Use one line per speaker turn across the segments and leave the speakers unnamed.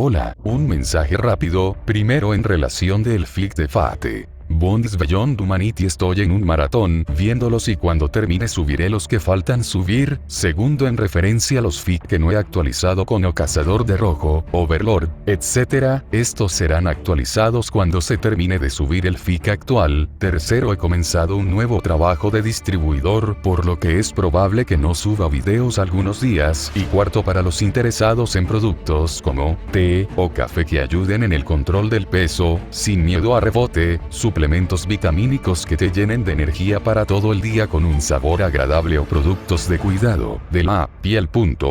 Hola, un mensaje rápido, primero en relación del fic de Fate. Bonds Beyond Humanity, estoy en un maratón, viéndolos y cuando termine subiré los que faltan subir. Segundo, en referencia a los fic que no he actualizado con O Cazador de Rojo, Overlord, etc. Estos serán actualizados cuando se termine de subir el fic actual. Tercero, he comenzado un nuevo trabajo de distribuidor, por lo que es probable que no suba videos algunos días. Y cuarto, para los interesados en productos como té o café que ayuden en el control del peso, sin miedo a rebote, suplementos vitamínicos que te llenen de energía para todo el día con un sabor agradable o productos de cuidado de la piel,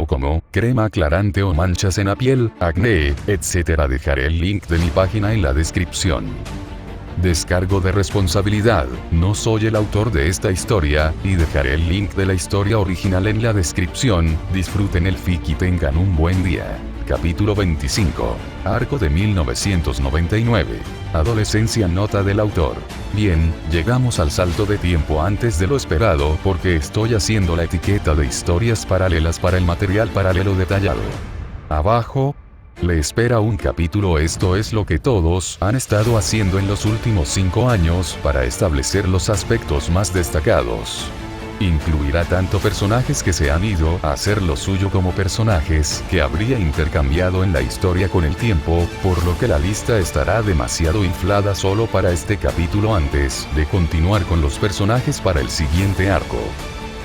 como crema aclarante o manchas en la piel, acné, etc. Dejaré el link de mi página en la descripción. Descargo de responsabilidad, no soy el autor de esta historia, y dejaré el link de la historia original en la descripción. Disfruten el fic y tengan un buen día. Capítulo 25. Arco de 1999. Adolescencia. Nota del autor. Bien, llegamos al salto de tiempo antes de lo esperado porque estoy haciendo la etiqueta de historias paralelas para el material paralelo detallado. Abajo le espera un capítulo. Esto es lo que todos han estado haciendo en los últimos 5 años para establecer los aspectos más destacados. Incluirá tanto personajes que se han ido a hacer lo suyo como personajes que habría intercambiado en la historia con el tiempo, por lo que la lista estará demasiado inflada solo para este capítulo antes de continuar con los personajes para el siguiente arco.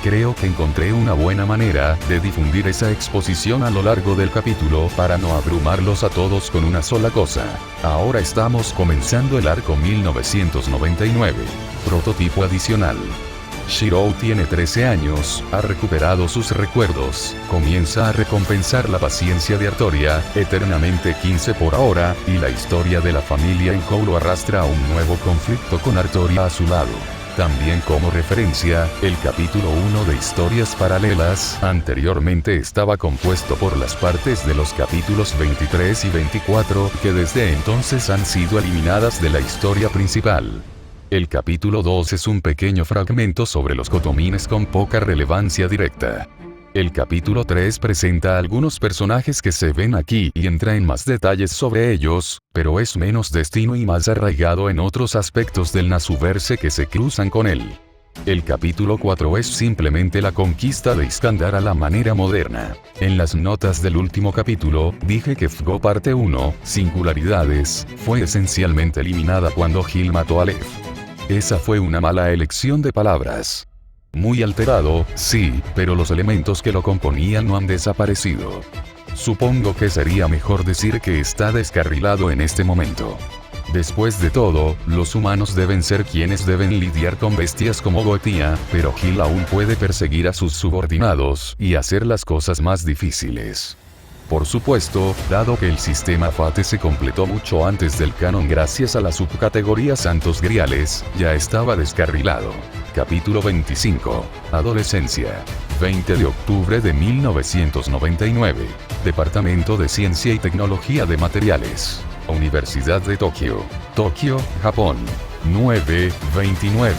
Creo que encontré una buena manera de difundir esa exposición a lo largo del capítulo para no abrumarlos a todos con una sola cosa. Ahora estamos comenzando el arco 1999. Prototipo adicional. Shirou tiene 13 años, ha recuperado sus recuerdos, comienza a recompensar la paciencia de Artoria, eternamente 15 por ahora, y la historia de la familia en Hou lo arrastra a un nuevo conflicto con Artoria a su lado. También como referencia, el capítulo 1 de Historias Paralelas anteriormente estaba compuesto por las partes de los capítulos 23 y 24, que desde entonces han sido eliminadas de la historia principal. El capítulo 2 es un pequeño fragmento sobre los cotomines con poca relevancia directa. El capítulo 3 presenta a algunos personajes que se ven aquí y entra en más detalles sobre ellos, pero es menos destino y más arraigado en otros aspectos del Nasuverse que se cruzan con él. El capítulo 4 es simplemente la conquista de Iskandar a la manera moderna. En las notas del último capítulo, dije que FGO parte 1, Singularidades, fue esencialmente eliminada cuando Gil mató a Lev. Esa fue una mala elección de palabras. Muy alterado, sí, pero los elementos que lo componían no han desaparecido. Supongo que sería mejor decir que está descarrilado en este momento. Después de todo, los humanos deben ser quienes deben lidiar con bestias como Goetia, pero Gil aún puede perseguir a sus subordinados y hacer las cosas más difíciles. Por supuesto, dado que el sistema Fate se completó mucho antes del canon gracias a la subcategoría Santos Griales, ya estaba descarrilado. Capítulo 25. Adolescencia. 20 de octubre de 1999. Departamento de Ciencia y Tecnología de Materiales. Universidad de Tokio. Tokio, Japón. 9:29.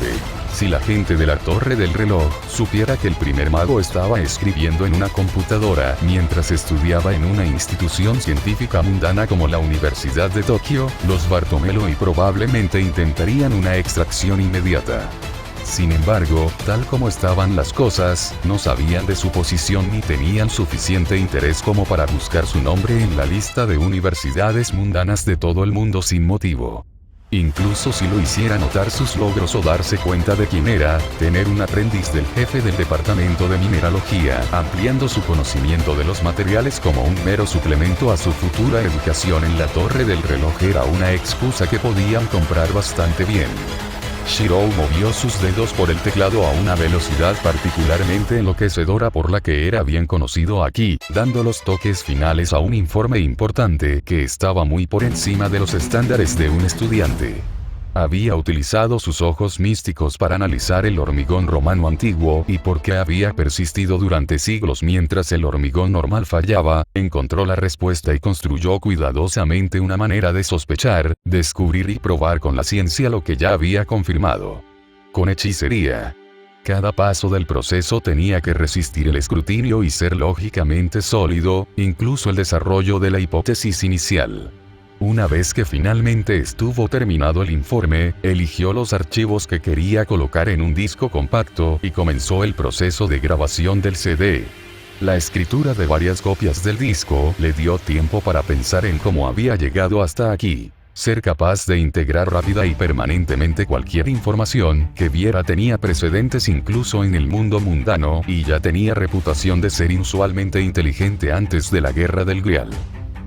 Si la gente de la Torre del Reloj supiera que el primer mago estaba escribiendo en una computadora mientras estudiaba en una institución científica mundana como la Universidad de Tokio, los Bartomelo y probablemente intentarían una extracción inmediata. Sin embargo, tal como estaban las cosas, no sabían de su posición ni tenían suficiente interés como para buscar su nombre en la lista de universidades mundanas de todo el mundo sin motivo. Incluso si lo hiciera notar sus logros o darse cuenta de quién era, tener un aprendiz del jefe del departamento de mineralogía, ampliando su conocimiento de los materiales como un mero suplemento a su futura educación en la Torre del Reloj era una excusa que podían comprar bastante bien. Shirou movió sus dedos por el teclado a una velocidad particularmente enloquecedora por la que era bien conocido aquí, dando los toques finales a un informe importante que estaba muy por encima de los estándares de un estudiante. Había utilizado sus ojos místicos para analizar el hormigón romano antiguo y porque había persistido durante siglos mientras el hormigón normal fallaba, encontró la respuesta y construyó cuidadosamente una manera de sospechar, descubrir y probar con la ciencia lo que ya había confirmado. Con hechicería. Cada paso del proceso tenía que resistir el escrutinio y ser lógicamente sólido, incluso el desarrollo de la hipótesis inicial. Una vez que finalmente estuvo terminado el informe, eligió los archivos que quería colocar en un disco compacto y comenzó el proceso de grabación del CD. La escritura de varias copias del disco le dio tiempo para pensar en cómo había llegado hasta aquí. Ser capaz de integrar rápida y permanentemente cualquier información que viera tenía precedentes incluso en el mundo mundano y ya tenía reputación de ser inusualmente inteligente antes de la Guerra del Grial.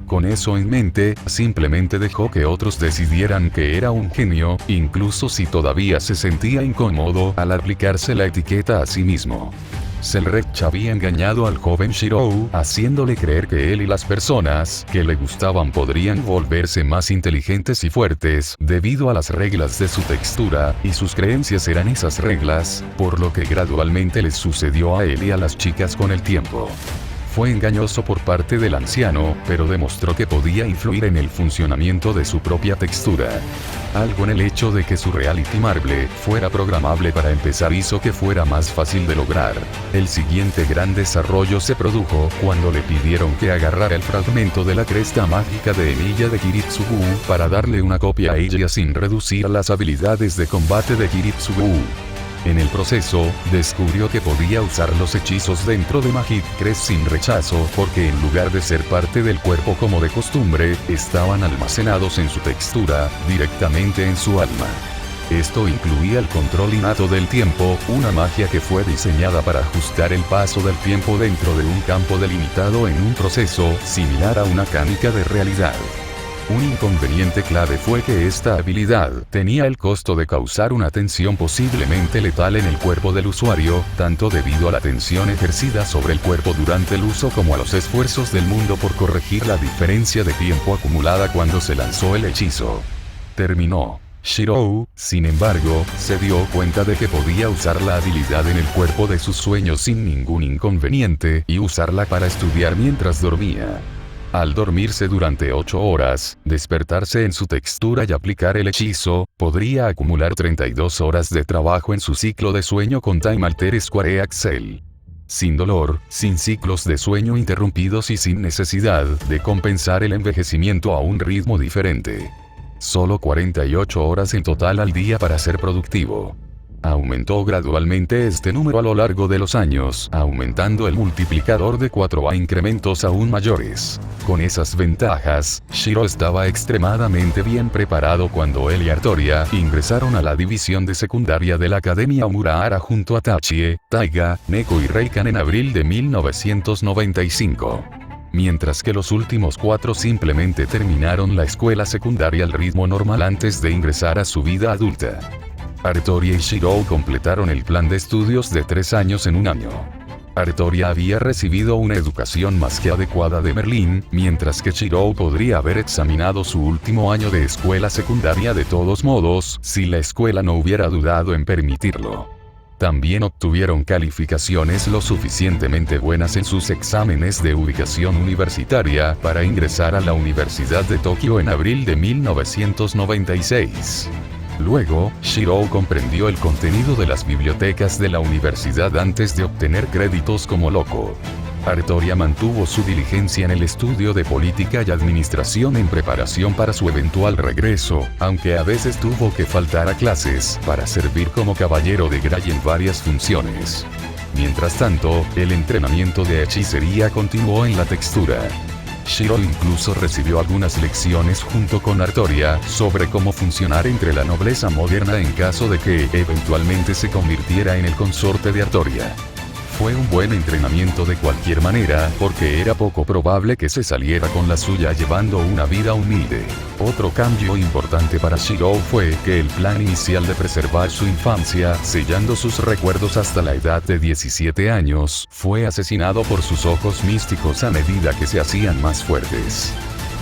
Con eso en mente, simplemente dejó que otros decidieran que era un genio, incluso si todavía se sentía incómodo al aplicarse la etiqueta a sí mismo. Selrecht había engañado al joven Shirou, haciéndole creer que él y las personas que le gustaban podrían volverse más inteligentes y fuertes, debido a las reglas de su textura, y sus creencias eran esas reglas, por lo que gradualmente les sucedió a él y a las chicas con el tiempo. Fue engañoso por parte del anciano, pero demostró que podía influir en el funcionamiento de su propia textura. Algo en el hecho de que su Reality Marble fuera programable para empezar hizo que fuera más fácil de lograr. El siguiente gran desarrollo se produjo cuando le pidieron que agarrara el fragmento de la cresta mágica de Emilia de Kiritsugu para darle una copia a ella sin reducir las habilidades de combate de Kiritsugu. En el proceso, descubrió que podía usar los hechizos dentro de Magic Crest sin rechazo porque en lugar de ser parte del cuerpo como de costumbre, estaban almacenados en su textura, directamente en su alma. Esto incluía el control innato del tiempo, una magia que fue diseñada para ajustar el paso del tiempo dentro de un campo delimitado en un proceso similar a una mecánica de realidad. Un inconveniente clave fue que esta habilidad tenía el costo de causar una tensión posiblemente letal en el cuerpo del usuario, tanto debido a la tensión ejercida sobre el cuerpo durante el uso como a los esfuerzos del mundo por corregir la diferencia de tiempo acumulada cuando se lanzó el hechizo. Terminó. Shirou, sin embargo, se dio cuenta de que podía usar la habilidad en el cuerpo de sus sueños sin ningún inconveniente y usarla para estudiar mientras dormía. Al dormirse durante 8 horas, despertarse en su textura y aplicar el hechizo, podría acumular 32 horas de trabajo en su ciclo de sueño con Time Alter Square Axel. Sin dolor, sin ciclos de sueño interrumpidos y sin necesidad de compensar el envejecimiento a un ritmo diferente. Solo 48 horas en total al día para ser productivo. Aumentó gradualmente este número a lo largo de los años, aumentando el multiplicador de 4 a incrementos aún mayores. Con esas ventajas, Shiro estaba extremadamente bien preparado cuando él y Artoria ingresaron a la división de secundaria de la Academia Omurahara junto a Tachie, Taiga, Neko y Reikan en abril de 1995. Mientras que los últimos 4 simplemente terminaron la escuela secundaria al ritmo normal antes de ingresar a su vida adulta. Artoria y Shirou completaron el plan de estudios de 3 años en un año. Artoria había recibido una educación más que adecuada de Merlin, mientras que Shirou podría haber examinado su último año de escuela secundaria de todos modos, si la escuela no hubiera dudado en permitirlo. También obtuvieron calificaciones lo suficientemente buenas en sus exámenes de ubicación universitaria para ingresar a la Universidad de Tokio en abril de 1996. Luego, Shirou comprendió el contenido de las bibliotecas de la universidad antes de obtener créditos como loco. Artoria mantuvo su diligencia en el estudio de política y administración en preparación para su eventual regreso, aunque a veces tuvo que faltar a clases para servir como caballero de Gray en varias funciones. Mientras tanto, el entrenamiento de hechicería continuó en la textura. Shirou incluso recibió algunas lecciones junto con Artoria sobre cómo funcionar entre la nobleza moderna en caso de que eventualmente se convirtiera en el consorte de Artoria. Fue un buen entrenamiento de cualquier manera, porque era poco probable que se saliera con la suya llevando una vida humilde. Otro cambio importante para Shirou fue que el plan inicial de preservar su infancia, sellando sus recuerdos hasta la edad de 17 años, fue asesinado por sus ojos místicos a medida que se hacían más fuertes.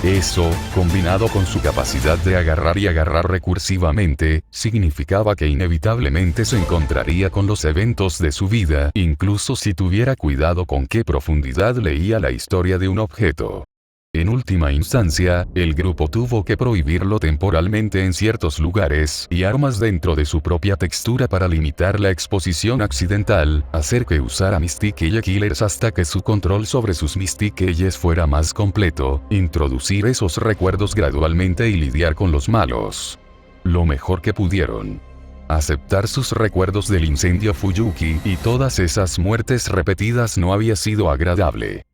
Eso, combinado con su capacidad de agarrar y agarrar recursivamente, significaba que inevitablemente se encontraría con los eventos de su vida, incluso si tuviera cuidado con qué profundidad leía la historia de un objeto. En última instancia, el grupo tuvo que prohibirlo temporalmente en ciertos lugares y armas dentro de su propia textura para limitar la exposición accidental, hacer que usara Mystique Killers hasta que su control sobre sus Mystique fuera más completo, introducir esos recuerdos gradualmente y lidiar con los malos lo mejor que pudieron. Aceptar sus recuerdos del incendio Fuyuki y todas esas muertes repetidas no había sido agradable.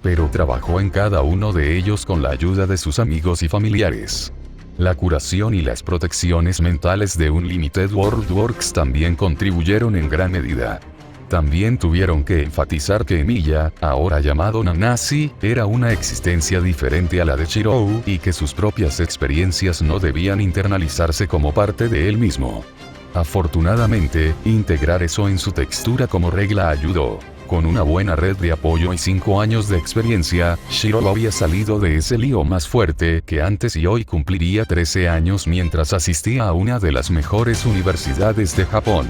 Pero trabajó en cada uno de ellos con la ayuda de sus amigos y familiares. La curación y las protecciones mentales de Unlimited World Works también contribuyeron en gran medida. También tuvieron que enfatizar que Emilia, ahora llamado Nanasi, era una existencia diferente a la de Shirou y que sus propias experiencias no debían internalizarse como parte de él mismo. Afortunadamente, integrar eso en su textura como regla ayudó. Con una buena red de apoyo y 5 años de experiencia, Shirou había salido de ese lío más fuerte que antes y hoy cumpliría 13 años mientras asistía a una de las mejores universidades de Japón.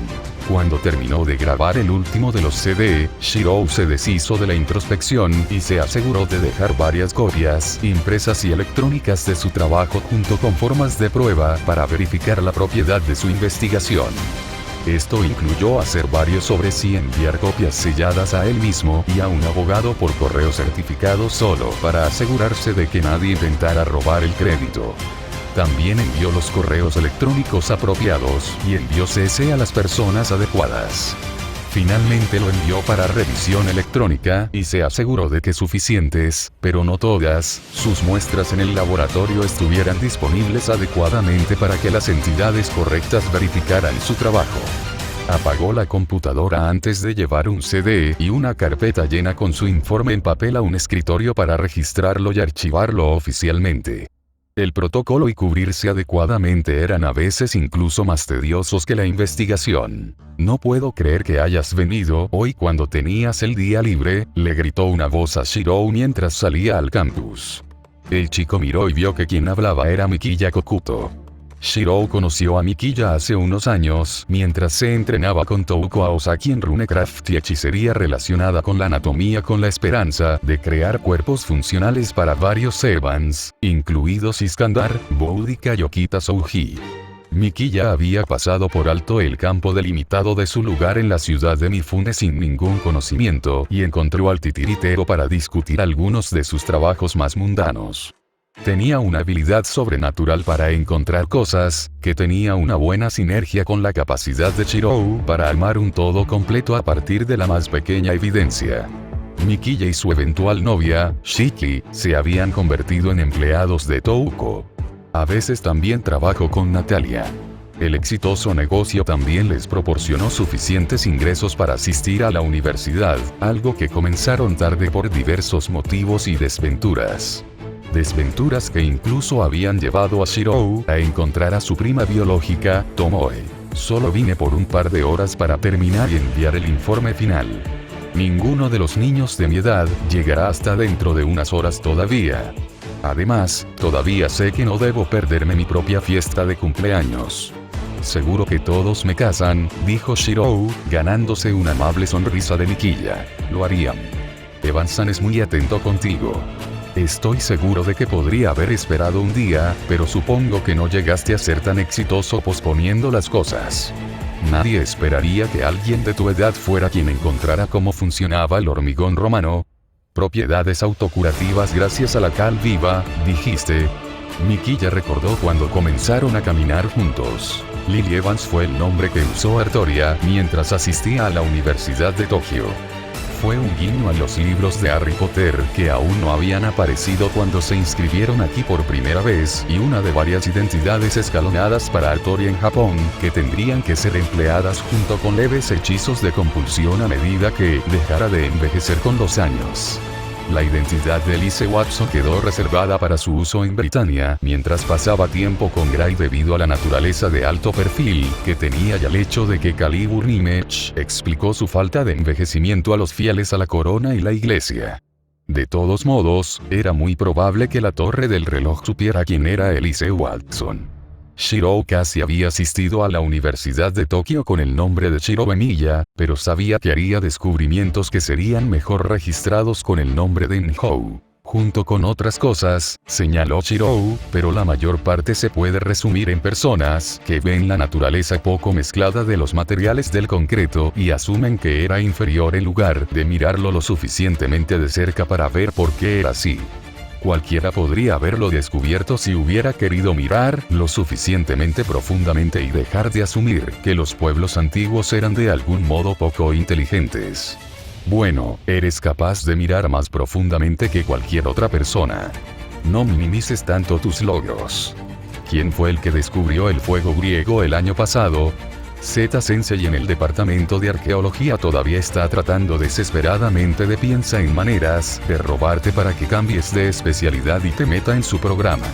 Cuando terminó de grabar el último de los CD, Shirou se deshizo de la introspección y se aseguró de dejar varias copias, impresas y electrónicas de su trabajo junto con formas de prueba para verificar la propiedad de su investigación. Esto incluyó hacer varios sobres y enviar copias selladas a él mismo y a un abogado por correo certificado solo para asegurarse de que nadie intentara robar el crédito. También envió los correos electrónicos apropiados y envió CC a las personas adecuadas. Finalmente lo envió para revisión electrónica y se aseguró de que suficientes, pero no todas, sus muestras en el laboratorio estuvieran disponibles adecuadamente para que las entidades correctas verificaran su trabajo. Apagó la computadora antes de llevar un CD y una carpeta llena con su informe en papel a un escritorio para registrarlo y archivarlo oficialmente. El protocolo y cubrirse adecuadamente eran a veces incluso más tediosos que la investigación. «No puedo creer que hayas venido hoy cuando tenías el día libre», le gritó una voz a Shirou mientras salía al campus. El chico miró y vio que quien hablaba era Mikiya Kokuto. Shirou conoció a Mikiya hace unos años, mientras se entrenaba con Touko Aosaki en Runecraft y hechicería relacionada con la anatomía con la esperanza de crear cuerpos funcionales para varios Evans, incluidos Iskandar, Boudica y Okita Souji. Mikiya había pasado por alto el campo delimitado de su lugar en la ciudad de Mifune sin ningún conocimiento y encontró al titiritero para discutir algunos de sus trabajos más mundanos. Tenía una habilidad sobrenatural para encontrar cosas, que tenía una buena sinergia con la capacidad de Shirou para armar un todo completo a partir de la más pequeña evidencia. Mikiya y su eventual novia, Shiki, se habían convertido en empleados de Touko. A veces también trabajó con Natalia. El exitoso negocio también les proporcionó suficientes ingresos para asistir a la universidad, algo que comenzaron tarde por diversos motivos y desventuras. Desventuras que incluso habían llevado a Shirou a encontrar a su prima biológica, Tomoe. Solo vine por un par de horas para terminar y enviar el informe final. Ninguno de los niños de mi edad llegará hasta dentro de unas horas todavía. Además, todavía sé que no debo perderme mi propia fiesta de cumpleaños. Seguro que todos me casan, dijo Shirou, ganándose una amable sonrisa de Mikiya. Lo harían. Evan-san es muy atento contigo. Estoy seguro de que podría haber esperado un día, pero supongo que no llegaste a ser tan exitoso posponiendo las cosas. Nadie esperaría que alguien de tu edad fuera quien encontrara cómo funcionaba el hormigón romano. Propiedades autocurativas gracias a la cal viva, dijiste. Mikiya recordó cuando comenzaron a caminar juntos. Lily Evans fue el nombre que usó Artoria mientras asistía a la Universidad de Tokio. Fue un guiño a los libros de Harry Potter que aún no habían aparecido cuando se inscribieron aquí por primera vez y una de varias identidades escalonadas para Artoria en Japón que tendrían que ser empleadas junto con leves hechizos de compulsión a medida que dejara de envejecer con los años. La identidad de Elise Watson quedó reservada para su uso en Britania mientras pasaba tiempo con Gray debido a la naturaleza de alto perfil que tenía y al hecho de que Calibur Image explicó su falta de envejecimiento a los fieles a la corona y la iglesia. De todos modos, era muy probable que la torre del reloj supiera quién era Elise Watson. Shirou casi había asistido a la Universidad de Tokio con el nombre de Shirou Emiya, pero sabía que haría descubrimientos que serían mejor registrados con el nombre de Nhou. junto con otras cosas, señaló Shirou, pero la mayor parte se puede resumir en personas que ven la naturaleza poco mezclada de los materiales del concreto y asumen que era inferior en lugar de mirarlo lo suficientemente de cerca para ver por qué era así. Cualquiera podría haberlo descubierto si hubiera querido mirar lo suficientemente profundamente y dejar de asumir que los pueblos antiguos eran de algún modo poco inteligentes. Bueno, eres capaz de mirar más profundamente que cualquier otra persona. No minimices tanto tus logros. ¿Quién fue el que descubrió el fuego griego el año pasado? Z-Sensei en el departamento de arqueología todavía está tratando desesperadamente de piensa en maneras de robarte para que cambies de especialidad y te meta en su programa.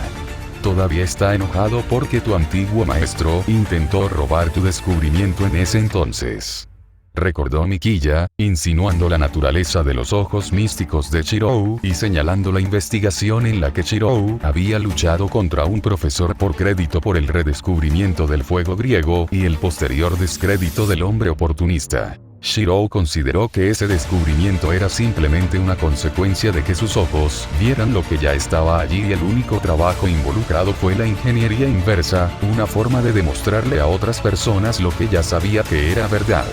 Todavía está enojado porque tu antiguo maestro intentó robar tu descubrimiento en ese entonces. Recordó Mikiya, insinuando la naturaleza de los ojos místicos de Shirou y señalando la investigación en la que Shirou había luchado contra un profesor por crédito por el redescubrimiento del fuego griego y el posterior descrédito del hombre oportunista. Shirou consideró que ese descubrimiento era simplemente una consecuencia de que sus ojos vieran lo que ya estaba allí y el único trabajo involucrado fue la ingeniería inversa, una forma de demostrarle a otras personas lo que ya sabía que era verdad.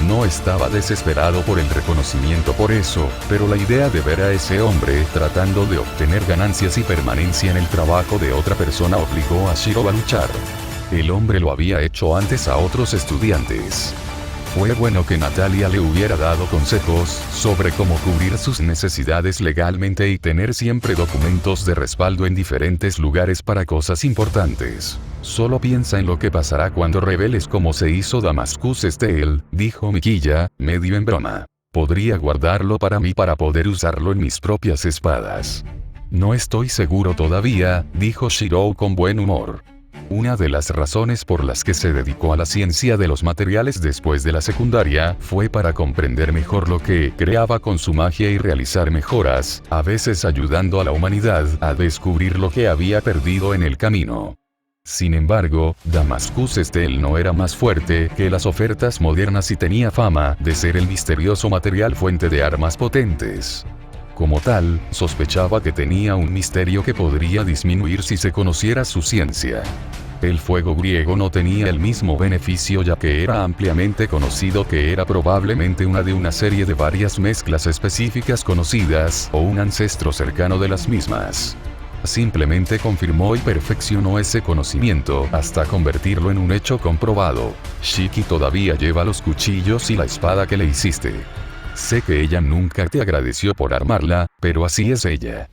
No estaba desesperado por el reconocimiento por eso, pero la idea de ver a ese hombre tratando de obtener ganancias y permanencia en el trabajo de otra persona obligó a Shirou a luchar. El hombre lo había hecho antes a otros estudiantes. Fue bueno que Natalia le hubiera dado consejos sobre cómo cubrir sus necesidades legalmente y tener siempre documentos de respaldo en diferentes lugares para cosas importantes. Solo piensa en lo que pasará cuando reveles cómo se hizo Damascus Steel, dijo Mikiya, medio en broma. Podría guardarlo para mí para poder usarlo en mis propias espadas. No estoy seguro todavía, dijo Shirou con buen humor. Una de las razones por las que se dedicó a la ciencia de los materiales después de la secundaria fue para comprender mejor lo que creaba con su magia y realizar mejoras, a veces ayudando a la humanidad a descubrir lo que había perdido en el camino. Sin embargo, Damascus Steel no era más fuerte que las ofertas modernas y tenía fama de ser el misterioso material fuente de armas potentes. Como tal, sospechaba que tenía un misterio que podría disminuir si se conociera su ciencia. El fuego griego no tenía el mismo beneficio ya que era ampliamente conocido que era probablemente una serie de varias mezclas específicas conocidas o un ancestro cercano de las mismas. Simplemente confirmó y perfeccionó ese conocimiento hasta convertirlo en un hecho comprobado. Shiki todavía lleva los cuchillos y la espada que le hiciste. Sé que ella nunca te agradeció por armarla, pero así es ella.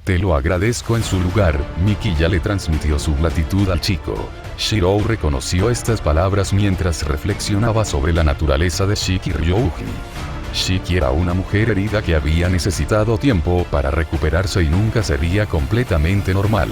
Te lo agradezco en su lugar, Mikiya le transmitió su gratitud al chico. Shirou reconoció estas palabras mientras reflexionaba sobre la naturaleza de Shiki Ryouji. Shiki era una mujer herida que había necesitado tiempo para recuperarse y nunca sería completamente normal.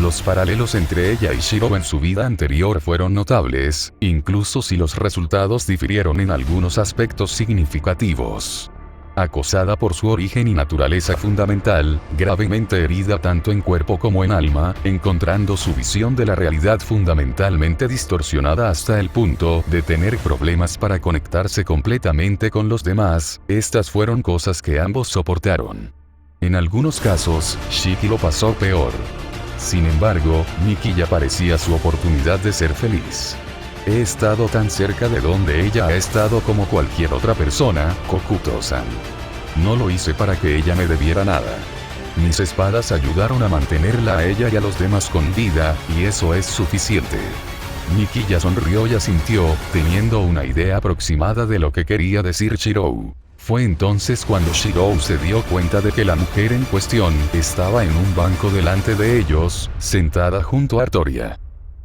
Los paralelos entre ella y Shirou en su vida anterior fueron notables, incluso si los resultados difirieron en algunos aspectos significativos. Acosada por su origen y naturaleza fundamental, gravemente herida tanto en cuerpo como en alma, encontrando su visión de la realidad fundamentalmente distorsionada hasta el punto de tener problemas para conectarse completamente con los demás, estas fueron cosas que ambos soportaron. En algunos casos, Shiki lo pasó peor. Sin embargo, Mikiya parecía su oportunidad de ser feliz. He estado tan cerca de donde ella ha estado como cualquier otra persona, Kokuto-san. No lo hice para que ella me debiera nada. Mis espadas ayudaron a mantenerla a ella y a los demás con vida, y eso es suficiente. Mikiya sonrió y asintió, teniendo una idea aproximada de lo que quería decir Shirou. Fue entonces cuando Shirou se dio cuenta de que la mujer en cuestión estaba en un banco delante de ellos, sentada junto a Artoria.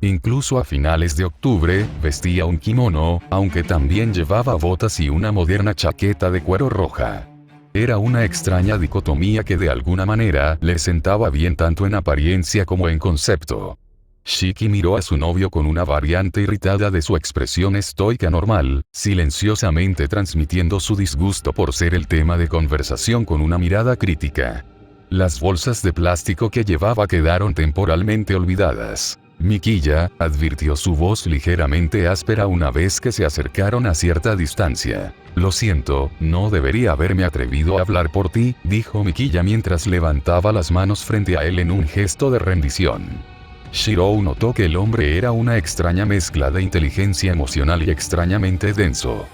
Incluso a finales de octubre, vestía un kimono, aunque también llevaba botas y una moderna chaqueta de cuero roja. Era una extraña dicotomía que de alguna manera le sentaba bien tanto en apariencia como en concepto. Shiki miró a su novio con una variante irritada de su expresión estoica normal, silenciosamente transmitiendo su disgusto por ser el tema de conversación con una mirada crítica. Las bolsas de plástico que llevaba quedaron temporalmente olvidadas. Mikiya, advirtió su voz ligeramente áspera una vez que se acercaron a cierta distancia. Lo siento, no debería haberme atrevido a hablar por ti, dijo Mikiya mientras levantaba las manos frente a él en un gesto de rendición. Shirou notó que el hombre era una extraña mezcla de inteligencia emocional y extrañamente denso.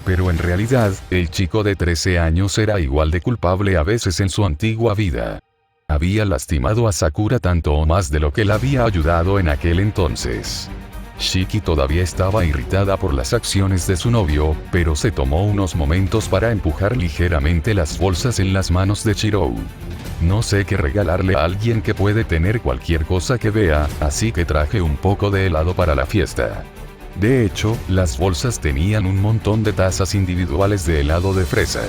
Pero en realidad, el chico de 13 años era igual de culpable a veces en su antigua vida. Había lastimado a Sakura tanto o más de lo que la había ayudado en aquel entonces. Shiki todavía estaba irritada por las acciones de su novio, pero se tomó unos momentos para empujar ligeramente las bolsas en las manos de Shirou. No sé qué regalarle a alguien que puede tener cualquier cosa que vea, así que traje un poco de helado para la fiesta. De hecho, las bolsas tenían un montón de tazas individuales de helado de fresa.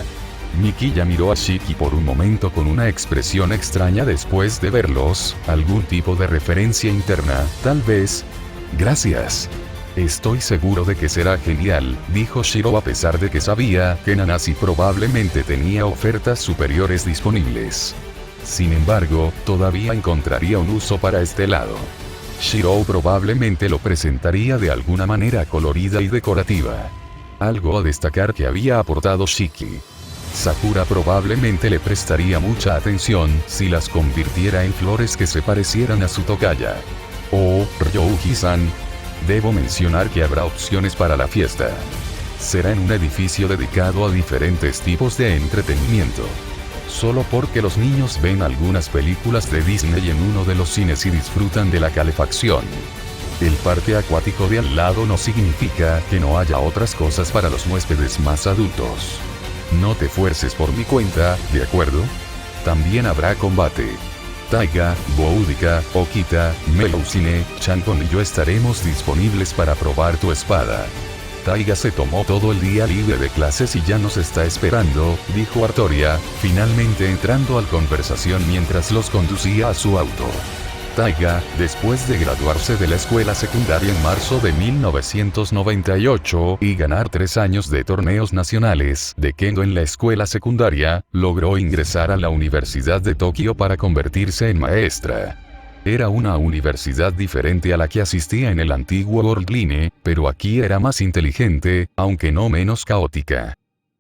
Mikiya miró a Shiki por un momento con una expresión extraña después de verlos, algún tipo de referencia interna, tal vez. Gracias. Estoy seguro de que será genial, dijo Shirou a pesar de que sabía que Nanasi probablemente tenía ofertas superiores disponibles. Sin embargo, todavía encontraría un uso para este helado. Shirou probablemente lo presentaría de alguna manera colorida y decorativa. Algo a destacar que había aportado Shiki. Sakura probablemente le prestaría mucha atención si las convirtiera en flores que se parecieran a su tocaya. Oh, Ryouji-san. Debo mencionar que habrá opciones para la fiesta. Será en un edificio dedicado a diferentes tipos de entretenimiento. Solo porque los niños ven algunas películas de Disney en uno de los cines y disfrutan de la calefacción. El parque acuático de al lado no significa que no haya otras cosas para los huéspedes más adultos. No te fuerces por mi cuenta, ¿de acuerdo? También habrá combate. Taiga, Boudica, Okita, Melusine, Chankon y yo estaremos disponibles para probar tu espada. Taiga se tomó todo el día libre de clases y ya nos está esperando, dijo Artoria, finalmente entrando al conversación mientras los conducía a su auto. Taiga, después de graduarse de la escuela secundaria en marzo de 1998 y ganar 3 años de torneos nacionales de kendo en la escuela secundaria, logró ingresar a la Universidad de Tokio para convertirse en maestra. Era una universidad diferente a la que asistía en el antiguo World Line, pero aquí era más inteligente, aunque no menos caótica.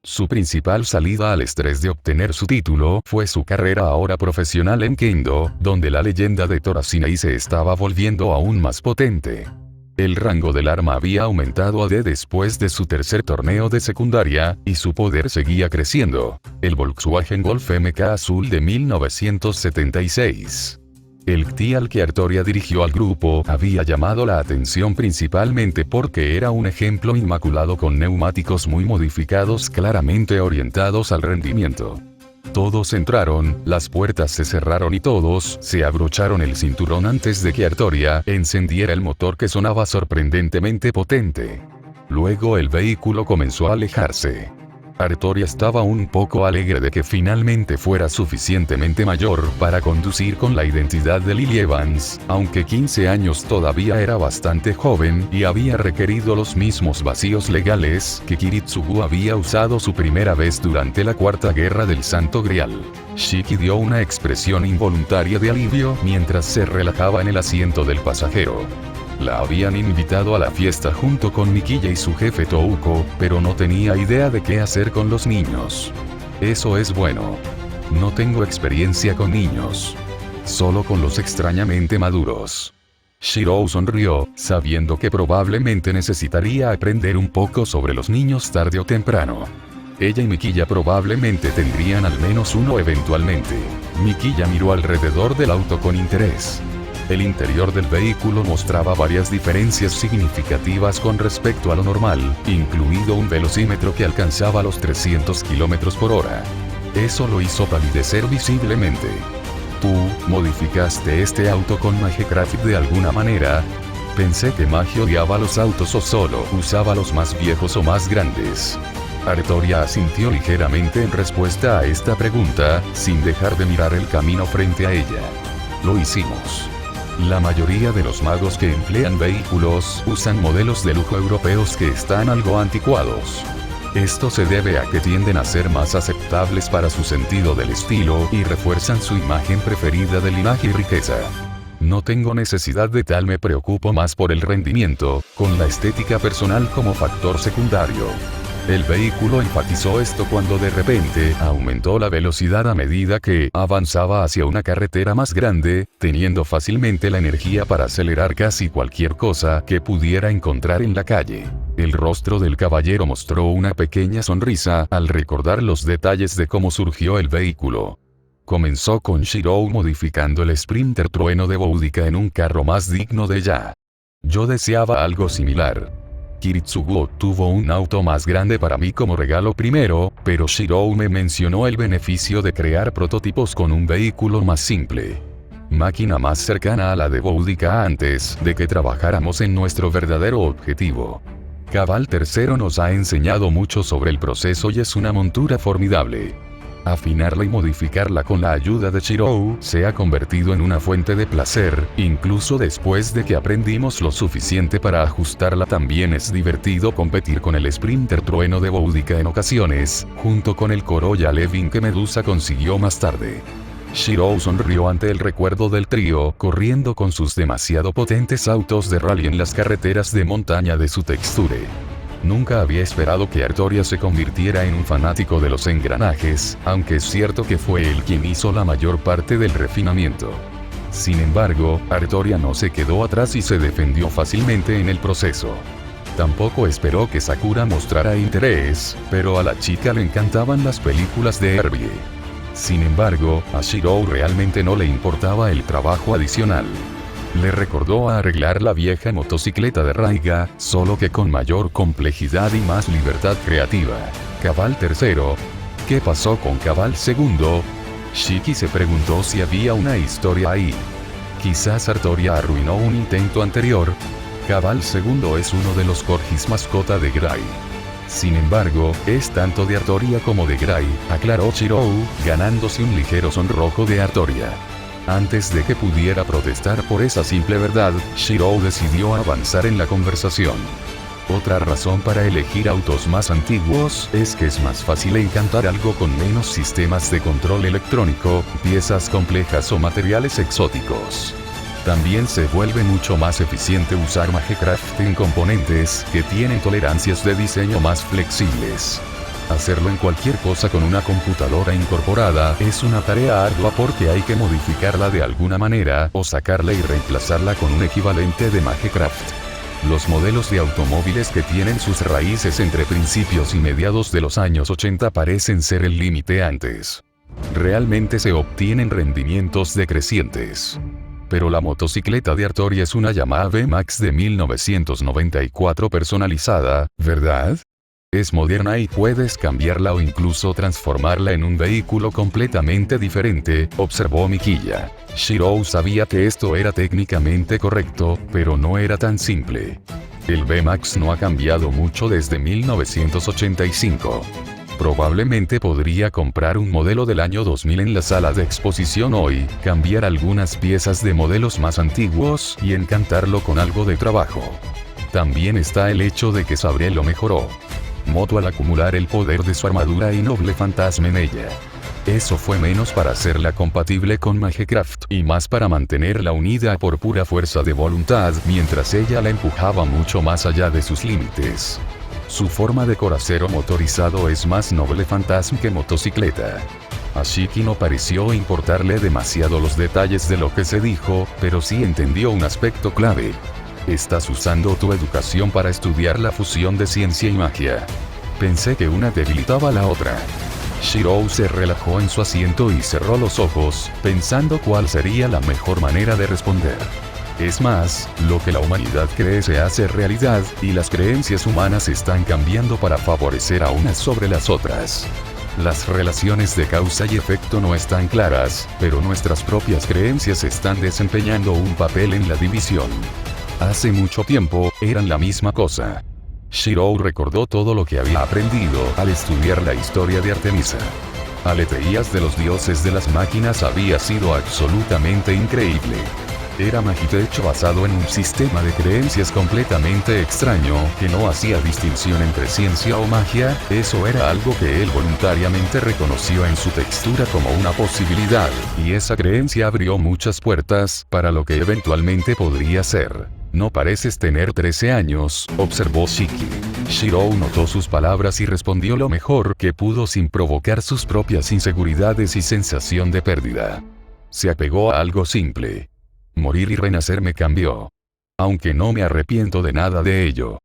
Su principal salida al estrés de obtener su título fue su carrera ahora profesional en Kendo, donde la leyenda de Torazinai se estaba volviendo aún más potente. El rango del arma había aumentado a D después de su tercer torneo de secundaria, y su poder seguía creciendo. El Volkswagen Golf MK azul de 1976. El KTI al que Artoria dirigió al grupo había llamado la atención principalmente porque era un ejemplo inmaculado con neumáticos muy modificados claramente orientados al rendimiento. Todos entraron, las puertas se cerraron y todos se abrocharon el cinturón antes de que Artoria encendiera el motor que sonaba sorprendentemente potente. Luego el vehículo comenzó a alejarse. Artoria estaba un poco alegre de que finalmente fuera suficientemente mayor para conducir con la identidad de Lily Evans, aunque 15 años todavía era bastante joven y había requerido los mismos vacíos legales que Kiritsugu había usado su primera vez durante la Cuarta Guerra del Santo Grial. Shiki dio una expresión involuntaria de alivio mientras se relajaba en el asiento del pasajero. La habían invitado a la fiesta junto con Mikiya y su jefe Touko, pero no tenía idea de qué hacer con los niños. Eso es bueno. No tengo experiencia con niños. Solo con los extrañamente maduros. Shirou sonrió, sabiendo que probablemente necesitaría aprender un poco sobre los niños tarde o temprano. Ella y Mikiya probablemente tendrían al menos uno eventualmente. Mikiya miró alrededor del auto con interés. El interior del vehículo mostraba varias diferencias significativas con respecto a lo normal, incluido un velocímetro que alcanzaba los 300 km por hora. Eso lo hizo palidecer visiblemente. ¿Tú modificaste este auto con Magecraft de alguna manera? Pensé que Magi odiaba los autos o solo usaba los más viejos o más grandes. Artoria asintió ligeramente en respuesta a esta pregunta, sin dejar de mirar el camino frente a ella. Lo hicimos. La mayoría de los magos que emplean vehículos usan modelos de lujo europeos que están algo anticuados. Esto se debe a que tienden a ser más aceptables para su sentido del estilo y refuerzan su imagen preferida de linaje y riqueza. No tengo necesidad de tal, me preocupo más por el rendimiento, con la estética personal como factor secundario. El vehículo enfatizó esto cuando de repente aumentó la velocidad a medida que avanzaba hacia una carretera más grande, teniendo fácilmente la energía para acelerar casi cualquier cosa que pudiera encontrar en la calle. El rostro del caballero mostró una pequeña sonrisa al recordar los detalles de cómo surgió el vehículo. Comenzó con Shirou modificando el Sprinter Trueno de Boudica en un carro más digno de ella. Yo deseaba algo similar. Kiritsugu tuvo un auto más grande para mí como regalo primero, pero Shirou me mencionó el beneficio de crear prototipos con un vehículo más simple. Máquina más cercana a la de Boudica antes de que trabajáramos en nuestro verdadero objetivo. Cabal III nos ha enseñado mucho sobre el proceso y es una montura formidable. Afinarla y modificarla con la ayuda de Shirou se ha convertido en una fuente de placer, incluso después de que aprendimos lo suficiente para ajustarla. También es divertido competir con el Sprinter Trueno de Boudica en ocasiones, junto con el Corolla Levin que Medusa consiguió más tarde. Shirou sonrió ante el recuerdo del trío corriendo con sus demasiado potentes autos de rally en las carreteras de montaña de su texture. Nunca había esperado que Artoria se convirtiera en un fanático de los engranajes, aunque es cierto que fue él quien hizo la mayor parte del refinamiento. Sin embargo, Artoria no se quedó atrás y se defendió fácilmente en el proceso. Tampoco esperó que Sakura mostrara interés, pero a la chica le encantaban las películas de Herbie. Sin embargo, a Shirou realmente no le importaba el trabajo adicional. Le recordó a arreglar la vieja motocicleta de Raiga, solo que con mayor complejidad y más libertad creativa. Cabal III. ¿Qué pasó con Cabal II? Shiki se preguntó si había una historia ahí. Quizás Artoria arruinó un intento anterior. Cabal II es uno de los corgis mascota de Gray. Sin embargo, es tanto de Artoria como de Gray, aclaró Shirou, ganándose un ligero sonrojo de Artoria. Antes de que pudiera protestar por esa simple verdad, Shirou decidió avanzar en la conversación. Otra razón para elegir autos más antiguos es que es más fácil encantar algo con menos sistemas de control electrónico, piezas complejas o materiales exóticos. También se vuelve mucho más eficiente usar Magecraft en componentes que tienen tolerancias de diseño más flexibles. Hacerlo en cualquier cosa con una computadora incorporada es una tarea ardua porque hay que modificarla de alguna manera o sacarla y reemplazarla con un equivalente de Magecraft. Los modelos de automóviles que tienen sus raíces entre principios y mediados de los años 80 parecen ser el límite antes. Realmente se obtienen rendimientos decrecientes. Pero la motocicleta de Artoria es una Yamaha VMAX de 1994 personalizada, ¿verdad? Es moderna y puedes cambiarla o incluso transformarla en un vehículo completamente diferente, observó Mikiya. Shirou sabía que esto era técnicamente correcto, pero no era tan simple. El VMAX no ha cambiado mucho desde 1985. Probablemente podría comprar un modelo del año 2000 en la sala de exposición hoy, cambiar algunas piezas de modelos más antiguos y encantarlo con algo de trabajo. También está el hecho de que Sabre lo mejoró. Moto al acumular el poder de su armadura y noble fantasma en ella. Eso fue menos para hacerla compatible con Magecraft y más para mantenerla unida por pura fuerza de voluntad mientras ella la empujaba mucho más allá de sus límites. Su forma de coracero motorizado es más noble fantasma que motocicleta. A Shiki no pareció importarle demasiado los detalles de lo que se dijo, pero sí entendió un aspecto clave. Estás usando tu educación para estudiar la fusión de ciencia y magia. Pensé que una debilitaba a la otra. Shirou se relajó en su asiento y cerró los ojos, pensando cuál sería la mejor manera de responder. Es más, lo que la humanidad cree se hace realidad, y las creencias humanas están cambiando para favorecer a unas sobre las otras. Las relaciones de causa y efecto no están claras, pero nuestras propias creencias están desempeñando un papel en la división. Hace mucho tiempo, eran la misma cosa. Shirou recordó todo lo que había aprendido al estudiar la historia de Artemisa. Aleteías de los dioses de las máquinas había sido absolutamente increíble. Era magitecho basado en un sistema de creencias completamente extraño, que no hacía distinción entre ciencia o magia. Eso era algo que él voluntariamente reconoció en su textura como una posibilidad, y esa creencia abrió muchas puertas, para lo que eventualmente podría ser. No pareces tener 13 años, observó Shiki. Shirou notó sus palabras y respondió lo mejor que pudo sin provocar sus propias inseguridades y sensación de pérdida. Se apegó a algo simple. Morir y renacer me cambió. Aunque no me arrepiento de nada de ello.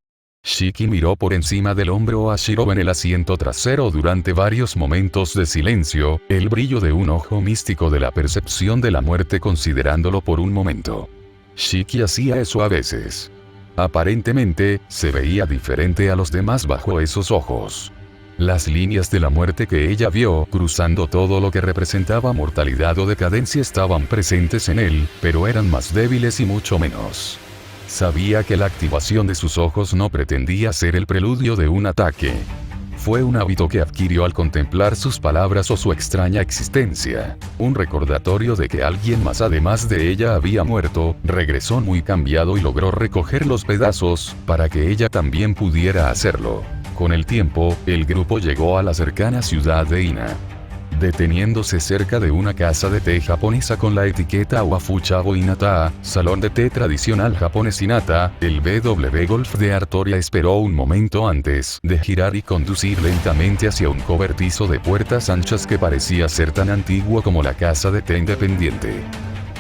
Shiki miró por encima del hombro a Shirou en el asiento trasero durante varios momentos de silencio, el brillo de un ojo místico de la percepción de la muerte considerándolo por un momento. Shiki hacía eso a veces. Aparentemente, se veía diferente a los demás bajo esos ojos. Las líneas de la muerte que ella vio cruzando todo lo que representaba mortalidad o decadencia estaban presentes en él, pero eran más débiles y mucho menos. Sabía que la activación de sus ojos no pretendía ser el preludio de un ataque. Fue un hábito que adquirió al contemplar sus palabras o su extraña existencia. Un recordatorio de que alguien más además de ella había muerto, regresó muy cambiado y logró recoger los pedazos, para que ella también pudiera hacerlo. Con el tiempo, el grupo llegó a la cercana ciudad de Ina. Deteniéndose cerca de una casa de té japonesa con la etiqueta Wafuchabo Inata, salón de té tradicional japonés Inata, el BW Golf de Artoria esperó un momento antes de girar y conducir lentamente hacia un cobertizo de puertas anchas que parecía ser tan antiguo como la casa de té independiente.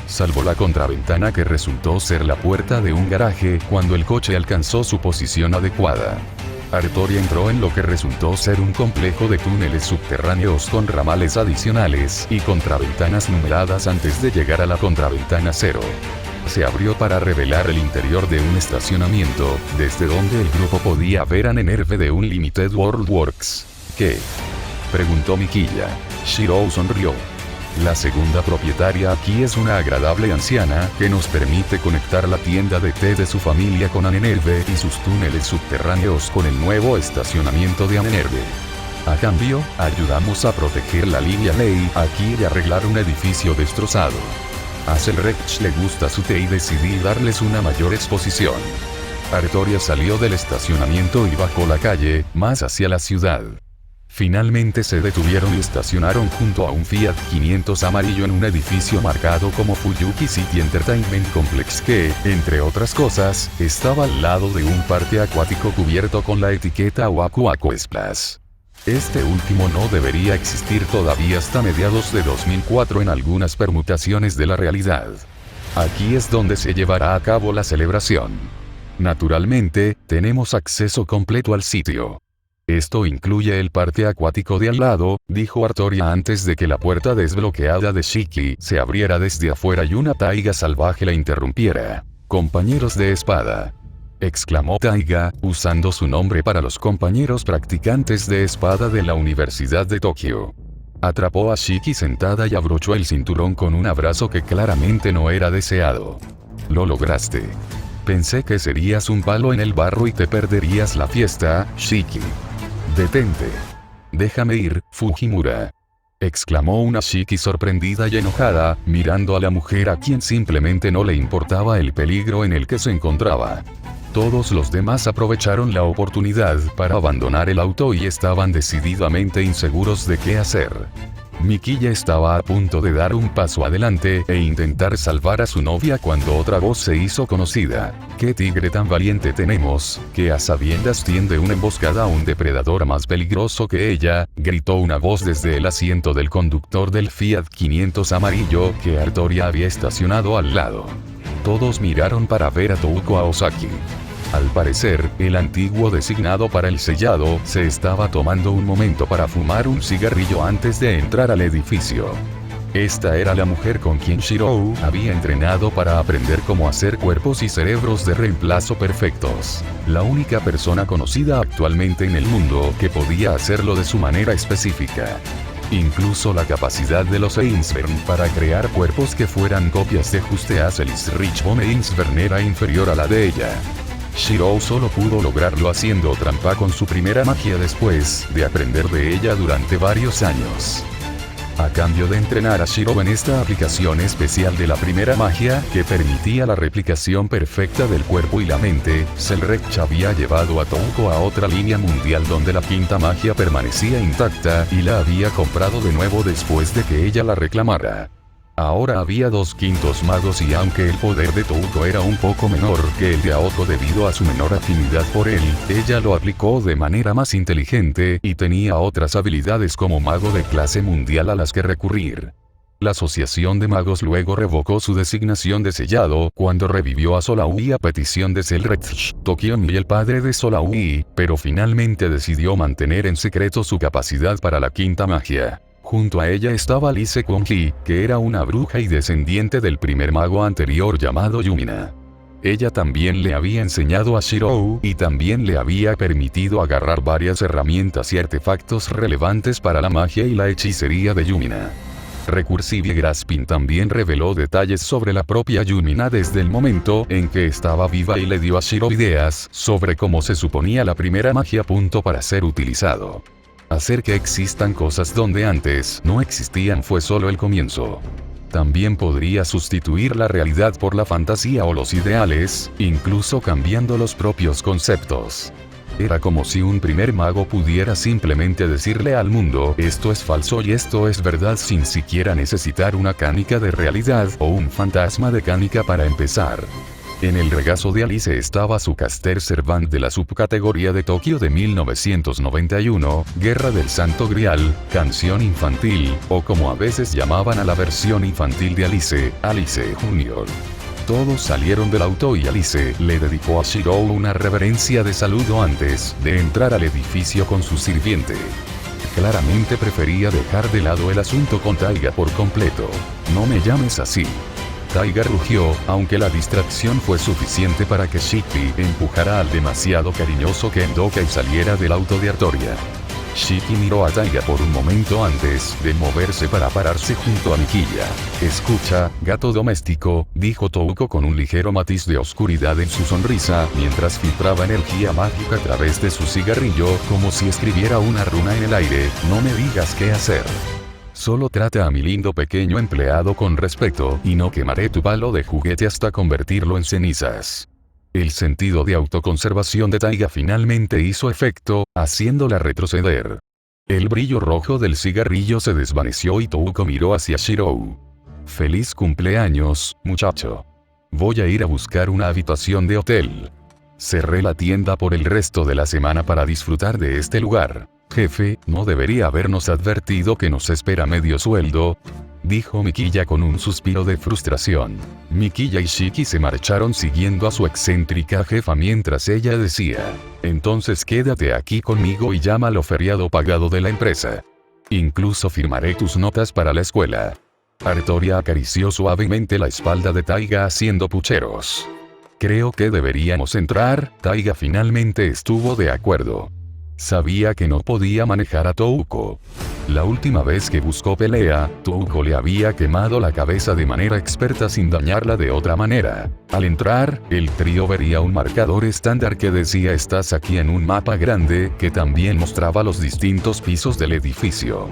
Salvo la contraventana que resultó ser la puerta de un garaje cuando el coche alcanzó su posición adecuada. Artoria entró en lo que resultó ser un complejo de túneles subterráneos con ramales adicionales y contraventanas numeradas antes de llegar a la contraventana 0. Se abrió para revelar el interior de un estacionamiento, desde donde el grupo podía ver a Nenerve de un Limited World Works. ¿Qué?, preguntó Mikiya. Shirou sonrió. La segunda propietaria aquí es una agradable anciana que nos permite conectar la tienda de té de su familia con Anenerve y sus túneles subterráneos con el nuevo estacionamiento de Anenerve. A cambio, ayudamos a proteger la línea Ley aquí y arreglar un edificio destrozado. A Selrech le gusta su té y decidí darles una mayor exposición. Artoria salió del estacionamiento y bajó la calle, más hacia la ciudad. Finalmente se detuvieron y estacionaron junto a un Fiat 500 amarillo en un edificio marcado como Fuyuki City Entertainment Complex que, entre otras cosas, estaba al lado de un parque acuático cubierto con la etiqueta Waku Aqua Splash. Este último no debería existir todavía hasta mediados de 2004 en algunas permutaciones de la realidad. Aquí es donde se llevará a cabo la celebración. Naturalmente, tenemos acceso completo al sitio. Esto incluye el parque acuático de al lado, dijo Artoria antes de que la puerta desbloqueada de Shiki se abriera desde afuera y una taiga salvaje la interrumpiera. Compañeros de espada, exclamó Taiga, usando su nombre para los compañeros practicantes de espada de la Universidad de Tokio. Atrapó a Shiki sentada y abrochó el cinturón con un abrazo que claramente no era deseado. Lo lograste. Pensé que serías un palo en el barro y te perderías la fiesta, Shiki. Detente. Déjame ir, Fujimura. Exclamó una Shiki sorprendida y enojada, mirando a la mujer a quien simplemente no le importaba el peligro en el que se encontraba. Todos los demás aprovecharon la oportunidad para abandonar el auto y estaban decididamente inseguros de qué hacer. Mikiya estaba a punto de dar un paso adelante e intentar salvar a su novia cuando otra voz se hizo conocida. ¿Qué tigre tan valiente tenemos, que a sabiendas tiende una emboscada a un depredador más peligroso que ella?, gritó una voz desde el asiento del conductor del Fiat 500 amarillo que Artoria había estacionado al lado. Todos miraron para ver a Touko Aosaki. Al parecer, el antiguo designado para el sellado se estaba tomando un momento para fumar un cigarrillo antes de entrar al edificio. Esta era la mujer con quien Shirou había entrenado para aprender cómo hacer cuerpos y cerebros de reemplazo perfectos. La única persona conocida actualmente en el mundo que podía hacerlo de su manera específica. Incluso la capacidad de los Einsvern para crear cuerpos que fueran copias de Juste Azelis Richbone Einsvern era inferior a la de ella. Shirou solo pudo lograrlo haciendo trampa con su primera magia después de aprender de ella durante varios años. A cambio de entrenar a Shirou en esta aplicación especial de la primera magia, que permitía la replicación perfecta del cuerpo y la mente, Selrek había llevado a Touko a otra línea mundial donde la quinta magia permanecía intacta y la había comprado de nuevo después de que ella la reclamara. Ahora había 2/5 magos y aunque el poder de Touko era un poco menor que el de Aoko debido a su menor afinidad por él, ella lo aplicó de manera más inteligente y tenía otras habilidades como mago de clase mundial a las que recurrir. La Asociación de Magos luego revocó su designación de sellado cuando revivió a Solaui a petición de Selrek, Tokion y el padre de Solaui, pero finalmente decidió mantener en secreto su capacidad para la quinta magia. Junto a ella estaba Lise Kwon-hee, que era una bruja y descendiente del primer mago anterior llamado Yumina. Ella también le había enseñado a Shirou y también le había permitido agarrar varias herramientas y artefactos relevantes para la magia y la hechicería de Yumina. Recursive Graspin también reveló detalles sobre la propia Yumina desde el momento en que estaba viva y le dio a Shirou ideas sobre cómo se suponía la primera magia para ser utilizado. Hacer que existan cosas donde antes no existían fue solo el comienzo. También podría sustituir la realidad por la fantasía o los ideales, incluso cambiando los propios conceptos. Era como si un primer mago pudiera simplemente decirle al mundo, esto es falso y esto es verdad sin siquiera necesitar una canica de realidad o un fantasma de canica para empezar. En el regazo de Alice estaba su Caster Servant de la subcategoría de Tokio de 1991, Guerra del Santo Grial, canción infantil, o como a veces llamaban a la versión infantil de Alice, Alice Junior. Todos salieron del auto y Alice le dedicó a Shirou una reverencia de saludo antes de entrar al edificio con su sirviente. Claramente prefería dejar de lado el asunto con Taiga por completo. No me llames así. Taiga rugió, aunque la distracción fue suficiente para que Shiki empujara al demasiado cariñoso Kendoka y saliera del auto de Artoria. Shiki miró a Taiga por un momento antes de moverse para pararse junto a Mikiya. Escucha, gato doméstico, dijo Touko con un ligero matiz de oscuridad en su sonrisa, mientras filtraba energía mágica a través de su cigarrillo, como si escribiera una runa en el aire, no me digas qué hacer. Solo trata a mi lindo pequeño empleado con respeto, y no quemaré tu palo de juguete hasta convertirlo en cenizas. El sentido de autoconservación de Taiga finalmente hizo efecto, haciéndola retroceder. El brillo rojo del cigarrillo se desvaneció y Touko miró hacia Shirou. Feliz cumpleaños, muchacho. Voy a ir a buscar una habitación de hotel. Cerré la tienda por el resto de la semana para disfrutar de este lugar. Jefe, ¿no debería habernos advertido que nos espera medio sueldo?, dijo Mikiya con un suspiro de frustración. Mikiya y Shiki se marcharon siguiendo a su excéntrica jefa mientras ella decía, entonces quédate aquí conmigo y llámalo feriado pagado de la empresa. Incluso firmaré tus notas para la escuela. Artoria acarició suavemente la espalda de Taiga haciendo pucheros. Creo que deberíamos entrar. Taiga finalmente estuvo de acuerdo. Sabía que no podía manejar a Touko. La última vez que buscó pelea, Touko le había quemado la cabeza de manera experta sin dañarla de otra manera. Al entrar, el trío vería un marcador estándar que decía estás aquí en un mapa grande, que también mostraba los distintos pisos del edificio.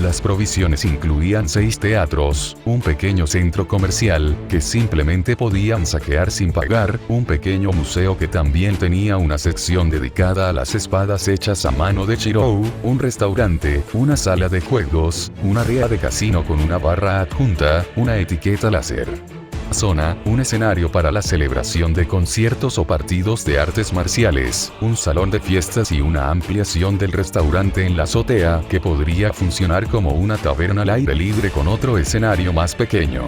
Las provisiones incluían 6 teatros, un pequeño centro comercial, que simplemente podían saquear sin pagar, un pequeño museo que también tenía una sección dedicada a las espadas hechas a mano de Shirou, un restaurante, una sala de juegos, un área de casino con una barra adjunta, una etiqueta láser. Zona, un escenario para la celebración de conciertos o partidos de artes marciales, un salón de fiestas y una ampliación del restaurante en la azotea que podría funcionar como una taberna al aire libre con otro escenario más pequeño.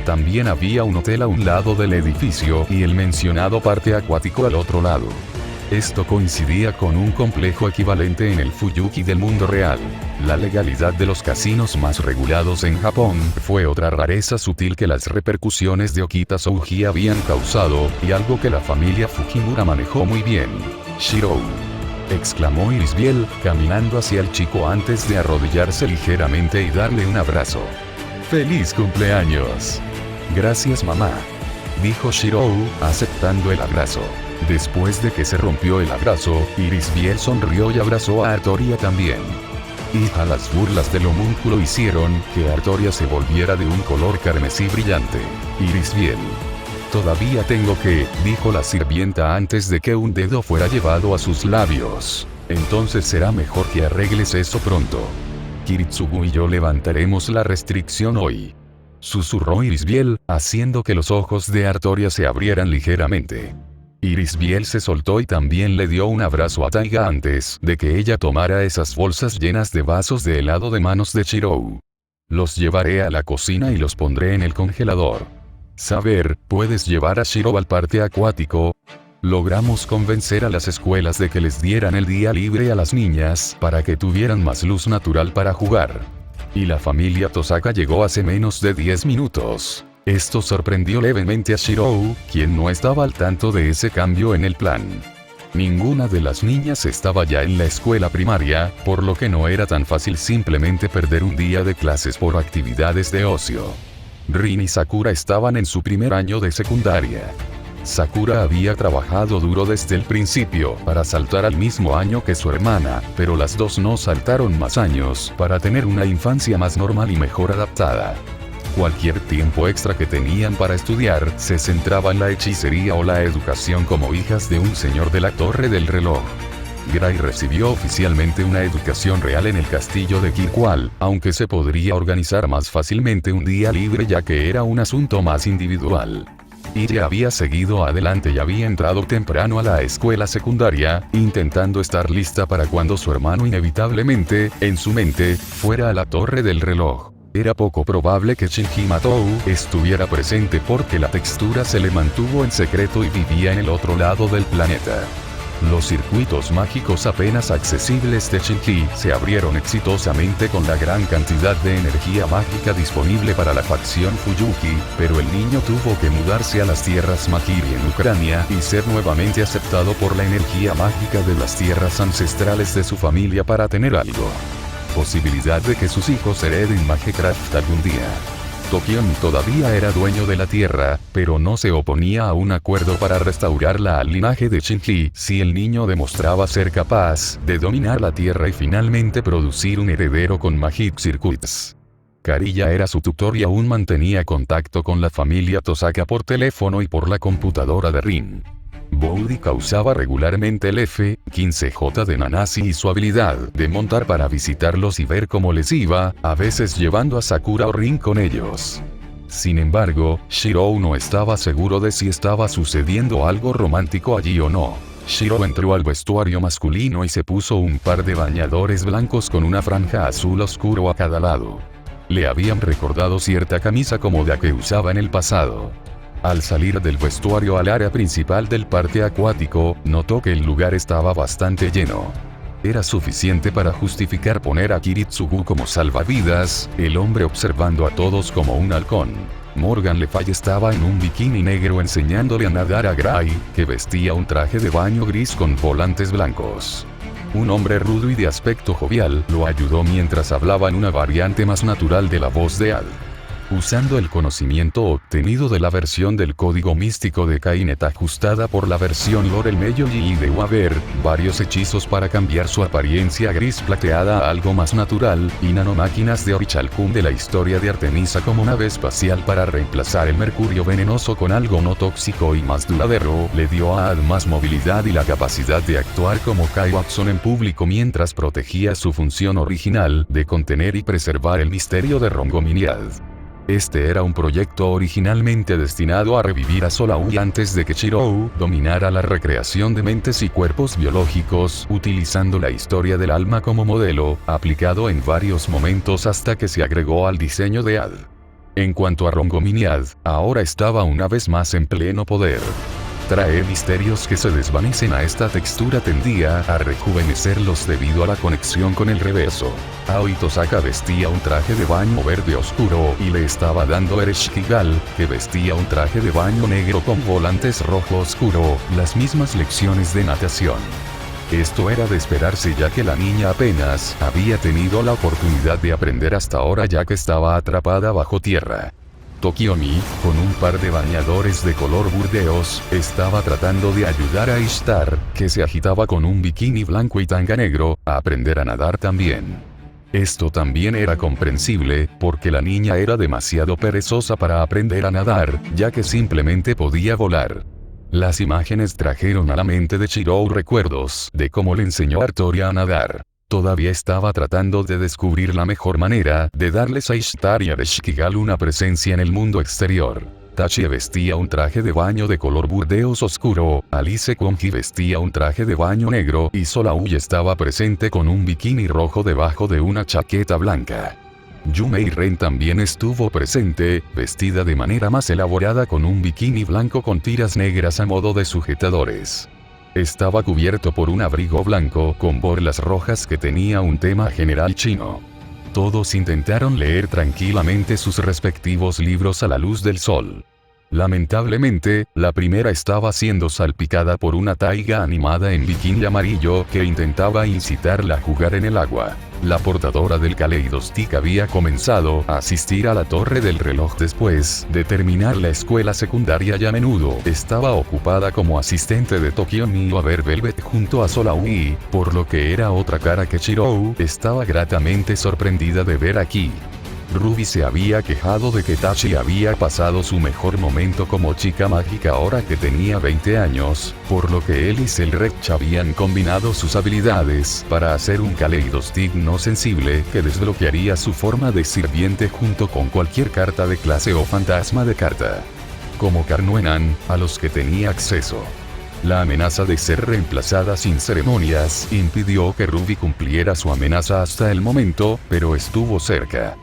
También había un hotel a un lado del edificio y el mencionado parque acuático al otro lado. Esto coincidía con un complejo equivalente en el Fuyuki del mundo real. La legalidad de los casinos más regulados en Japón fue otra rareza sutil que las repercusiones de Okita Souji habían causado, y algo que la familia Fujimura manejó muy bien. Shirou, exclamó Irisbiel, caminando hacia el chico antes de arrodillarse ligeramente y darle un abrazo. ¡Feliz cumpleaños! Gracias mamá, dijo Shirou, aceptando el abrazo. Después de que se rompió el abrazo, Irisbiel sonrió y abrazó a Artoria también. Hija, las burlas del homúnculo hicieron que Artoria se volviera de un color carmesí brillante. Irisbiel. Todavía tengo que, dijo la sirvienta antes de que un dedo fuera llevado a sus labios. Entonces será mejor que arregles eso pronto. Kiritsugu y yo levantaremos la restricción hoy. Susurró Irisbiel, haciendo que los ojos de Artoria se abrieran ligeramente. Irisbiel se soltó y también le dio un abrazo a Taiga antes de que ella tomara esas bolsas llenas de vasos de helado de manos de Shirou. Los llevaré a la cocina y los pondré en el congelador. Saber, ¿puedes llevar a Shirou al parque acuático? Logramos convencer a las escuelas de que les dieran el día libre a las niñas para que tuvieran más luz natural para jugar. Y la familia Tosaka llegó hace menos de 10 minutos. Esto sorprendió levemente a Shirou, quien no estaba al tanto de ese cambio en el plan. Ninguna de las niñas estaba ya en la escuela primaria, por lo que no era tan fácil simplemente perder un día de clases por actividades de ocio. Rin y Sakura estaban en su primer año de secundaria. Sakura había trabajado duro desde el principio para saltar al mismo año que su hermana, pero las dos no saltaron más años para tener una infancia más normal y mejor adaptada. Cualquier tiempo extra que tenían para estudiar se centraba en la hechicería o la educación como hijas de un señor de la Torre del Reloj. Gray recibió oficialmente una educación real en el castillo de Kirkwall, aunque se podría organizar más fácilmente un día libre ya que era un asunto más individual. Ella había seguido adelante y había entrado temprano a la escuela secundaria, intentando estar lista para cuando su hermano inevitablemente, en su mente, fuera a la Torre del Reloj. Era poco probable que Shinji Matou estuviera presente porque la textura se le mantuvo en secreto y vivía en el otro lado del planeta. Los circuitos mágicos apenas accesibles de Shinji se abrieron exitosamente con la gran cantidad de energía mágica disponible para la facción Fuyuki, pero el niño tuvo que mudarse a las tierras Magiri en Ucrania y ser nuevamente aceptado por la energía mágica de las tierras ancestrales de su familia para tener algo. Posibilidad de que sus hijos hereden Magecraft algún día. Tokion todavía era dueño de la tierra, pero no se oponía a un acuerdo para restaurarla al linaje de Shinji si el niño demostraba ser capaz de dominar la tierra y finalmente producir un heredero con Magic Circuits. Kariya era su tutor y aún mantenía contacto con la familia Tosaka por teléfono y por la computadora de Rin. Boudica usaba regularmente el F-15J de Nanasi y su habilidad de montar para visitarlos y ver cómo les iba, a veces llevando a Sakura o Rin con ellos. Sin embargo, Shirou no estaba seguro de si estaba sucediendo algo romántico allí o no. Shirou entró al vestuario masculino y se puso un par de bañadores blancos con una franja azul oscuro a cada lado. Le habían recordado cierta camisa cómoda que usaba en el pasado. Al salir del vestuario al área principal del parque acuático, notó que el lugar estaba bastante lleno. Era suficiente para justificar poner a Kiritsugu como salvavidas, el hombre observando a todos como un halcón. Morgan Le Fay estaba en un bikini negro enseñándole a nadar a Gray, que vestía un traje de baño gris con volantes blancos. Un hombre rudo y de aspecto jovial lo ayudó mientras hablaba en una variante más natural de la voz de Al. Usando el conocimiento obtenido de la versión del código místico de Kainet ajustada por la versión Lore el Meiji debo haber varios hechizos para cambiar su apariencia gris plateada a algo más natural, y nanomáquinas de Orichalcum de la historia de Artemisa como nave espacial para reemplazar el mercurio venenoso con algo no tóxico y más duradero, le dio a Ad más movilidad y la capacidad de actuar como Kai Watson en público mientras protegía su función original de contener y preservar el misterio de Rongominiad. Este era un proyecto originalmente destinado a revivir a Solaui antes de que Shirou dominara la recreación de mentes y cuerpos biológicos, utilizando la historia del alma como modelo, aplicado en varios momentos hasta que se agregó al diseño de Ad. En cuanto a Rongominiad, ahora estaba una vez más en pleno poder. Traer misterios que se desvanecen a esta textura tendía a rejuvenecerlos debido a la conexión con el reverso. Aoi Tosaka vestía un traje de baño verde oscuro y le estaba dando a Ereshkigal, que vestía un traje de baño negro con volantes rojo oscuro, las mismas lecciones de natación. Esto era de esperarse ya que la niña apenas había tenido la oportunidad de aprender hasta ahora ya que estaba atrapada bajo tierra. Tokiomi, con un par de bañadores de color burdeos, estaba tratando de ayudar a Ishtar, que se agitaba con un bikini blanco y tanga negro, a aprender a nadar también. Esto también era comprensible, porque la niña era demasiado perezosa para aprender a nadar, ya que simplemente podía volar. Las imágenes trajeron a la mente de Chirou recuerdos de cómo le enseñó a Artoria a nadar. Todavía estaba tratando de descubrir la mejor manera de darles a Ishtar y a Beshkigal una presencia en el mundo exterior. Tachi vestía un traje de baño de color burdeos oscuro, Alice Kwonji vestía un traje de baño negro y Solaui estaba presente con un bikini rojo debajo de una chaqueta blanca. Yumei Ren también estuvo presente, vestida de manera más elaborada con un bikini blanco con tiras negras a modo de sujetadores. Estaba cubierto por un abrigo blanco con borlas rojas que tenía un tema general chino. Todos intentaron leer tranquilamente sus respectivos libros a la luz del sol. Lamentablemente, la primera estaba siendo salpicada por una taiga animada en bikini amarillo que intentaba incitarla a jugar en el agua. La portadora del Kaleidostic había comenzado a asistir a la torre del reloj después de terminar la escuela secundaria y a menudo estaba ocupada como asistente de Tokyo Neo Velvet junto a Solaui, por lo que era otra cara que Chirou estaba gratamente sorprendida de ver aquí. Ruby se había quejado de que Tachi había pasado su mejor momento como chica mágica ahora que tenía 20 años, por lo que él y Selrech habían combinado sus habilidades para hacer un Kaleidostic no sensible que desbloquearía su forma de sirviente junto con cualquier carta de clase o fantasma de carta. Como Carnuenan, a los que tenía acceso. La amenaza de ser reemplazada sin ceremonias impidió que Ruby cumpliera su amenaza hasta el momento, pero estuvo cerca.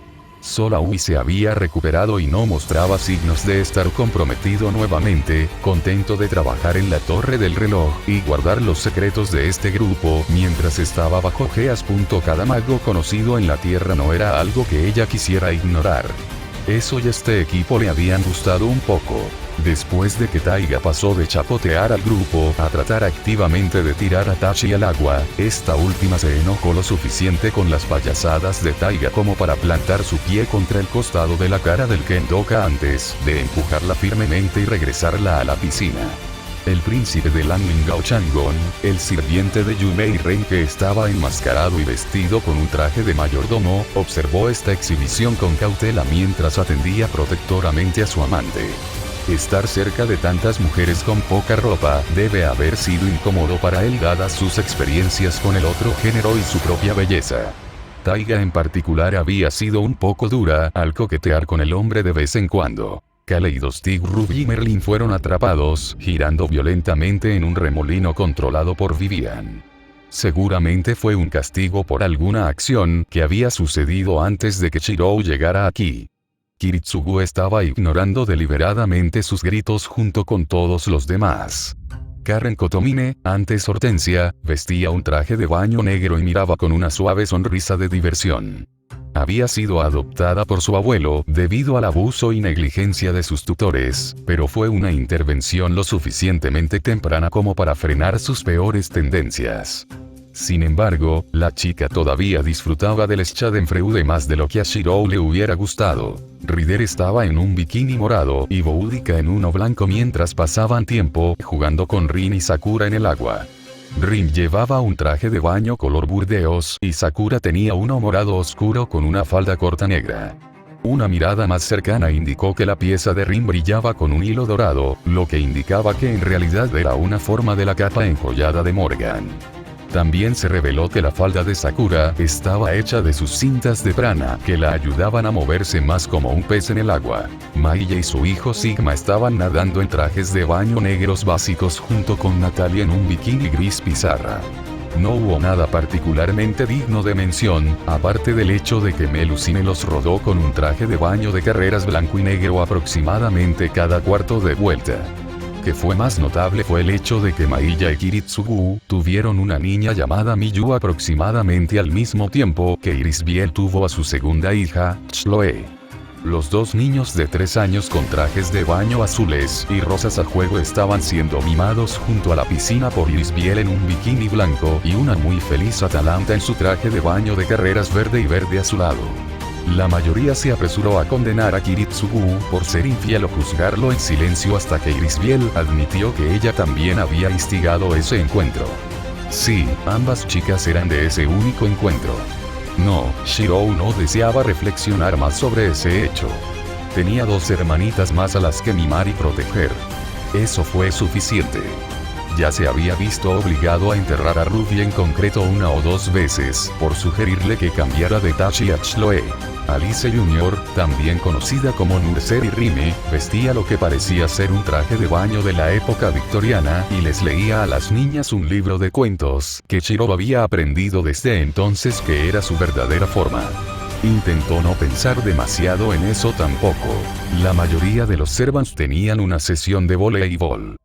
Solaui se había recuperado y no mostraba signos de estar comprometido nuevamente, contento de trabajar en la torre del reloj y guardar los secretos de este grupo mientras estaba bajo Geas. Cada mago conocido en la Tierra no era algo que ella quisiera ignorar. Eso y este equipo le habían gustado un poco. Después de que Taiga pasó de chapotear al grupo a tratar activamente de tirar a Tachi al agua, esta última se enojó lo suficiente con las payasadas de Taiga como para plantar su pie contra el costado de la cara del Kendoka antes de empujarla firmemente y regresarla a la piscina. El príncipe de Lanlingao Changon, el sirviente de Yumei Ren que estaba enmascarado y vestido con un traje de mayordomo, observó esta exhibición con cautela mientras atendía protectoramente a su amante. Estar cerca de tantas mujeres con poca ropa debe haber sido incómodo para él dadas sus experiencias con el otro género y su propia belleza. Taiga en particular había sido un poco dura al coquetear con el hombre de vez en cuando. Kaleidostic, Ruby y Merlin fueron atrapados, girando violentamente en un remolino controlado por Vivian. Seguramente fue un castigo por alguna acción que había sucedido antes de que Chirou llegara aquí. Kiritsugu estaba ignorando deliberadamente sus gritos junto con todos los demás. Karen Kotomine, antes Hortensia, vestía un traje de baño negro y miraba con una suave sonrisa de diversión. Había sido adoptada por su abuelo debido al abuso y negligencia de sus tutores, pero fue una intervención lo suficientemente temprana como para frenar sus peores tendencias. Sin embargo, la chica todavía disfrutaba del Schadenfreude más de lo que a Chirou le hubiera gustado. Rider estaba en un bikini morado y Boudica en uno blanco mientras pasaban tiempo jugando con Rin y Sakura en el agua. Rin llevaba un traje de baño color burdeos y Sakura tenía uno morado oscuro con una falda corta negra. Una mirada más cercana indicó que la pieza de Rin brillaba con un hilo dorado, lo que indicaba que en realidad era una forma de la capa enjollada de Morgan. También se reveló que la falda de Sakura estaba hecha de sus cintas de prana que la ayudaban a moverse más como un pez en el agua. Maya y su hijo Sigma estaban nadando en trajes de baño negros básicos junto con Natalia en un bikini gris pizarra. No hubo nada particularmente digno de mención, aparte del hecho de que Melusine los rodó con un traje de baño de carreras blanco y negro aproximadamente cada cuarto de vuelta. Que fue más notable fue el hecho de que Maiya y Kiritsugu tuvieron una niña llamada Miyu aproximadamente al mismo tiempo que Irisbiel tuvo a su segunda hija, Chloe. Los dos niños de 3 años con trajes de baño azules y rosas a juego estaban siendo mimados junto a la piscina por Irisbiel en un bikini blanco y una muy feliz Atalanta en su traje de baño de carreras verde y verde azulado. La mayoría se apresuró a condenar a Kiritsugu por ser infiel o juzgarlo en silencio hasta que Irisbiel admitió que ella también había instigado ese encuentro. Sí, ambas chicas eran de ese único encuentro. No, Shirou no deseaba reflexionar más sobre ese hecho. Tenía 2 hermanitas más a las que mimar y proteger. Eso fue suficiente. Ya se había visto obligado a enterrar a Ruby en concreto 1 o 2 veces, por sugerirle que cambiara de Tachi a Chloe. Alice Jr., también conocida como Nursery Rhyme, vestía lo que parecía ser un traje de baño de la época victoriana y les leía a las niñas un libro de cuentos que Shirou había aprendido desde entonces que era su verdadera forma. Intentó no pensar demasiado en eso tampoco. La mayoría de los servants tenían una sesión de voleibol.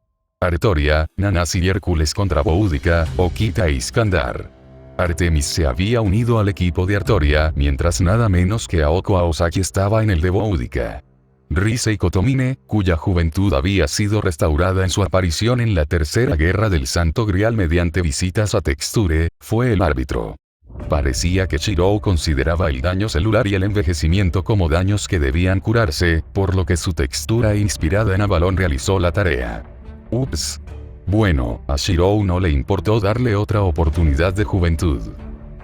Artoria, Nanasi y Hércules contra Boudica, Okita e Iskandar. Artemis se había unido al equipo de Artoria, mientras nada menos que Aoko Aosaki estaba en el de Boudica. Rise Kotomine, cuya juventud había sido restaurada en su aparición en la Tercera Guerra del Santo Grial mediante visitas a Texture, fue el árbitro. Parecía que Shirou consideraba el daño celular y el envejecimiento como daños que debían curarse, por lo que su textura inspirada en Avalon realizó la tarea. Ups. Bueno, a Shirou no le importó darle otra oportunidad de juventud.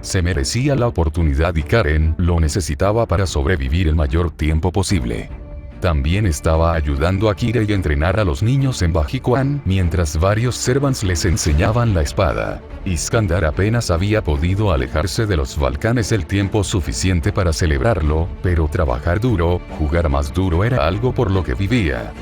Se merecía la oportunidad y Karen lo necesitaba para sobrevivir el mayor tiempo posible. También estaba ayudando a Kira y entrenar a los niños en Bajikuan, mientras varios servants les enseñaban la espada. Iskandar apenas había podido alejarse de los Balcanes el tiempo suficiente para celebrarlo, pero trabajar duro, jugar más duro era algo por lo que vivía.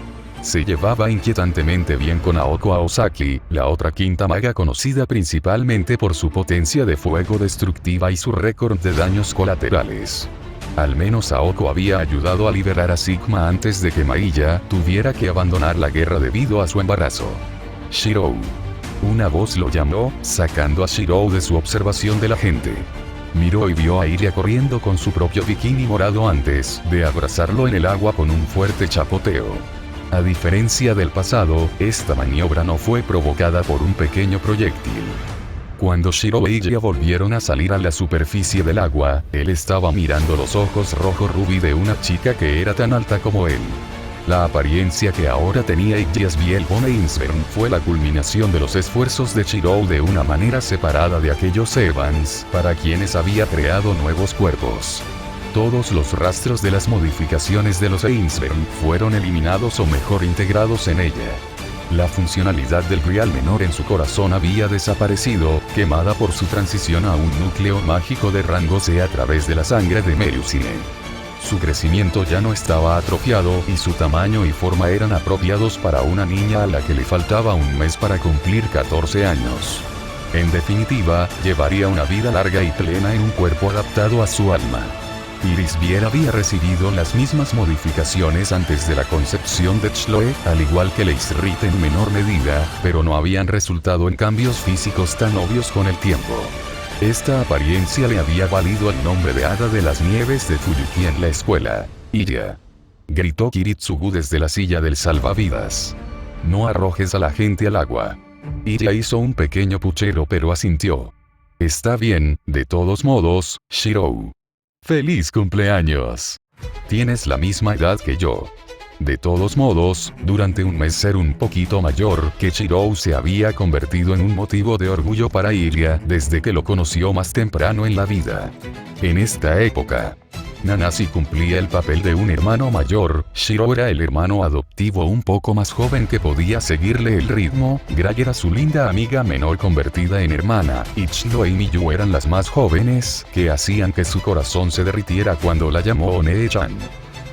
Se llevaba inquietantemente bien con Aoko Aosaki, la otra quinta maga conocida principalmente por su potencia de fuego destructiva y su récord de daños colaterales. Al menos Aoko había ayudado a liberar a Sigma antes de que Mailla tuviera que abandonar la guerra debido a su embarazo. Shirou. Una voz lo llamó, sacando a Shirou de su observación de la gente. Miró y vio a Iria corriendo con su propio bikini morado antes de abrazarlo en el agua con un fuerte chapoteo. A diferencia del pasado, esta maniobra no fue provocada por un pequeño proyectil. Cuando Shirou e Iria volvieron a salir a la superficie del agua, él estaba mirando los ojos rojo rubí de una chica que era tan alta como él. La apariencia que ahora tenía Yasbiel von Einsvern fue la culminación de los esfuerzos de Shirou de una manera separada de aquellos Evans, para quienes había creado nuevos cuerpos. Todos los rastros de las modificaciones de los Einsvern fueron eliminados o mejor integrados en ella. La funcionalidad del Grial menor en su corazón había desaparecido, quemada por su transición a un núcleo mágico de rango C a través de la sangre de Melusine. Su crecimiento ya no estaba atrofiado y su tamaño y forma eran apropiados para una niña a la que le faltaba un mes para cumplir 14 años. En definitiva, llevaría una vida larga y plena en un cuerpo adaptado a su alma. Irisbiel había recibido las mismas modificaciones antes de la concepción de Chloe, al igual que Leisrit en menor medida, pero no habían resultado en cambios físicos tan obvios con el tiempo. Esta apariencia le había valido el nombre de Hada de las Nieves de Fuyuki en la escuela. Iria. Gritó Kiritsugu desde la silla del salvavidas. No arrojes a la gente al agua. Iria hizo un pequeño puchero pero asintió. Está bien, de todos modos, Shirou. ¡Feliz cumpleaños! Tienes la misma edad que yo. De todos modos, durante un mes ser un poquito mayor que Shirou se había convertido en un motivo de orgullo para Iria desde que lo conoció más temprano en la vida. En esta época, Nanasi cumplía el papel de un hermano mayor, Shirou era el hermano adoptivo un poco más joven que podía seguirle el ritmo, Gray era su linda amiga menor convertida en hermana, y Chloe y Miyu eran las más jóvenes, que hacían que su corazón se derritiera cuando la llamó One-chan.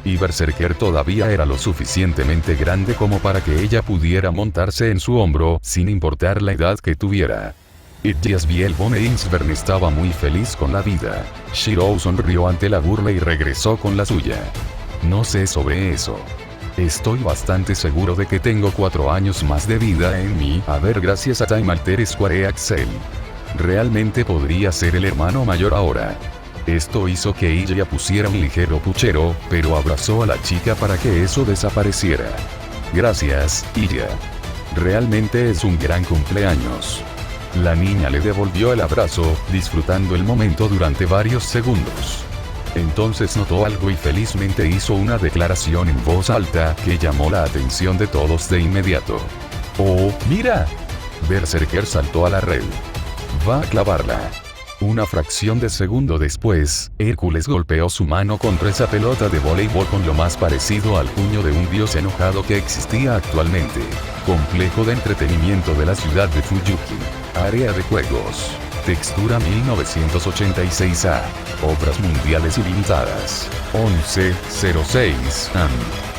Y Berserker todavía era lo suficientemente grande como para que ella pudiera montarse en su hombro, sin importar la edad que tuviera. Yasbiel von Einsvern estaba muy feliz con la vida. Shirou sonrió ante la burla y regresó con la suya. No sé sobre eso. Estoy bastante seguro de que tengo 4 años más de vida en mí, a ver gracias a Time Alter Square Axel. Realmente podría ser el hermano mayor ahora. Esto hizo que ella pusiera un ligero puchero, pero abrazó a la chica para que eso desapareciera. Gracias, Iria. Realmente es un gran cumpleaños. La niña le devolvió el abrazo, disfrutando el momento durante varios segundos. Entonces notó algo y felizmente hizo una declaración en voz alta que llamó la atención de todos de inmediato. ¡Oh, mira! Berserker saltó a la red. Va a clavarla. Una fracción de segundo después, Hércules golpeó su mano contra esa pelota de voleibol con lo más parecido al puño de un dios enojado que existía actualmente. Complejo de entretenimiento de la ciudad de Fuyuki. Área de juegos. Textura 1986A. Obras mundiales ilimitadas. 1106 AM.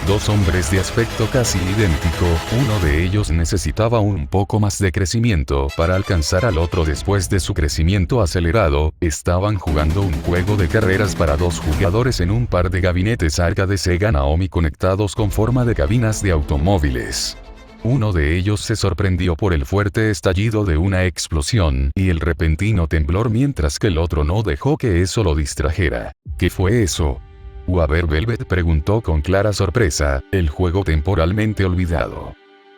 Dos hombres de aspecto casi idéntico, uno de ellos necesitaba un poco más de crecimiento para alcanzar al otro después de su crecimiento acelerado. Estaban jugando un juego de carreras para dos jugadores en un par de gabinetes arca de Sega Naomi conectados con forma de cabinas de automóviles. Uno de ellos se sorprendió por el fuerte estallido de una explosión y el repentino temblor, mientras que el otro no dejó que eso lo distrajera. ¿Qué fue eso? Waver Velvet preguntó con clara sorpresa, el juego temporalmente olvidado.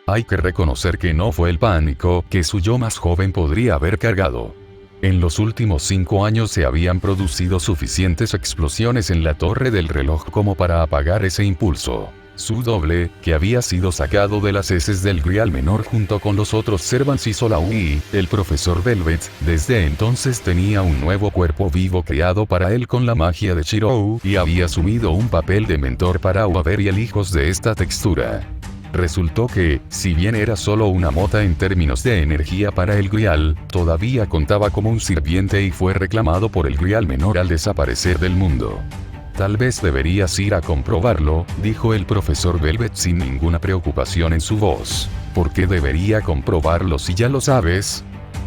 Hay que reconocer que no fue el pánico que su yo más joven podría haber cargado. En los últimos 5 años se habían producido suficientes explosiones en la torre del reloj como para apagar ese impulso. Su doble, que había sido sacado de las heces del Grial menor junto con los otros Servants y Solaui, el profesor Velvet, desde entonces tenía un nuevo cuerpo vivo creado para él con la magia de Shirou y había asumido un papel de mentor para Waver y el hijos de esta textura. Resultó que, si bien era solo una mota en términos de energía para el Grial, todavía contaba como un sirviente y fue reclamado por el Grial menor al desaparecer del mundo. Tal vez deberías ir a comprobarlo, dijo el profesor Velvet sin ninguna preocupación en su voz. ¿Por qué debería comprobarlo si ya lo sabes?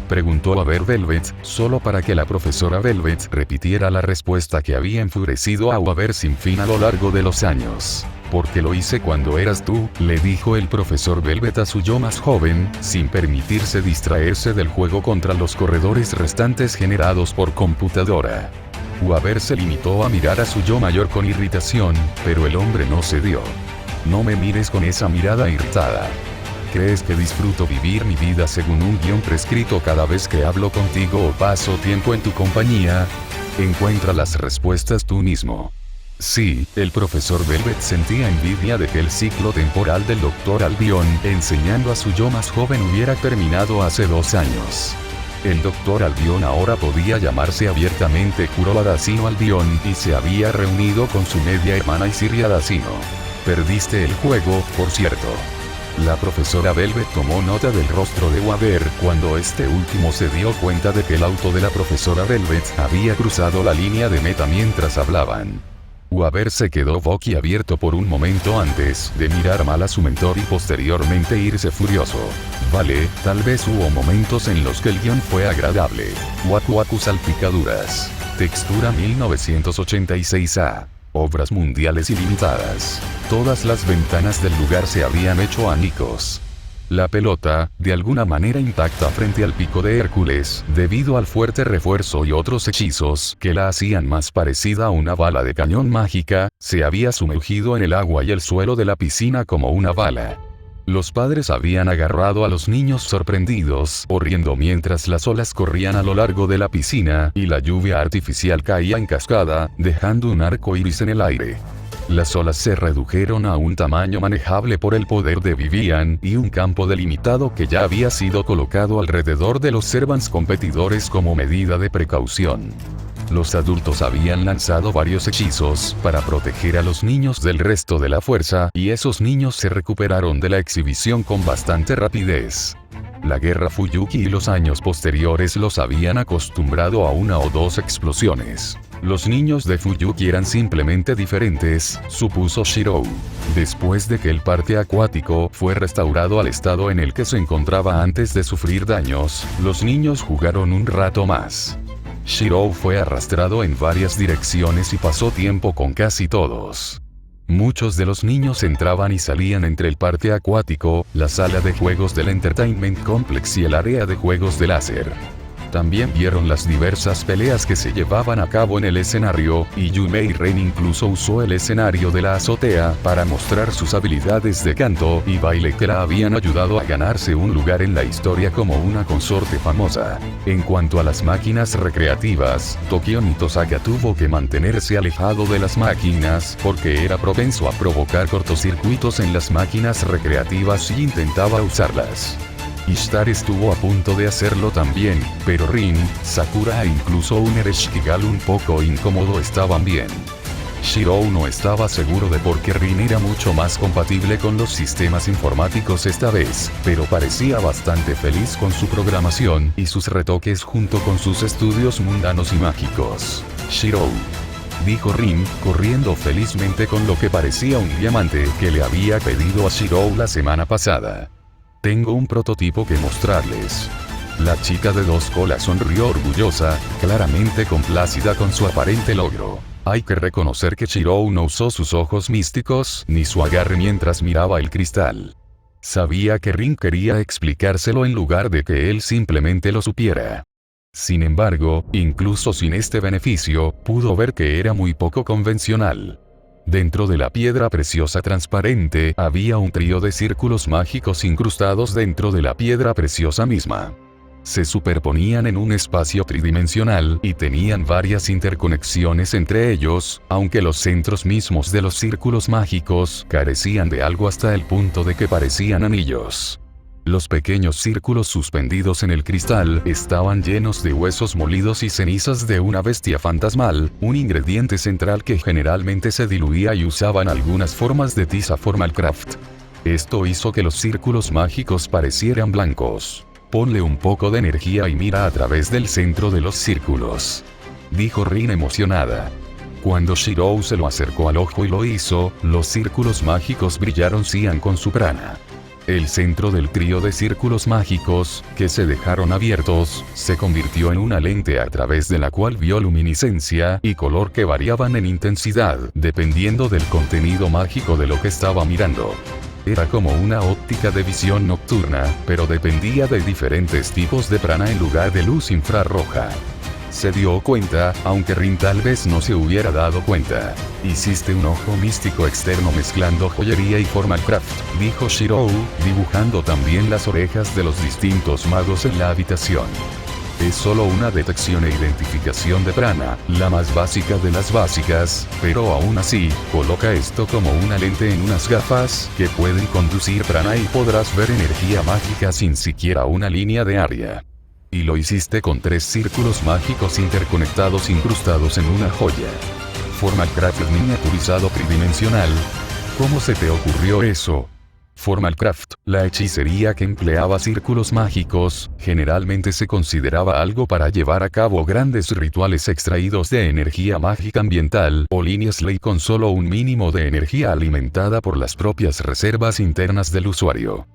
Preguntó Waver Velvet, solo para que la profesora Velvet repitiera la respuesta que había enfurecido a Waver sin fin a lo largo de los años. Porque lo hice cuando eras tú, le dijo el profesor Velvet a su yo más joven, sin permitirse distraerse del juego contra los corredores restantes generados por computadora. Waver se limitó a mirar a su yo mayor con irritación, pero el hombre no cedió. No me mires con esa mirada irritada. ¿Crees que disfruto vivir mi vida según un guión prescrito cada vez que hablo contigo o paso tiempo en tu compañía? Encuentra las respuestas tú mismo. Sí, el profesor Velvet sentía envidia de que el ciclo temporal del Dr. Albion enseñando a su yo más joven hubiera terminado hace 2 años. El Dr. Albion ahora podía llamarse abiertamente Kuroba Dacino Albion y se había reunido con su media hermana Isiria Dacino. Perdiste el juego, por cierto. La profesora Velvet tomó nota del rostro de Waver cuando este último se dio cuenta de que el auto de la profesora Velvet había cruzado la línea de meta mientras hablaban. Waver se quedó boquiabierto por un momento antes de mirar mal a su mentor y posteriormente irse furioso. Vale, tal vez hubo momentos en los que el guión fue agradable. Waku Waku salpicaduras. Textura 1986A. Obras mundiales ilimitadas. Todas las ventanas del lugar se habían hecho añicos. La pelota, de alguna manera intacta frente al pico de Hércules, debido al fuerte refuerzo y otros hechizos que la hacían más parecida a una bala de cañón mágica, se había sumergido en el agua y el suelo de la piscina como una bala. Los padres habían agarrado a los niños sorprendidos, corriendo mientras las olas corrían a lo largo de la piscina y la lluvia artificial caía en cascada, dejando un arco iris en el aire. Las olas se redujeron a un tamaño manejable por el poder de Vivian y un campo delimitado que ya había sido colocado alrededor de los Servants competidores como medida de precaución. Los adultos habían lanzado varios hechizos para proteger a los niños del resto de la fuerza y esos niños se recuperaron de la exhibición con bastante rapidez. La guerra Fuyuki y los años posteriores los habían acostumbrado a 1 o 2 explosiones. Los niños de Fuyuki eran simplemente diferentes, supuso Shirou. Después de que el parque acuático fue restaurado al estado en el que se encontraba antes de sufrir daños, los niños jugaron un rato más. Shirou fue arrastrado en varias direcciones y pasó tiempo con casi todos. Muchos de los niños entraban y salían entre el parque acuático, la sala de juegos del Entertainment Complex y el área de juegos de láser. También vieron las diversas peleas que se llevaban a cabo en el escenario, y Yumei Ren incluso usó el escenario de la azotea para mostrar sus habilidades de canto y baile que la habían ayudado a ganarse un lugar en la historia como una consorte famosa. En cuanto a las máquinas recreativas, Tokio Mitosaka tuvo que mantenerse alejado de las máquinas porque era propenso a provocar cortocircuitos en las máquinas recreativas si intentaba usarlas. Ishtar estuvo a punto de hacerlo también, pero Rin, Sakura e incluso un Ereshkigal un poco incómodo estaban bien. Shirou no estaba seguro de por qué Rin era mucho más compatible con los sistemas informáticos esta vez, pero parecía bastante feliz con su programación y sus retoques junto con sus estudios mundanos y mágicos. Shirou, dijo Rin, corriendo felizmente con lo que parecía un diamante que le había pedido a Shirou la semana pasada. Tengo un prototipo que mostrarles. La chica de dos colas sonrió orgullosa, claramente complacida con su aparente logro. Hay que reconocer que Shirou no usó sus ojos místicos ni su agarre mientras miraba el cristal. Sabía que Rin quería explicárselo en lugar de que él simplemente lo supiera. Sin embargo, incluso sin este beneficio, pudo ver que era muy poco convencional. Dentro de la piedra preciosa transparente había un trío de círculos mágicos incrustados dentro de la piedra preciosa misma. Se superponían en un espacio tridimensional y tenían varias interconexiones entre ellos, aunque los centros mismos de los círculos mágicos carecían de algo hasta el punto de que parecían anillos. Los pequeños círculos suspendidos en el cristal estaban llenos de huesos molidos y cenizas de una bestia fantasmal, un ingrediente central que generalmente se diluía y usaban algunas formas de tiza Formalcraft. Esto hizo que los círculos mágicos parecieran blancos. Ponle un poco de energía y mira a través del centro de los círculos, dijo Rin emocionada. Cuando Shirou se lo acercó al ojo y lo hizo, los círculos mágicos brillaron cian con su prana. El centro del trío de círculos mágicos, que se dejaron abiertos, se convirtió en una lente a través de la cual vio luminiscencia y color que variaban en intensidad, dependiendo del contenido mágico de lo que estaba mirando. Era como una óptica de visión nocturna, pero dependía de diferentes tipos de prana en lugar de luz infrarroja. Se dio cuenta, aunque Rin tal vez no se hubiera dado cuenta. Hiciste un ojo místico externo mezclando joyería y Formalcraft, dijo Shirou, dibujando también las orejas de los distintos magos en la habitación. Es solo una detección e identificación de prana, la más básica de las básicas, pero aún así, coloca esto como una lente en unas gafas, que pueden conducir prana y podrás ver energía mágica sin siquiera una línea de área. Y lo hiciste con 3 círculos mágicos interconectados incrustados en una joya. Formalcraft miniaturizado tridimensional. ¿Cómo se te ocurrió eso? Formalcraft, la hechicería que empleaba círculos mágicos, generalmente se consideraba algo para llevar a cabo grandes rituales extraídos de energía mágica ambiental o líneas ley con solo un mínimo de energía alimentada por las propias reservas internas del usuario.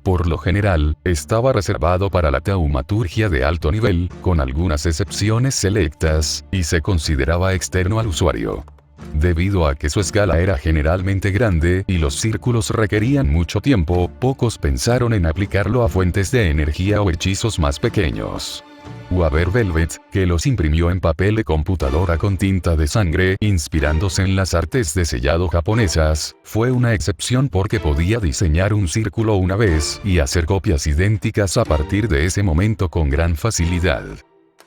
Por lo general, estaba reservado para la taumaturgia de alto nivel, con algunas excepciones selectas, y se consideraba externo al usuario. Debido a que su escala era generalmente grande y los círculos requerían mucho tiempo, pocos pensaron en aplicarlo a fuentes de energía o hechizos más pequeños. Waver Velvet, que los imprimió en papel de computadora con tinta de sangre, inspirándose en las artes de sellado japonesas, fue una excepción porque podía diseñar un círculo una vez y hacer copias idénticas a partir de ese momento con gran facilidad.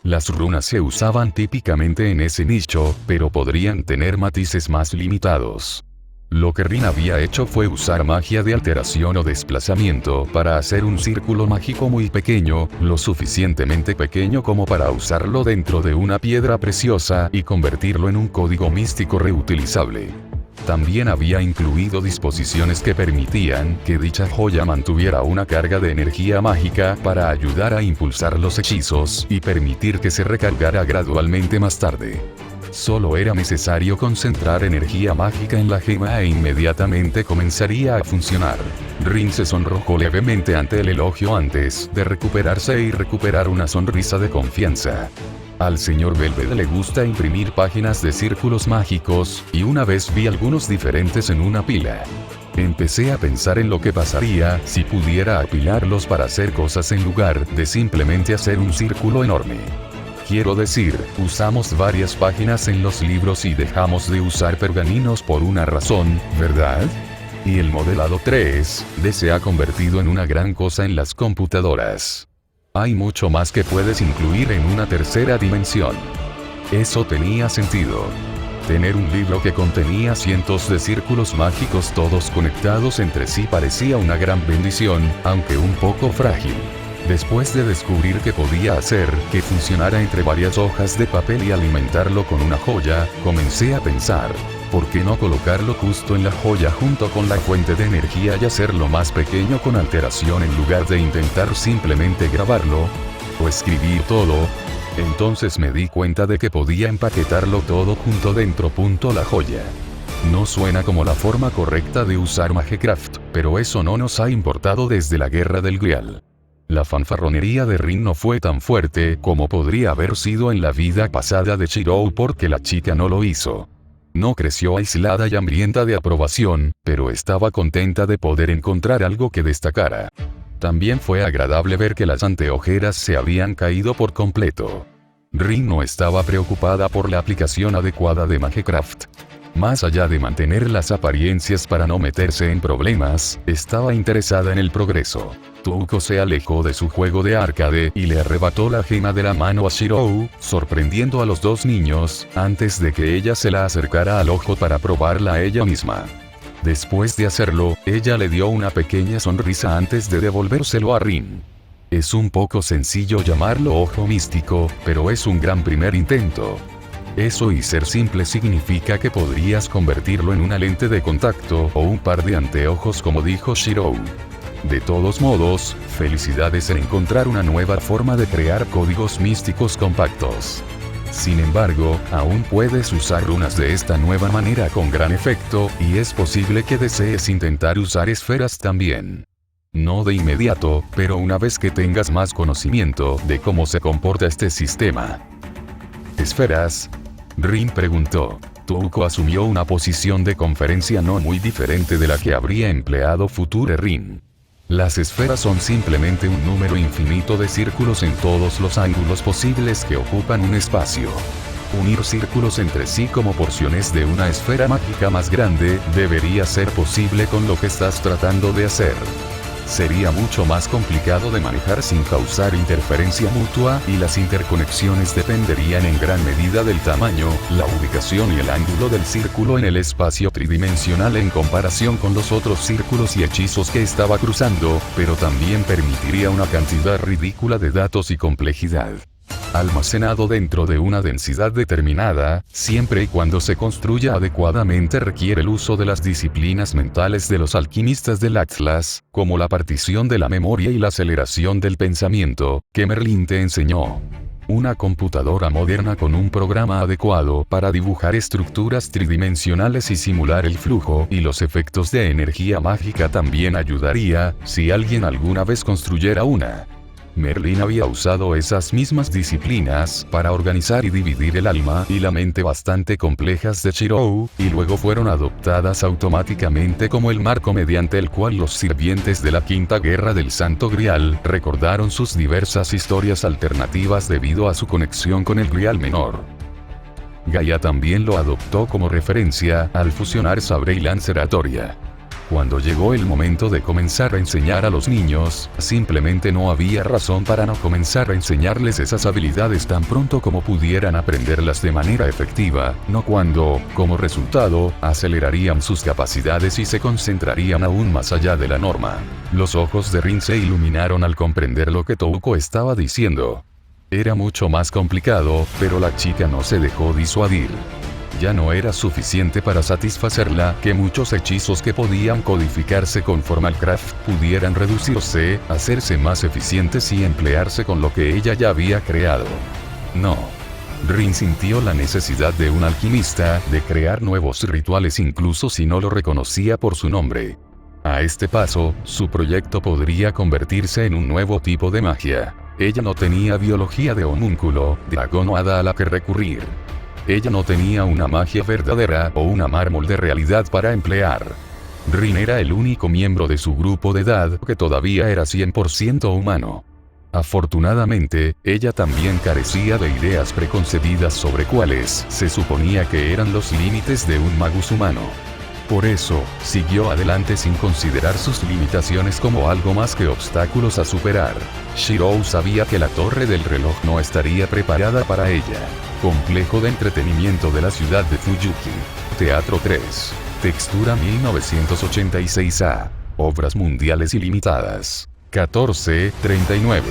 Las runas se usaban típicamente en ese nicho, pero podrían tener matices más limitados. Lo que Rin había hecho fue usar magia de alteración o desplazamiento para hacer un círculo mágico muy pequeño, lo suficientemente pequeño como para usarlo dentro de una piedra preciosa y convertirlo en un código místico reutilizable. También había incluido disposiciones que permitían que dicha joya mantuviera una carga de energía mágica para ayudar a impulsar los hechizos y permitir que se recargara gradualmente más tarde. Solo era necesario concentrar energía mágica en la gema e inmediatamente comenzaría a funcionar. Rin se sonrojó levemente ante el elogio antes de recuperarse y recuperar una sonrisa de confianza. Al señor Velvet le gusta imprimir páginas de círculos mágicos, y una vez vi algunos diferentes en una pila. Empecé a pensar en lo que pasaría si pudiera apilarlos para hacer cosas en lugar de simplemente hacer un círculo enorme. Quiero decir, usamos varias páginas en los libros y dejamos de usar pergaminos por una razón, ¿verdad? Y el modelado 3D se ha convertido en una gran cosa en las computadoras. Hay mucho más que puedes incluir en una tercera dimensión. Eso tenía sentido. Tener un libro que contenía cientos de círculos mágicos todos conectados entre sí parecía una gran bendición, aunque un poco frágil. Después de descubrir que podía hacer que funcionara entre varias hojas de papel y alimentarlo con una joya, comencé a pensar, ¿por qué no colocarlo justo en la joya junto con la fuente de energía y hacerlo más pequeño con alteración en lugar de intentar simplemente grabarlo o escribir todo? Entonces me di cuenta de que podía empaquetarlo todo junto dentro. La joya. No suena como la forma correcta de usar Magecraft, pero eso no nos ha importado desde la Guerra del Grial. La fanfarronería de Rin no fue tan fuerte como podría haber sido en la vida pasada de Shirou porque la chica no lo hizo. No creció aislada y hambrienta de aprobación, pero estaba contenta de poder encontrar algo que destacara. También fue agradable ver que las anteojeras se habían caído por completo. Rin no estaba preocupada por la aplicación adecuada de Magecraft. Más allá de mantener las apariencias para no meterse en problemas, estaba interesada en el progreso. Touko se alejó de su juego de arcade y le arrebató la gema de la mano a Shirou, sorprendiendo a los dos niños, antes de que ella se la acercara al ojo para probarla a ella misma. Después de hacerlo, ella le dio una pequeña sonrisa antes de devolvérselo a Rin. Es un poco sencillo llamarlo ojo místico, pero es un gran primer intento. Eso y ser simple significa que podrías convertirlo en una lente de contacto o un par de anteojos como dijo Shirou. De todos modos, felicidades en encontrar una nueva forma de crear códigos místicos compactos. Sin embargo, aún puedes usar runas de esta nueva manera con gran efecto, y es posible que desees intentar usar esferas también. No de inmediato, pero una vez que tengas más conocimiento de cómo se comporta este sistema. ¿Esferas? Rin preguntó. Touko asumió una posición de conferencia no muy diferente de la que habría empleado Future Rin. Las esferas son simplemente un número infinito de círculos en todos los ángulos posibles que ocupan un espacio. Unir círculos entre sí como porciones de una esfera mágica más grande debería ser posible con lo que estás tratando de hacer. Sería mucho más complicado de manejar sin causar interferencia mutua, y las interconexiones dependerían en gran medida del tamaño, la ubicación y el ángulo del círculo en el espacio tridimensional en comparación con los otros círculos y hechizos que estaba cruzando, pero también permitiría una cantidad ridícula de datos y complejidad. Almacenado dentro de una densidad determinada, siempre y cuando se construya adecuadamente requiere el uso de las disciplinas mentales de los alquimistas del Atlas, como la partición de la memoria y la aceleración del pensamiento, que Merlin te enseñó. Una computadora moderna con un programa adecuado para dibujar estructuras tridimensionales y simular el flujo y los efectos de energía mágica también ayudaría, si alguien alguna vez construyera una. Merlin había usado esas mismas disciplinas para organizar y dividir el alma y la mente bastante complejas de Shirou, y luego fueron adoptadas automáticamente como el marco mediante el cual los sirvientes de la Quinta Guerra del Santo Grial recordaron sus diversas historias alternativas debido a su conexión con el Grial Menor. Gaia también lo adoptó como referencia al fusionar Sabre y Lanceratoria. Cuando llegó el momento de comenzar a enseñar a los niños, simplemente no había razón para no comenzar a enseñarles esas habilidades tan pronto como pudieran aprenderlas de manera efectiva, no cuando, como resultado, acelerarían sus capacidades y se concentrarían aún más allá de la norma. Los ojos de Rin se iluminaron al comprender lo que Touko estaba diciendo. Era mucho más complicado, pero la chica no se dejó disuadir. Ya no era suficiente para satisfacerla que muchos hechizos que podían codificarse con Formalcraft pudieran reducirse, hacerse más eficientes y emplearse con lo que ella ya había creado. No. Rin sintió la necesidad de un alquimista de crear nuevos rituales incluso si no lo reconocía por su nombre. A este paso, su proyecto podría convertirse en un nuevo tipo de magia. Ella no tenía biología de homúnculo, dragón o hada a la que recurrir. Ella no tenía una magia verdadera o una mármol de realidad para emplear. Rin era el único miembro de su grupo de edad que todavía era 100% humano. Afortunadamente, ella también carecía de ideas preconcebidas sobre cuáles se suponía que eran los límites de un magus humano. Por eso, siguió adelante sin considerar sus limitaciones como algo más que obstáculos a superar. Shirou sabía que la torre del reloj no estaría preparada para ella. Complejo de entretenimiento de la ciudad de Fuyuki. Teatro 3. Textura 1986A. Obras mundiales ilimitadas. 14:39.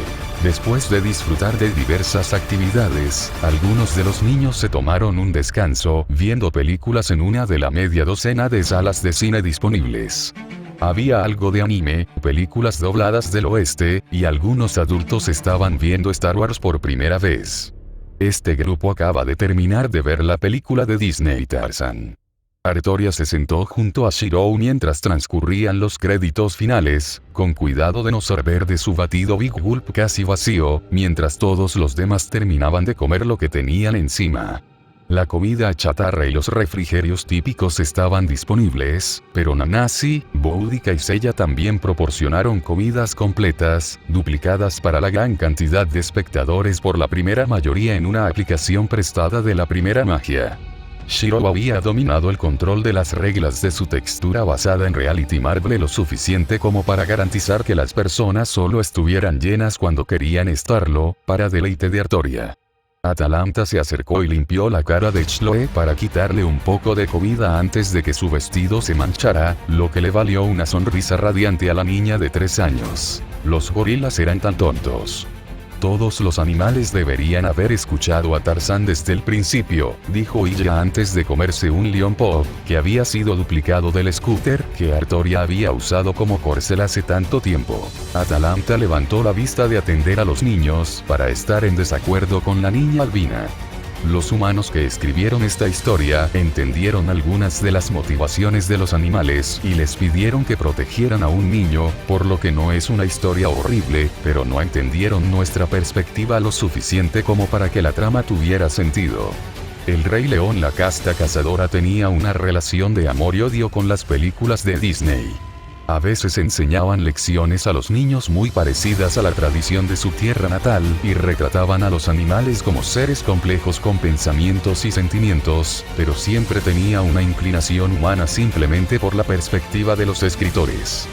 Después de disfrutar de diversas actividades, algunos de los niños se tomaron un descanso, viendo películas en una de la media docena de salas de cine disponibles. Había algo de anime, películas dobladas del oeste, y algunos adultos estaban viendo Star Wars por primera vez. Este grupo acaba de terminar de ver la película de Disney Tarzan. Artoria se sentó junto a Shirou mientras transcurrían los créditos finales, con cuidado de no sorber de su batido Big Gulp casi vacío, mientras todos los demás terminaban de comer lo que tenían encima. La comida chatarra y los refrigerios típicos estaban disponibles, pero Nanasi, Boudica y Seiya también proporcionaron comidas completas, duplicadas para la gran cantidad de espectadores por la primera mayoría en una aplicación prestada de la primera magia. Shirou había dominado el control de las reglas de su textura basada en Reality Marble lo suficiente como para garantizar que las personas solo estuvieran llenas cuando querían estarlo, para deleite de Artoria. Atalanta se acercó y limpió la cara de Chloe para quitarle un poco de comida antes de que su vestido se manchara, lo que le valió una sonrisa radiante a la niña de 3 años. Los gorilas eran tan tontos. Todos los animales deberían haber escuchado a Tarzán desde el principio, dijo ella antes de comerse un Leon Pop, que había sido duplicado del scooter que Artoria había usado como corcel hace tanto tiempo. Atalanta levantó la vista de atender a los niños para estar en desacuerdo con la niña albina. Los humanos que escribieron esta historia entendieron algunas de las motivaciones de los animales y les pidieron que protegieran a un niño, por lo que no es una historia horrible, pero no entendieron nuestra perspectiva lo suficiente como para que la trama tuviera sentido. El Rey León, la casta cazadora, tenía una relación de amor y odio con las películas de Disney. A veces enseñaban lecciones a los niños muy parecidas a la tradición de su tierra natal, y retrataban a los animales como seres complejos con pensamientos y sentimientos, pero siempre tenía una inclinación humana simplemente por la perspectiva de los escritores.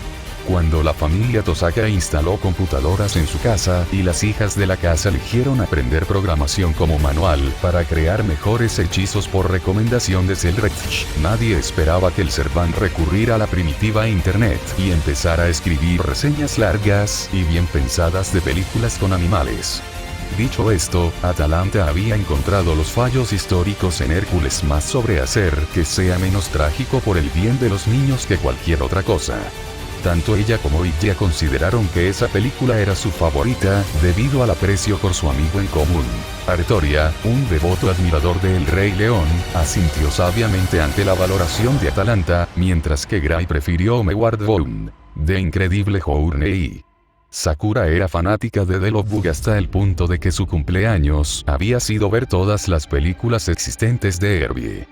Cuando la familia Tosaka instaló computadoras en su casa y las hijas de la casa eligieron aprender programación como manual para crear mejores hechizos por recomendación de Selrecht, nadie esperaba que el Servant recurriera a la primitiva internet y empezara a escribir reseñas largas y bien pensadas de películas con animales. Dicho esto, Atalanta había encontrado los fallos históricos en Hércules más sobre hacer que sea menos trágico por el bien de los niños que cualquier otra cosa. Tanto ella como Illa consideraron que esa película era su favorita, debido al aprecio por su amigo en común. Artoria, un devoto admirador de El Rey León, asintió sabiamente ante la valoración de Atalanta, mientras que Gray prefirió Homeward Bound, de Incredible Journey. Sakura era fanática de The Love Bug hasta el punto de que su cumpleaños había sido ver todas las películas existentes de Herbie.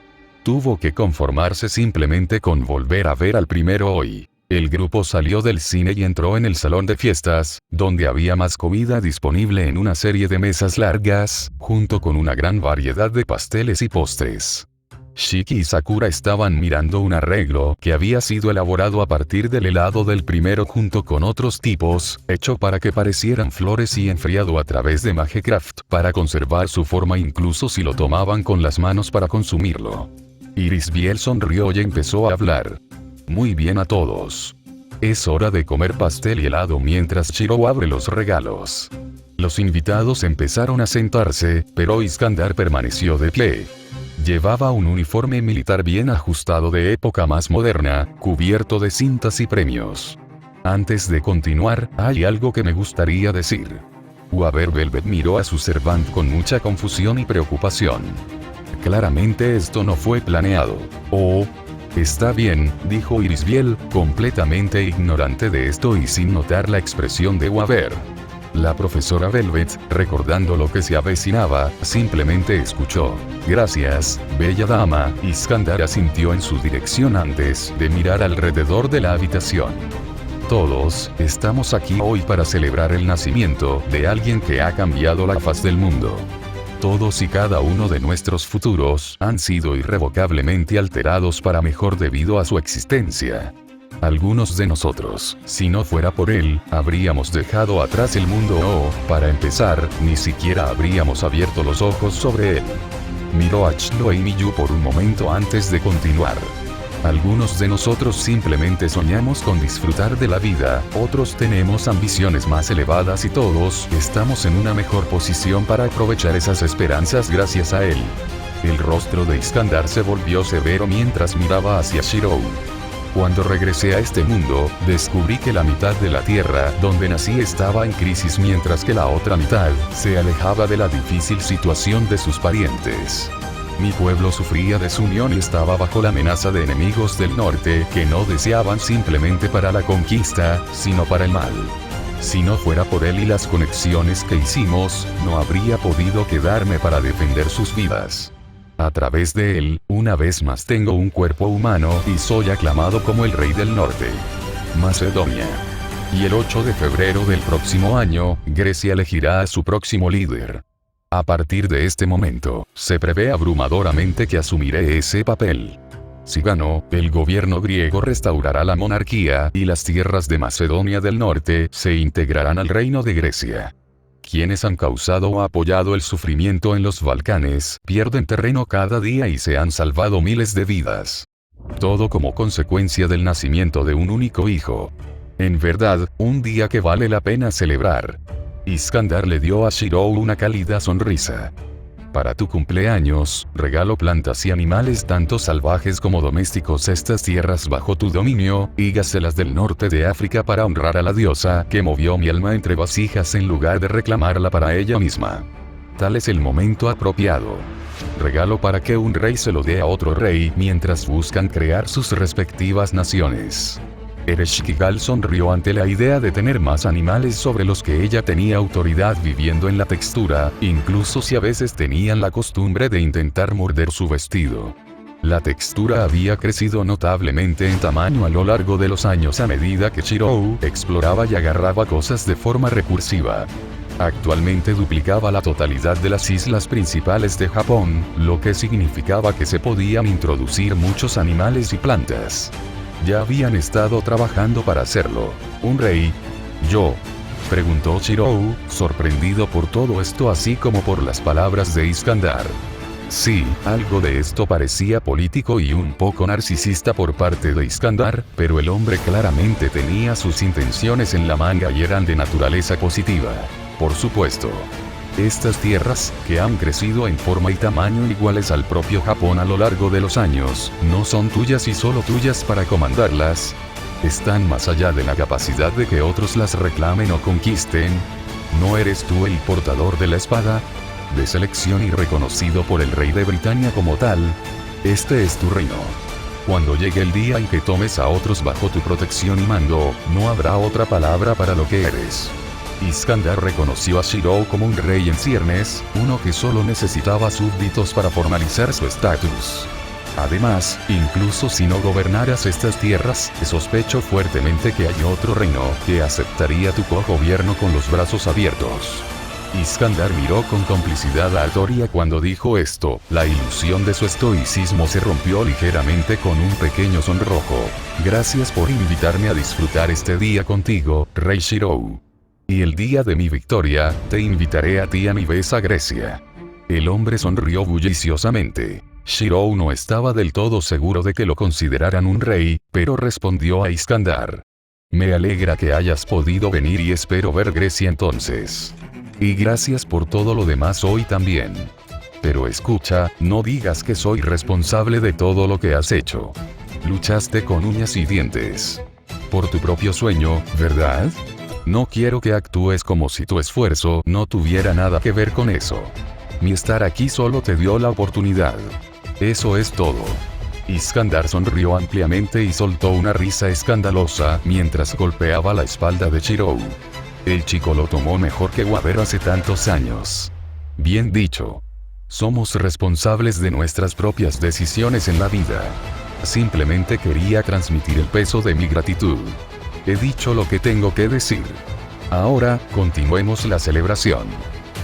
Tuvo que conformarse simplemente con volver a ver al primero hoy. El grupo salió del cine y entró en el salón de fiestas, donde había más comida disponible en una serie de mesas largas, junto con una gran variedad de pasteles y postres. Shiki y Sakura estaban mirando un arreglo que había sido elaborado a partir del helado del primero junto con otros tipos, hecho para que parecieran flores y enfriado a través de Magecraft para conservar su forma incluso si lo tomaban con las manos para consumirlo. Iris Biel sonrió y empezó a hablar. Muy bien a todos. Es hora de comer pastel y helado mientras Shirou abre los regalos. Los invitados empezaron a sentarse, pero Iskandar permaneció de pie. Llevaba un uniforme militar bien ajustado de época más moderna, cubierto de cintas y premios. Antes de continuar, hay algo que me gustaría decir. Waver Velvet miró a su servant con mucha confusión y preocupación. Claramente esto no fue planeado. Oh. Está bien, dijo Irisbiel, completamente ignorante de esto y sin notar la expresión de Waver. La profesora Velvet, recordando lo que se avecinaba, simplemente escuchó. Gracias, bella dama, Iskandar asintió en su dirección antes de mirar alrededor de la habitación. Todos, estamos aquí hoy para celebrar el nacimiento de alguien que ha cambiado la faz del mundo. Todos y cada uno de nuestros futuros han sido irrevocablemente alterados para mejor debido a su existencia. Algunos de nosotros, si no fuera por él, habríamos dejado atrás el mundo o, para empezar, ni siquiera habríamos abierto los ojos sobre él. Miró a Chloe y Miyu por un momento antes de continuar. Algunos de nosotros simplemente soñamos con disfrutar de la vida, otros tenemos ambiciones más elevadas y todos estamos en una mejor posición para aprovechar esas esperanzas gracias a él. El rostro de Iskandar se volvió severo mientras miraba hacia Shirou. Cuando regresé a este mundo, descubrí que la mitad de la tierra donde nací estaba en crisis mientras que la otra mitad se alejaba de la difícil situación de sus parientes. Mi pueblo sufría desunión y estaba bajo la amenaza de enemigos del norte que no deseaban simplemente para la conquista, sino para el mal. Si no fuera por él y las conexiones que hicimos, no habría podido quedarme para defender sus vidas. A través de él, una vez más tengo un cuerpo humano y soy aclamado como el rey del norte. Macedonia. Y el 8 de febrero del próximo año, Grecia elegirá a su próximo líder. A partir de este momento, se prevé abrumadoramente que asumiré ese papel. Si gano, el gobierno griego restaurará la monarquía y las tierras de Macedonia del Norte se integrarán al reino de Grecia. Quienes han causado o apoyado el sufrimiento en los Balcanes, pierden terreno cada día y se han salvado miles de vidas. Todo como consecuencia del nacimiento de un único hijo. En verdad, un día que vale la pena celebrar. Iskandar le dio a Shirou una cálida sonrisa. Para tu cumpleaños, regalo plantas y animales tanto salvajes como domésticos estas tierras bajo tu dominio, y gáselas del norte de África para honrar a la diosa que movió mi alma entre vasijas en lugar de reclamarla para ella misma. Tal es el momento apropiado. Regalo para que un rey se lo dé a otro rey mientras buscan crear sus respectivas naciones. Ereshkigal sonrió ante la idea de tener más animales sobre los que ella tenía autoridad viviendo en la textura, incluso si a veces tenían la costumbre de intentar morder su vestido. La textura había crecido notablemente en tamaño a lo largo de los años a medida que Shirou exploraba y agarraba cosas de forma recursiva. Actualmente duplicaba la totalidad de las islas principales de Japón, lo que significaba que se podían introducir muchos animales y plantas. Ya habían estado trabajando para hacerlo. ¿Un rey? ¿Yo? Preguntó Shirou, sorprendido por todo esto así como por las palabras de Iskandar. Sí, algo de esto parecía político y un poco narcisista por parte de Iskandar, pero el hombre claramente tenía sus intenciones en la manga y eran de naturaleza positiva. Por supuesto. Estas tierras, que han crecido en forma y tamaño iguales al propio Japón a lo largo de los años, no son tuyas y solo tuyas para comandarlas. Están más allá de la capacidad de que otros las reclamen o conquisten. ¿No eres tú el portador de la espada? De selección y reconocido por el rey de Britania como tal. Este es tu reino. Cuando llegue el día en que tomes a otros bajo tu protección y mando, no habrá otra palabra para lo que eres. Iskandar reconoció a Shirou como un rey en ciernes, uno que solo necesitaba súbditos para formalizar su estatus. Además, incluso si no gobernaras estas tierras, sospecho fuertemente que hay otro reino que aceptaría tu cogobierno con los brazos abiertos. Iskandar miró con complicidad a Artoria cuando dijo esto. La ilusión de su estoicismo se rompió ligeramente con un pequeño sonrojo. Gracias por invitarme a disfrutar este día contigo, rey Shirou. Y el día de mi victoria, te invitaré a ti a mi vez a Grecia. El hombre sonrió bulliciosamente. Shirou no estaba del todo seguro de que lo consideraran un rey, pero respondió a Iskandar. Me alegra que hayas podido venir y espero ver Grecia entonces. Y gracias por todo lo demás hoy también. Pero escucha, no digas que soy responsable de todo lo que has hecho. Luchaste con uñas y dientes. Por tu propio sueño, ¿verdad? No quiero que actúes como si tu esfuerzo no tuviera nada que ver con eso. Mi estar aquí solo te dio la oportunidad. Eso es todo. Iskandar sonrió ampliamente y soltó una risa escandalosa mientras golpeaba la espalda de Shirou. El chico lo tomó mejor que Waber hace tantos años. Bien dicho. Somos responsables de nuestras propias decisiones en la vida. Simplemente quería transmitir el peso de mi gratitud. He dicho lo que tengo que decir. Ahora, continuemos la celebración.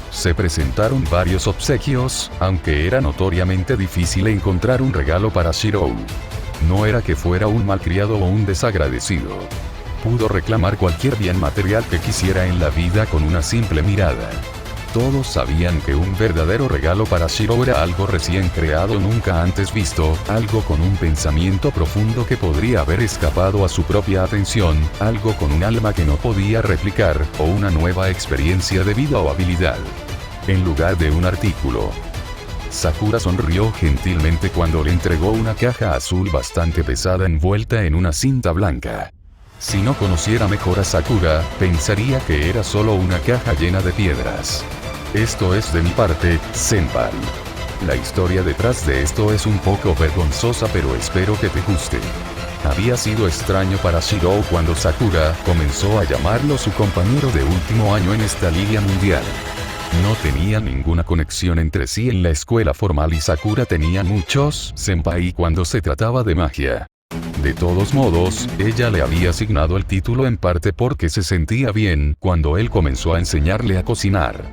Se presentaron varios obsequios, aunque era notoriamente difícil encontrar un regalo para Shirou. No era que fuera un malcriado o un desagradecido. Pudo reclamar cualquier bien material que quisiera en la vida con una simple mirada. Todos sabían que un verdadero regalo para Shiro era algo recién creado nunca antes visto, algo con un pensamiento profundo que podría haber escapado a su propia atención, algo con un alma que no podía replicar, o una nueva experiencia de vida o habilidad. En lugar de un artículo. Sakura sonrió gentilmente cuando le entregó una caja azul bastante pesada envuelta en una cinta blanca. Si no conociera mejor a Sakura, pensaría que era solo una caja llena de piedras. Esto es de mi parte, senpai. La historia detrás de esto es un poco vergonzosa, pero espero que te guste. Había sido extraño para Shiro cuando Sakura comenzó a llamarlo su compañero de último año en esta liga mundial. No tenía ninguna conexión entre sí en la escuela formal y Sakura tenía muchos senpai cuando se trataba de magia. De todos modos, ella le había asignado el título en parte porque se sentía bien cuando él comenzó a enseñarle a cocinar.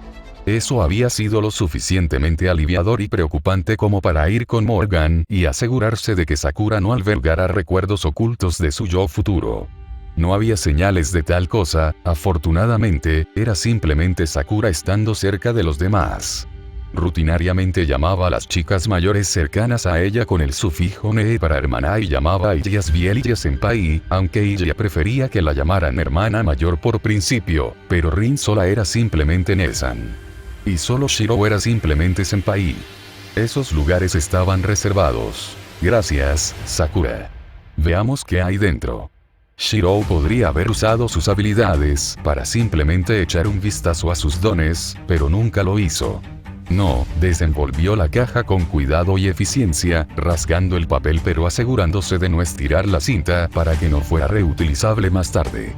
Eso había sido lo suficientemente aliviador y preocupante como para ir con Morgan y asegurarse de que Sakura no albergara recuerdos ocultos de su yo futuro. No había señales de tal cosa, afortunadamente, era simplemente Sakura estando cerca de los demás. Rutinariamente llamaba a las chicas mayores cercanas a ella con el sufijo ne para hermana y llamaba a ellas Bielilla senpai, aunque ella prefería que la llamaran hermana mayor por principio, pero Rin sola era simplemente Nesan. Y solo Shiro era simplemente senpai. Esos lugares estaban reservados. Gracias, Sakura. Veamos qué hay dentro. Shiro podría haber usado sus habilidades para simplemente echar un vistazo a sus dones, pero nunca lo hizo. No, desenvolvió la caja con cuidado y eficiencia, rasgando el papel pero asegurándose de no estirar la cinta para que no fuera reutilizable más tarde.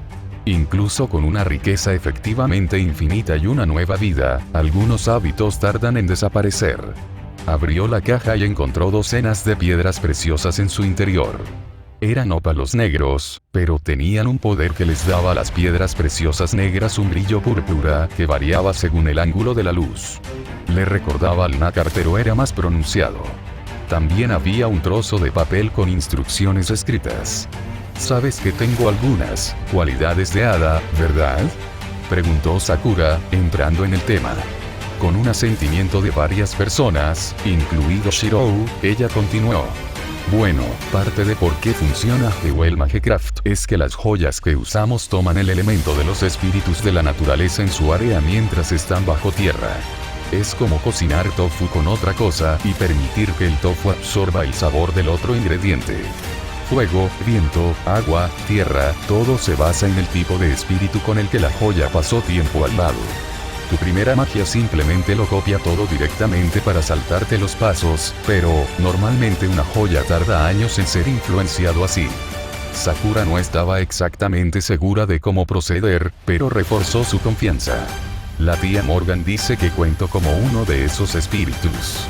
Incluso con una riqueza efectivamente infinita y una nueva vida, algunos hábitos tardan en desaparecer. Abrió la caja y encontró docenas de piedras preciosas en su interior. Eran ópalos negros, pero tenían un poder que les daba a las piedras preciosas negras un brillo púrpura que variaba según el ángulo de la luz. Le recordaba al nácar pero era más pronunciado. También había un trozo de papel con instrucciones escritas. «Sabes que tengo algunas cualidades de hada, ¿verdad?», preguntó Sakura, entrando en el tema. Con un asentimiento de varias personas, incluido Shiro, ella continuó. Bueno, parte de por qué funciona Jewel Magecraft es que las joyas que usamos toman el elemento de los espíritus de la naturaleza en su área mientras están bajo tierra. Es como cocinar tofu con otra cosa y permitir que el tofu absorba el sabor del otro ingrediente. Fuego, viento, agua, tierra, todo se basa en el tipo de espíritu con el que la joya pasó tiempo al lado. Tu primera magia simplemente lo copia todo directamente para saltarte los pasos, pero, normalmente una joya tarda años en ser influenciado así. Sakura no estaba exactamente segura de cómo proceder, pero reforzó su confianza. La tía Morgan dice que cuento como uno de esos espíritus.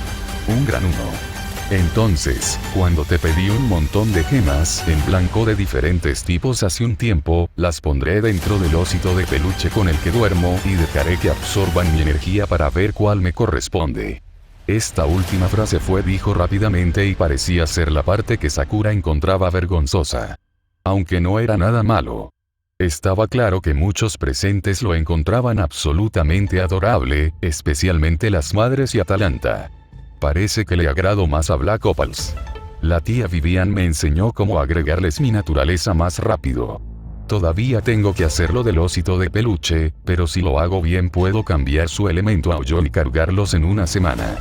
Un gran uno. Entonces, cuando te pedí un montón de gemas en blanco de diferentes tipos hace un tiempo, las pondré dentro del osito de peluche con el que duermo y dejaré que absorban mi energía para ver cuál me corresponde. Esta última frase dijo rápidamente y parecía ser la parte que Sakura encontraba vergonzosa. Aunque no era nada malo. Estaba claro que muchos presentes lo encontraban absolutamente adorable, especialmente las madres y Atalanta. Parece que le agrado más a Black Opals. La tía Vivian me enseñó cómo agregarles mi naturaleza más rápido. Todavía tengo que hacerlo del osito de peluche, pero si lo hago bien puedo cambiar su elemento a Oyo y cargarlos en una semana.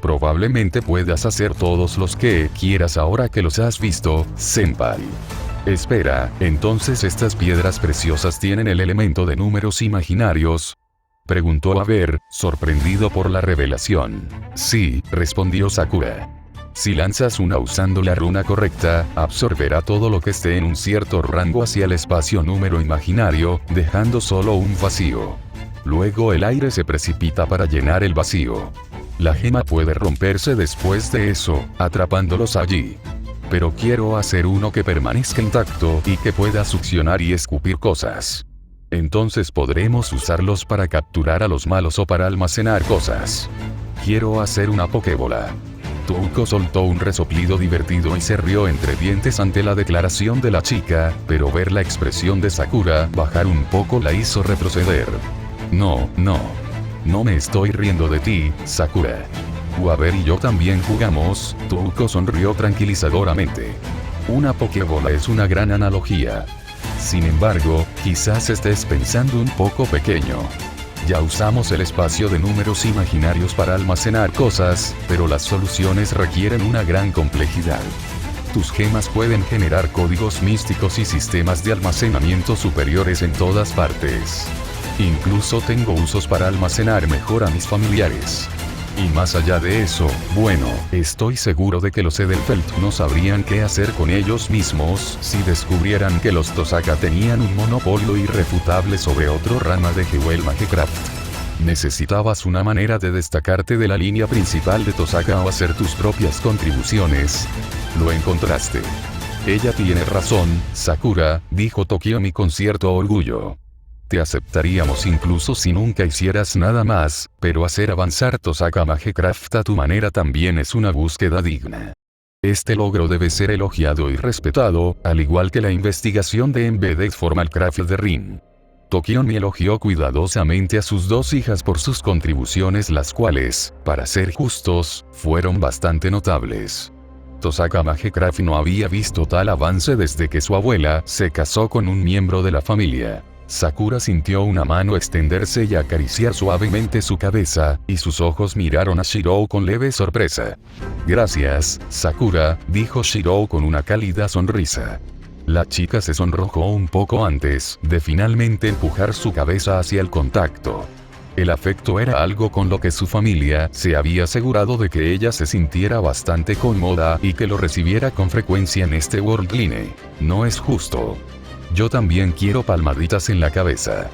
Probablemente puedas hacer todos los que quieras ahora que los has visto, senpai. Espera, entonces estas piedras preciosas tienen el elemento de números imaginarios. Preguntó Aver, sorprendido por la revelación. Sí, respondió Sakura. Si lanzas una usando la runa correcta, absorberá todo lo que esté en un cierto rango hacia el espacio número imaginario, dejando solo un vacío. Luego el aire se precipita para llenar el vacío. La gema puede romperse después de eso, atrapándolos allí. Pero quiero hacer uno que permanezca intacto y que pueda succionar y escupir cosas. Entonces podremos usarlos para capturar a los malos o para almacenar cosas. Quiero hacer una pokébola. Tuco soltó un resoplido divertido y se rió entre dientes ante la declaración de la chica, pero ver la expresión de Sakura bajar un poco la hizo retroceder. No, No me estoy riendo de ti, Sakura. Waver y yo también jugamos, Touko sonrió tranquilizadoramente. Una pokebola es una gran analogía. Sin embargo, quizás estés pensando un poco pequeño. Ya usamos el espacio de números imaginarios para almacenar cosas, pero las soluciones requieren una gran complejidad. Tus gemas pueden generar códigos místicos y sistemas de almacenamiento superiores en todas partes. Incluso tengo usos para almacenar mejor a mis familiares. Y más allá de eso, bueno, estoy seguro de que los Edelfelt no sabrían qué hacer con ellos mismos si descubrieran que los Tosaka tenían un monopolio irrefutable sobre otra rama de Jewel Magecraft. Necesitabas una manera de destacarte de la línea principal de Tosaka o hacer tus propias contribuciones. Lo encontraste. Ella tiene razón, Sakura, dijo Tokiomi con cierto orgullo. Te aceptaríamos incluso si nunca hicieras nada más, pero hacer avanzar Tosaka Magecraft a tu manera también es una búsqueda digna. Este logro debe ser elogiado y respetado, al igual que la investigación de Embedded Formalcraft de Rin. Tokiomi elogió cuidadosamente a sus dos hijas por sus contribuciones, las cuales, para ser justos, fueron bastante notables. Tosaka Magecraft no había visto tal avance desde que su abuela se casó con un miembro de la familia. Sakura sintió una mano extenderse y acariciar suavemente su cabeza, y sus ojos miraron a Shirou con leve sorpresa. Gracias, Sakura, dijo Shirou con una cálida sonrisa. La chica se sonrojó un poco antes de finalmente empujar su cabeza hacia el contacto. El afecto era algo con lo que su familia se había asegurado de que ella se sintiera bastante cómoda y que lo recibiera con frecuencia en este Worldline. No es justo. Yo también quiero palmaditas en la cabeza,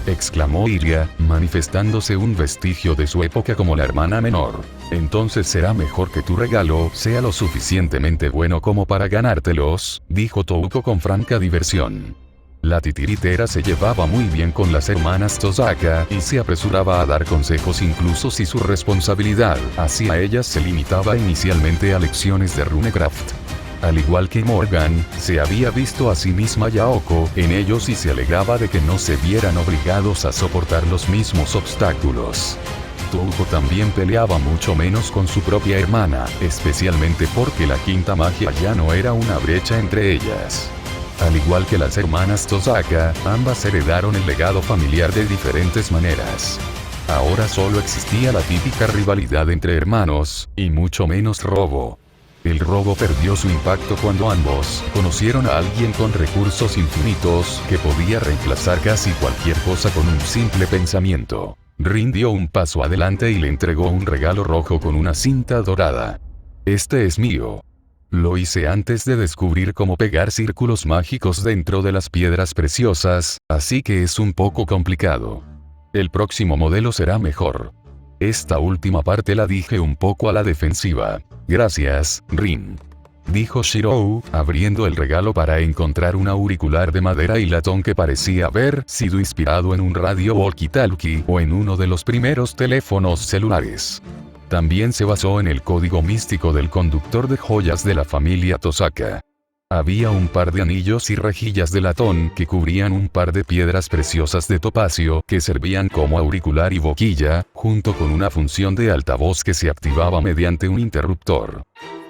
exclamó Iria, manifestándose un vestigio de su época como la hermana menor. Entonces será mejor que tu regalo sea lo suficientemente bueno como para ganártelos, dijo Touko con franca diversión. La titiritera se llevaba muy bien con las hermanas Tosaka y se apresuraba a dar consejos incluso si su responsabilidad hacia ellas se limitaba inicialmente a lecciones de Runecraft. Al igual que Morgan, se había visto a sí misma Yaoko en ellos y se alegraba de que no se vieran obligados a soportar los mismos obstáculos. Touko también peleaba mucho menos con su propia hermana, especialmente porque la quinta magia ya no era una brecha entre ellas. Al igual que las hermanas Tosaka, ambas heredaron el legado familiar de diferentes maneras. Ahora solo existía la típica rivalidad entre hermanos, y mucho menos robo. El robo perdió su impacto cuando ambos conocieron a alguien con recursos infinitos que podía reemplazar casi cualquier cosa con un simple pensamiento. Rin dio un paso adelante y le entregó un regalo rojo con una cinta dorada. Este es mío. Lo hice antes de descubrir cómo pegar círculos mágicos dentro de las piedras preciosas, así que es un poco complicado. El próximo modelo será mejor. Esta última parte la dije un poco a la defensiva. Gracias, Rin. Dijo Shirou, abriendo el regalo para encontrar un auricular de madera y latón que parecía haber sido inspirado en un radio walkie-talkie o en uno de los primeros teléfonos celulares. También se basó en el código místico del conductor de joyas de la familia Tosaka. Había un par de anillos y rejillas de latón que cubrían un par de piedras preciosas de topacio que servían como auricular y boquilla, junto con una función de altavoz que se activaba mediante un interruptor.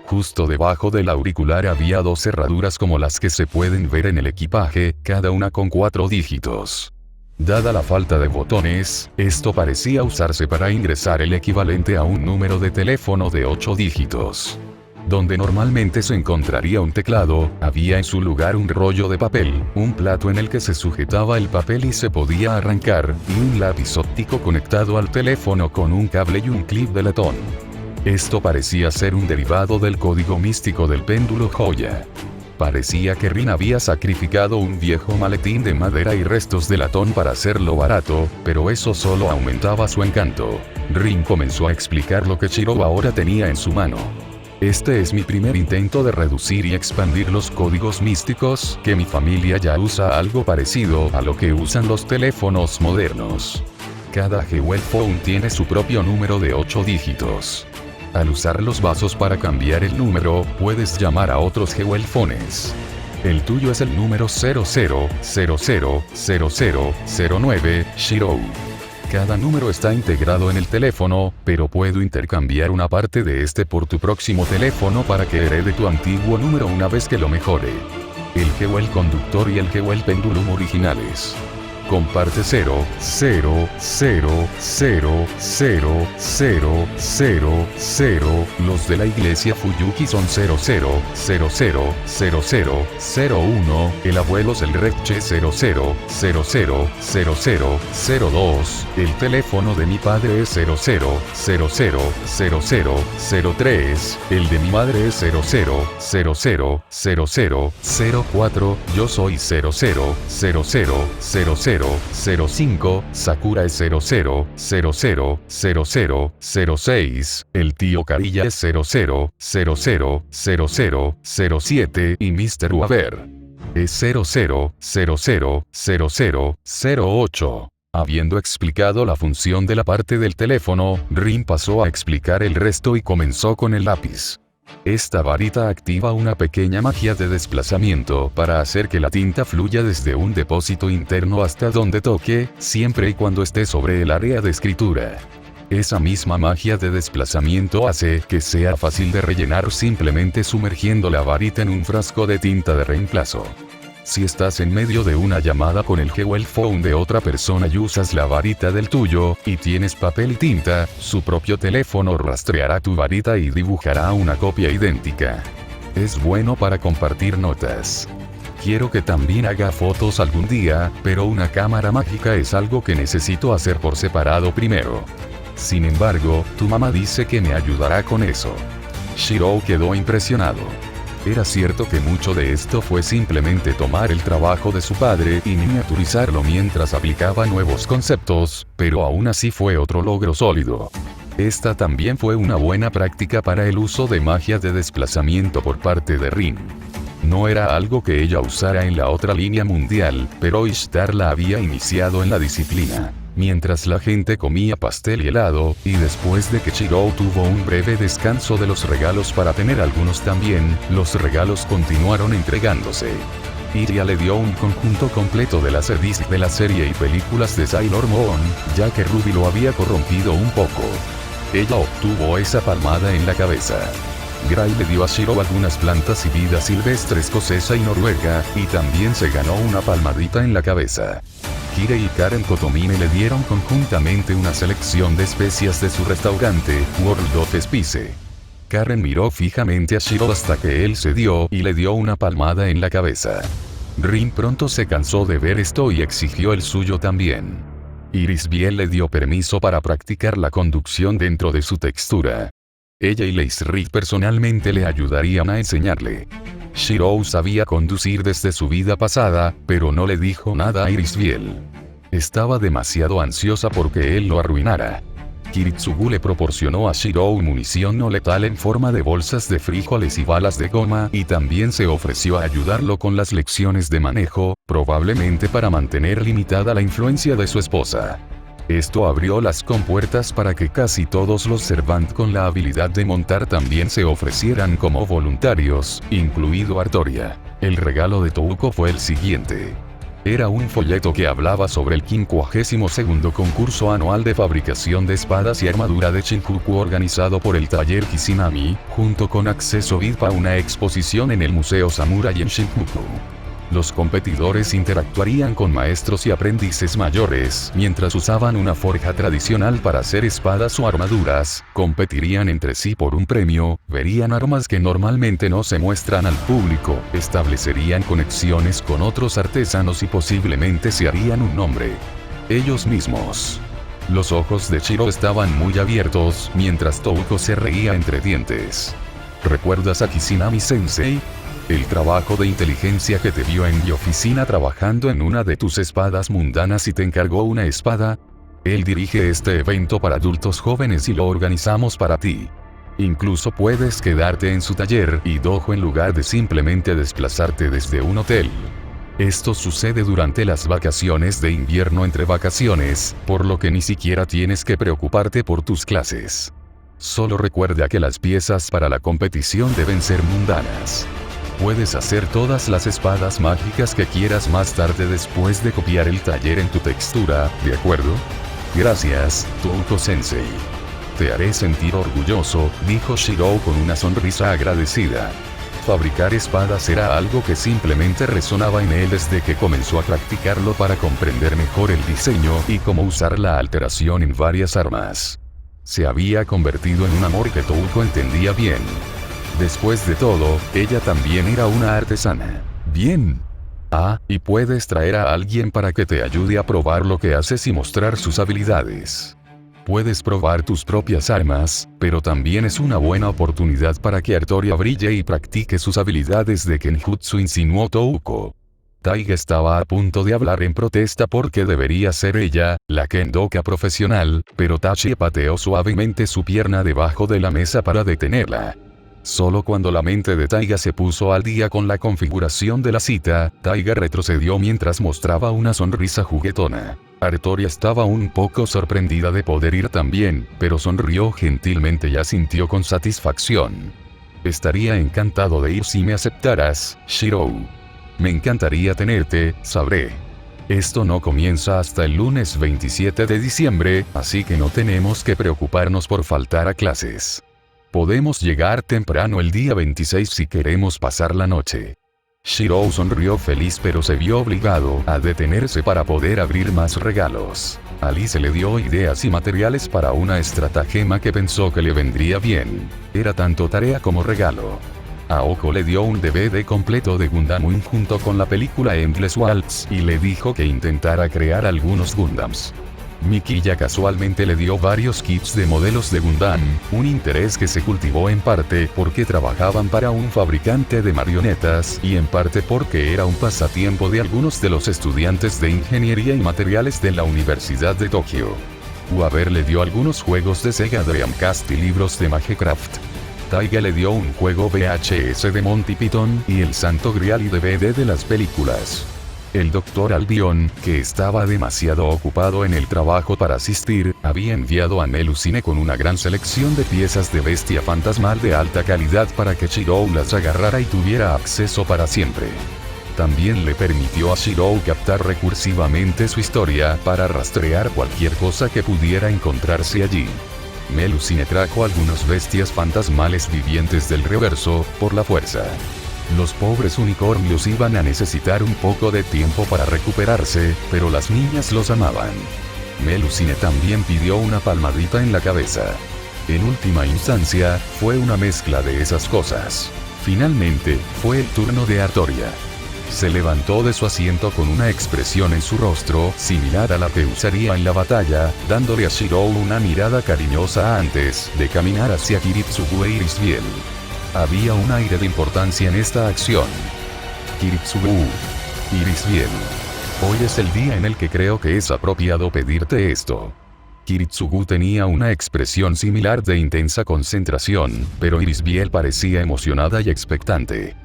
Justo debajo del auricular había dos cerraduras como las que se pueden ver en el equipaje, cada una con 4 dígitos. Dada la falta de botones, esto parecía usarse para ingresar el equivalente a un número de teléfono de 8 dígitos. Donde normalmente se encontraría un teclado, había en su lugar un rollo de papel, un plato en el que se sujetaba el papel y se podía arrancar, y un lápiz óptico conectado al teléfono con un cable y un clip de latón. Esto parecía ser un derivado del código místico del péndulo joya. Parecía que Rin había sacrificado un viejo maletín de madera y restos de latón para hacerlo barato, pero eso solo aumentaba su encanto. Rin comenzó a explicar lo que Shirou ahora tenía en su mano. Este es mi primer intento de reducir y expandir los códigos místicos, que mi familia ya usa algo parecido a lo que usan los teléfonos modernos. Cada Jewel Phone tiene su propio número de 8 dígitos. Al usar los vasos para cambiar el número, puedes llamar a otros Jewel Phones. El tuyo es el número 00000009, Shirou. Cada número está integrado en el teléfono, pero puedo intercambiar una parte de este por tu próximo teléfono para que herede tu antiguo número una vez que lo mejore. El Jewel conductor y el Jewel pendulum originales. Comparte 0, 0, 0, 0, 0, 0, 0, 0. Los de la iglesia Fuyuki son 0, 0, 0, 0, 0, 0, 0, 1. El abuelo es el Recche 0, 0, 0, 0, 0, 0, 0, 2. El teléfono de mi padre es 0, 0, 0, 0, 0, 0, 0, 3. El de mi madre es 0, 0, 0, 0, 0, 0, 0, 4. Yo soy 0, 0, 0, 0, 0, 0. 05, Sakura es 00, 00, 00, 06, el tío Carilla es 00, 00, 00, 07 y Mr. Waver es 00, 00, 00, 08. Habiendo explicado la función de la parte del teléfono, Rin pasó a explicar el resto y comenzó con el lápiz. Esta varita activa una pequeña magia de desplazamiento para hacer que la tinta fluya desde un depósito interno hasta donde toque, siempre y cuando esté sobre el área de escritura. Esa misma magia de desplazamiento hace que sea fácil de rellenar simplemente sumergiendo la varita en un frasco de tinta de reemplazo. Si estás en medio de una llamada con el Jewel Phone de otra persona y usas la varita del tuyo, y tienes papel y tinta, su propio teléfono rastreará tu varita y dibujará una copia idéntica. Es bueno para compartir notas. Quiero que también haga fotos algún día, pero una cámara mágica es algo que necesito hacer por separado primero. Sin embargo, tu mamá dice que me ayudará con eso. Shiro quedó impresionado. Era cierto que mucho de esto fue simplemente tomar el trabajo de su padre y miniaturizarlo mientras aplicaba nuevos conceptos, pero aún así fue otro logro sólido. Esta también fue una buena práctica para el uso de magia de desplazamiento por parte de Rin. No era algo que ella usara en la otra línea mundial, pero Ishtar la había iniciado en la disciplina. Mientras la gente comía pastel y helado, y después de que Shiro tuvo un breve descanso de los regalos para tener algunos también, los regalos continuaron entregándose. Iria le dio un conjunto completo de las CDs de la serie y películas de Sailor Moon, ya que Ruby lo había corrompido un poco. Ella obtuvo esa palmada en la cabeza. Gray le dio a Shiro algunas plantas y vida silvestres escocesa y noruega, y también se ganó una palmadita en la cabeza. Kire y Karen Kotomine le dieron conjuntamente una selección de especias de su restaurante, World of Spice. Karen miró fijamente a Shiro hasta que él cedió y le dio una palmada en la cabeza. Rin pronto se cansó de ver esto y exigió el suyo también. Iris bien le dio permiso para practicar la conducción dentro de su textura. Ella y Leisrit personalmente le ayudarían a enseñarle. Shiro sabía conducir desde su vida pasada, pero no le dijo nada a Irisbiel. Estaba demasiado ansiosa porque él lo arruinara. Kiritsugu le proporcionó a Shiro munición no letal en forma de bolsas de frijoles y balas de goma, y también se ofreció a ayudarlo con las lecciones de manejo, probablemente para mantener limitada la influencia de su esposa. Esto abrió las compuertas para que casi todos los Servant con la habilidad de montar también se ofrecieran como voluntarios, incluido Artoria. El regalo de Touko fue el siguiente. Era un folleto que hablaba sobre el 52º concurso anual de fabricación de espadas y armadura de Shinjuku organizado por el taller Kishinami, junto con acceso VIP a una exposición en el Museo Samurai en Shinjuku. Los competidores interactuarían con maestros y aprendices mayores, mientras usaban una forja tradicional para hacer espadas o armaduras, competirían entre sí por un premio, verían armas que normalmente no se muestran al público, establecerían conexiones con otros artesanos y posiblemente se harían un nombre. Ellos mismos. Los ojos de Shiro estaban muy abiertos, mientras Touko se reía entre dientes. ¿Recuerdas a Kishinami-sensei? El trabajo de inteligencia que te vio en mi oficina trabajando en una de tus espadas mundanas y te encargó una espada. Él dirige este evento para adultos jóvenes y lo organizamos para ti. Incluso puedes quedarte en su taller y dojo en lugar de simplemente desplazarte desde un hotel. Esto sucede durante las vacaciones de invierno entre vacaciones, por lo que ni siquiera tienes que preocuparte por tus clases. Solo recuerda que las piezas para la competición deben ser mundanas. Puedes hacer todas las espadas mágicas que quieras más tarde después de copiar el taller en tu textura, ¿de acuerdo? Gracias, Touko-sensei. Te haré sentir orgulloso, dijo Shirou con una sonrisa agradecida. Fabricar espadas era algo que simplemente resonaba en él desde que comenzó a practicarlo para comprender mejor el diseño y cómo usar la alteración en varias armas. Se había convertido en un amor que Touko entendía bien. Después de todo, ella también era una artesana. Bien. Y puedes traer a alguien para que te ayude a probar lo que haces y mostrar sus habilidades. Puedes probar tus propias armas, pero también es una buena oportunidad para que Artoria brille y practique sus habilidades de Kenjutsu, insinuó Touko. Taiga estaba a punto de hablar en protesta porque debería ser ella, la kendoka profesional, pero Tachi pateó suavemente su pierna debajo de la mesa para detenerla. Solo cuando la mente de Taiga se puso al día con la configuración de la cita, Taiga retrocedió mientras mostraba una sonrisa juguetona. Artoria estaba un poco sorprendida de poder ir también, pero sonrió gentilmente y asintió con satisfacción. Estaría encantado de ir si me aceptaras, Shirou. Me encantaría tenerte, sabré. Esto no comienza hasta el lunes 27 de diciembre, así que no tenemos que preocuparnos por faltar a clases. Podemos llegar temprano el día 26 si queremos pasar la noche. Shirou sonrió feliz pero se vio obligado a detenerse para poder abrir más regalos. Alice le dio ideas y materiales para una estratagema que pensó que le vendría bien. Era tanto tarea como regalo. Aoko le dio un DVD completo de Gundam Wing junto con la película Endless Waltz y le dijo que intentara crear algunos Gundams. Mikiya casualmente le dio varios kits de modelos de Gundam, un interés que se cultivó en parte porque trabajaban para un fabricante de marionetas y en parte porque era un pasatiempo de algunos de los estudiantes de ingeniería y materiales de la Universidad de Tokio. Waver le dio algunos juegos de Sega Dreamcast y libros de Magecraft. Taiga le dio un juego VHS de Monty Python y el Santo Grial y DVD de las películas. El Dr. Albion, que estaba demasiado ocupado en el trabajo para asistir, había enviado a Melusine con una gran selección de piezas de bestia fantasmal de alta calidad para que Shirou las agarrara y tuviera acceso para siempre. También le permitió a Shirou captar recursivamente su historia para rastrear cualquier cosa que pudiera encontrarse allí. Melusine trajo algunos bestias fantasmales vivientes del reverso, por la fuerza. Los pobres unicornios iban a necesitar un poco de tiempo para recuperarse, pero las niñas los amaban. Melusine también pidió una palmadita en la cabeza. En última instancia, fue una mezcla de esas cosas. Finalmente, fue el turno de Artoria. Se levantó de su asiento con una expresión en su rostro, similar a la que usaría en la batalla, dándole a Shirou una mirada cariñosa antes de caminar hacia Kiritsugu e Irisbiel. Había un aire de importancia en esta acción. Kiritsugu. Irisbiel. Hoy es el día en el que creo que es apropiado pedirte esto. Kiritsugu tenía una expresión similar de intensa concentración, pero Irisbiel parecía emocionada y expectante.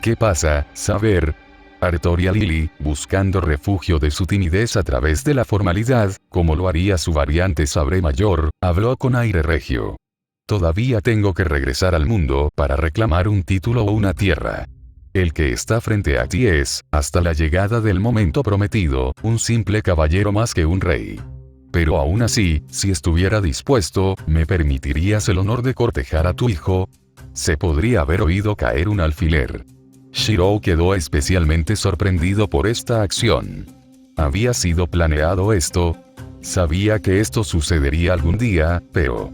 ¿Qué pasa, saber? Artoria Lily, buscando refugio de su timidez a través de la formalidad, como lo haría su variante Sabre Mayor, habló con aire regio. Todavía tengo que regresar al mundo para reclamar un título o una tierra. El que está frente a ti es, hasta la llegada del momento prometido, un simple caballero más que un rey. Pero aún así, si estuviera dispuesto, ¿me permitirías el honor de cortejar a tu hijo? Se podría haber oído caer un alfiler. Shirou quedó especialmente sorprendido por esta acción. ¿Había sido planeado esto? Sabía que esto sucedería algún día, pero...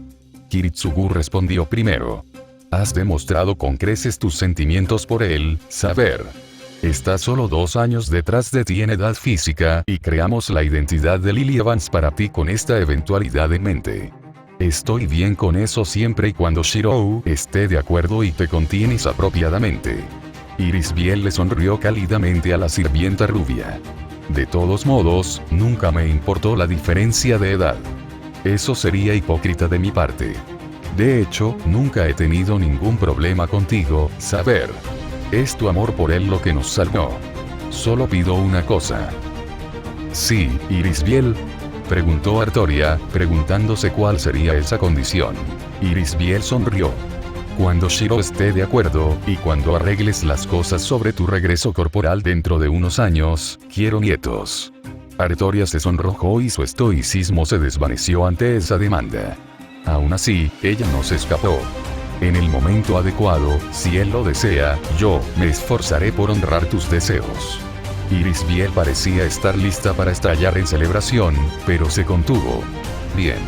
Kiritsugu respondió primero. Has demostrado con creces tus sentimientos por él, saber. Está solo 2 años detrás de ti en edad física y creamos la identidad de Lily Evans para ti con esta eventualidad en mente. Estoy bien con eso siempre y cuando Shirou esté de acuerdo y te contienes apropiadamente. Irisbiel le sonrió cálidamente a la sirvienta rubia. De todos modos, nunca me importó la diferencia de edad. Eso sería hipócrita de mi parte. De hecho, nunca he tenido ningún problema contigo, saber. Es tu amor por él lo que nos salvó. Solo pido una cosa. Sí, Irisbiel, preguntó Artoria, preguntándose cuál sería esa condición. Irisbiel sonrió. Cuando Shirou esté de acuerdo, y cuando arregles las cosas sobre tu regreso corporal dentro de unos años, quiero nietos. Artoria se sonrojó y su estoicismo se desvaneció ante esa demanda. Aún así, ella no se escapó. En el momento adecuado, si él lo desea, yo me esforzaré por honrar tus deseos. Irisbiel parecía estar lista para estallar en celebración, pero se contuvo. Bien.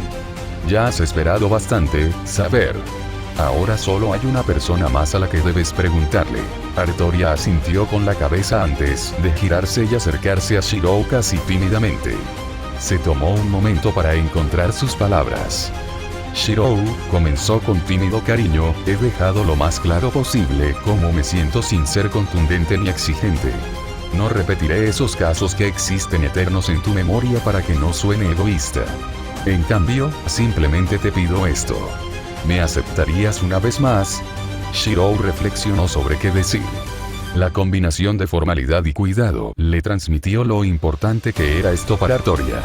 Ya has esperado bastante, Saber. Ahora solo hay una persona más a la que debes preguntarle. Artoria asintió con la cabeza antes de girarse y acercarse a Shirou casi tímidamente. Se tomó un momento para encontrar sus palabras. Shirou, comenzó con tímido cariño, he dejado lo más claro posible cómo me siento sin ser contundente ni exigente. No repetiré esos casos que existen eternos en tu memoria para que no suene egoísta. En cambio, simplemente te pido esto. ¿Me aceptarías una vez más? Shirou reflexionó sobre qué decir. La combinación de formalidad y cuidado le transmitió lo importante que era esto para Artoria.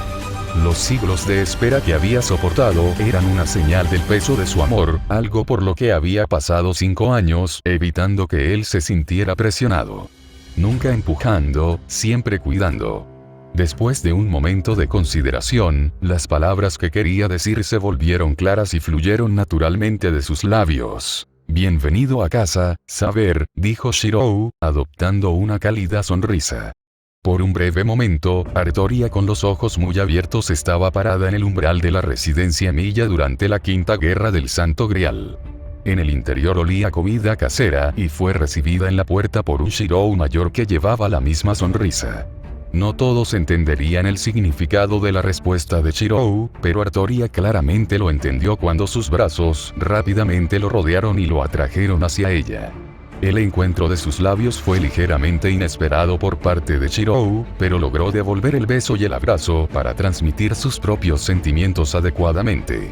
Los siglos de espera que había soportado eran una señal del peso de su amor, algo por lo que había pasado 5 años, evitando que él se sintiera presionado. Nunca empujando, siempre cuidando. Después de un momento de consideración, las palabras que quería decir se volvieron claras y fluyeron naturalmente de sus labios. Bienvenido a casa, Saber, dijo Shirou, adoptando una cálida sonrisa. Por un breve momento, Artoria con los ojos muy abiertos estaba parada en el umbral de la residencia Milla durante la Quinta Guerra del Santo Grial. En el interior olía comida casera y fue recibida en la puerta por un Shirou mayor que llevaba la misma sonrisa. No todos entenderían el significado de la respuesta de Shirou, pero Artoria claramente lo entendió cuando sus brazos rápidamente lo rodearon y lo atrajeron hacia ella. El encuentro de sus labios fue ligeramente inesperado por parte de Shirou, pero logró devolver el beso y el abrazo para transmitir sus propios sentimientos adecuadamente.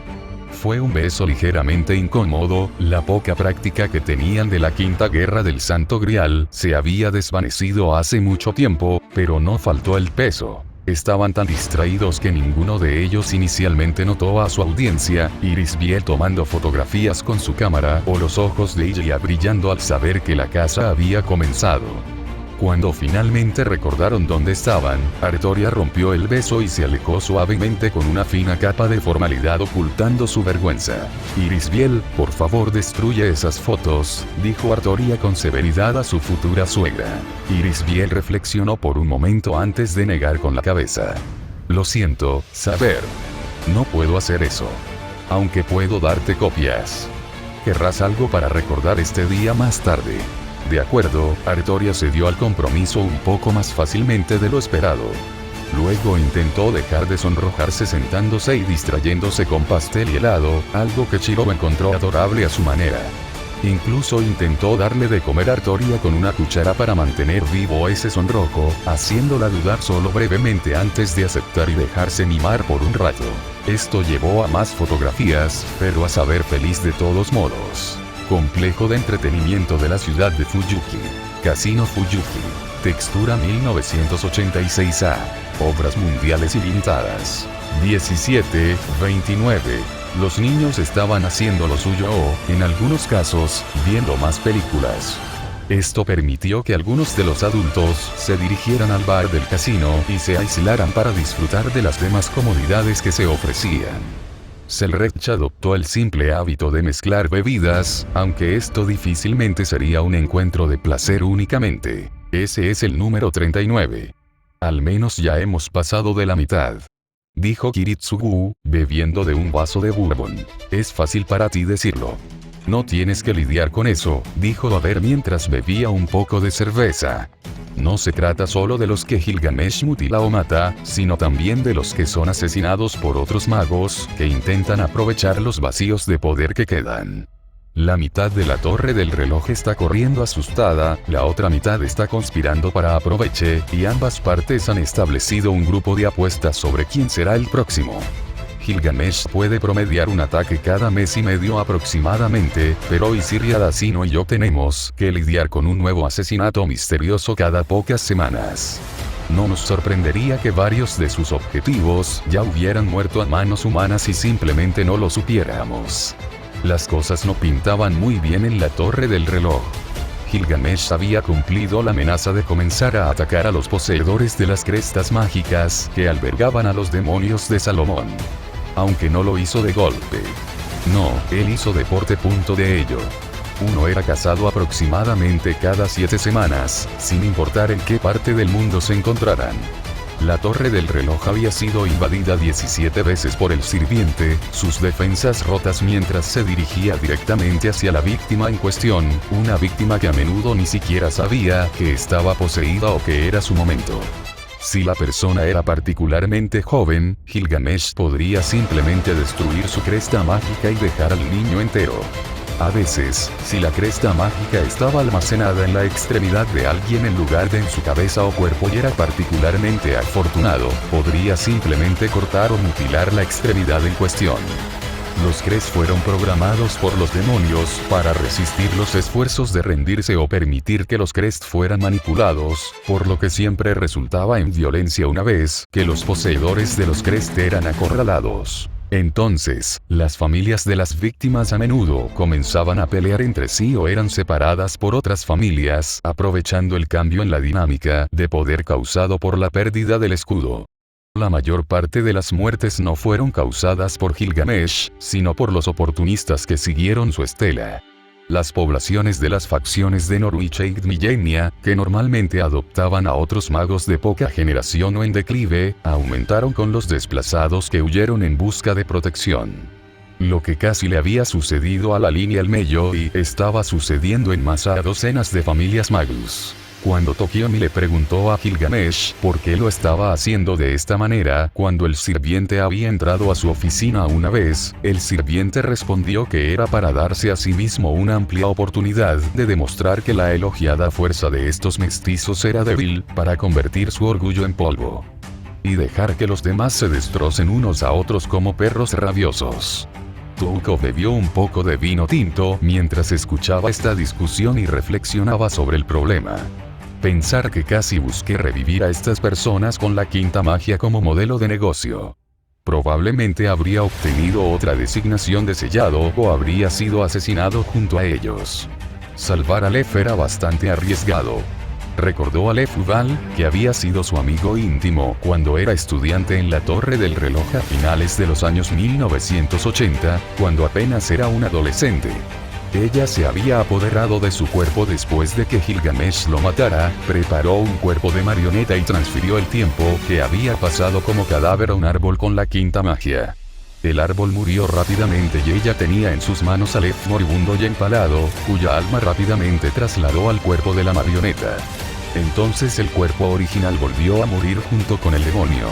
Fue un beso ligeramente incómodo, la poca práctica que tenían de la Quinta Guerra del Santo Grial se había desvanecido hace mucho tiempo, pero no faltó el peso. Estaban tan distraídos que ninguno de ellos inicialmente notó a su audiencia, Irisbiel tomando fotografías con su cámara o los ojos de ella brillando al saber que la casa había comenzado. Cuando finalmente recordaron dónde estaban, Artoria rompió el beso y se alejó suavemente con una fina capa de formalidad ocultando su vergüenza. Irisbiel, por favor destruye esas fotos, dijo Artoria con severidad a su futura suegra. Irisbiel reflexionó por un momento antes de negar con la cabeza. Lo siento, Saber. No puedo hacer eso. Aunque puedo darte copias. ¿Querrás algo para recordar este día más tarde? De acuerdo, Artoria cedió al compromiso un poco más fácilmente de lo esperado. Luego intentó dejar de sonrojarse sentándose y distrayéndose con pastel y helado, algo que Shirou encontró adorable a su manera. Incluso intentó darle de comer a Artoria con una cuchara para mantener vivo ese sonrojo, haciéndola dudar solo brevemente antes de aceptar y dejarse mimar por un rato. Esto llevó a más fotografías, pero a Saber feliz de todos modos. Complejo de entretenimiento de la ciudad de Fuyuki. Casino Fuyuki. Textura 1986A. Obras mundiales ilimitadas. 17-29. Los niños estaban haciendo lo suyo o, en algunos casos, viendo más películas. Esto permitió que algunos de los adultos se dirigieran al bar del casino y se aislaran para disfrutar de las demás comodidades que se ofrecían. Selrech adoptó el simple hábito de mezclar bebidas, aunque esto difícilmente sería un encuentro de placer únicamente. Ese es el número 39. Al menos ya hemos pasado de la mitad. Dijo Kiritsugu, bebiendo de un vaso de bourbon. Es fácil para ti decirlo. No tienes que lidiar con eso, dijo Aber mientras bebía un poco de cerveza. No se trata solo de los que Gilgamesh mutila o mata, sino también de los que son asesinados por otros magos, que intentan aprovechar los vacíos de poder que quedan. La mitad de la torre del reloj está corriendo asustada, la otra mitad está conspirando para aproveche, y ambas partes han establecido un grupo de apuestas sobre quién será el próximo. Gilgamesh puede promediar un ataque cada mes y medio aproximadamente, pero Isir Adasino y yo tenemos que lidiar con un nuevo asesinato misterioso cada pocas semanas. No nos sorprendería que varios de sus objetivos ya hubieran muerto a manos humanas y simplemente no lo supiéramos. Las cosas no pintaban muy bien en la torre del reloj. Gilgamesh había cumplido la amenaza de comenzar a atacar a los poseedores de las crestas mágicas que albergaban a los demonios de Salomón. Aunque no lo hizo de golpe. No, él hizo deporte. De ello. Uno era cazado aproximadamente cada 7 semanas, sin importar en qué parte del mundo se encontraran. La torre del reloj había sido invadida 17 veces por el sirviente, sus defensas rotas mientras se dirigía directamente hacia la víctima en cuestión, una víctima que a menudo ni siquiera sabía que estaba poseída o que era su momento. Si la persona era particularmente joven, Gilgamesh podría simplemente destruir su cresta mágica y dejar al niño entero. A veces, si la cresta mágica estaba almacenada en la extremidad de alguien en lugar de en su cabeza o cuerpo y era particularmente afortunado, podría simplemente cortar o mutilar la extremidad en cuestión. Los Kree fueron programados por los demonios para resistir los esfuerzos de rendirse o permitir que los Kree fueran manipulados, por lo que siempre resultaba en violencia una vez que los poseedores de los Kree eran acorralados. Entonces, las familias de las víctimas a menudo comenzaban a pelear entre sí o eran separadas por otras familias, aprovechando el cambio en la dinámica de poder causado por la pérdida del escudo. La mayor parte de las muertes no fueron causadas por Gilgamesh, sino por los oportunistas que siguieron su estela. Las poblaciones de las facciones de Norwich y Millenia, que normalmente adoptaban a otros magos de poca generación o en declive, aumentaron con los desplazados que huyeron en busca de protección. Lo que casi le había sucedido a la línea El Mello y estaba sucediendo en masa a docenas de familias magus. Cuando Tokiomi le preguntó a Gilgamesh por qué lo estaba haciendo de esta manera, cuando el sirviente había entrado a su oficina una vez, el sirviente respondió que era para darse a sí mismo una amplia oportunidad de demostrar que la elogiada fuerza de estos mestizos era débil, para convertir su orgullo en polvo. Y dejar que los demás se destrocen unos a otros como perros rabiosos. Touko bebió un poco de vino tinto mientras escuchaba esta discusión y reflexionaba sobre el problema. Pensar que casi busqué revivir a estas personas con la quinta magia como modelo de negocio. Probablemente habría obtenido otra designación de sellado o habría sido asesinado junto a ellos. Salvar a Lef era bastante arriesgado. Recordó a Lef Uval, que había sido su amigo íntimo cuando era estudiante en la Torre del Reloj a finales de los años 1980, cuando apenas era un adolescente. Ella se había apoderado de su cuerpo después de que Gilgamesh lo matara, preparó un cuerpo de marioneta y transfirió el tiempo que había pasado como cadáver a un árbol con la quinta magia. El árbol murió rápidamente y ella tenía en sus manos a Lef moribundo y empalado, cuya alma rápidamente trasladó al cuerpo de la marioneta. Entonces el cuerpo original volvió a morir junto con el demonio.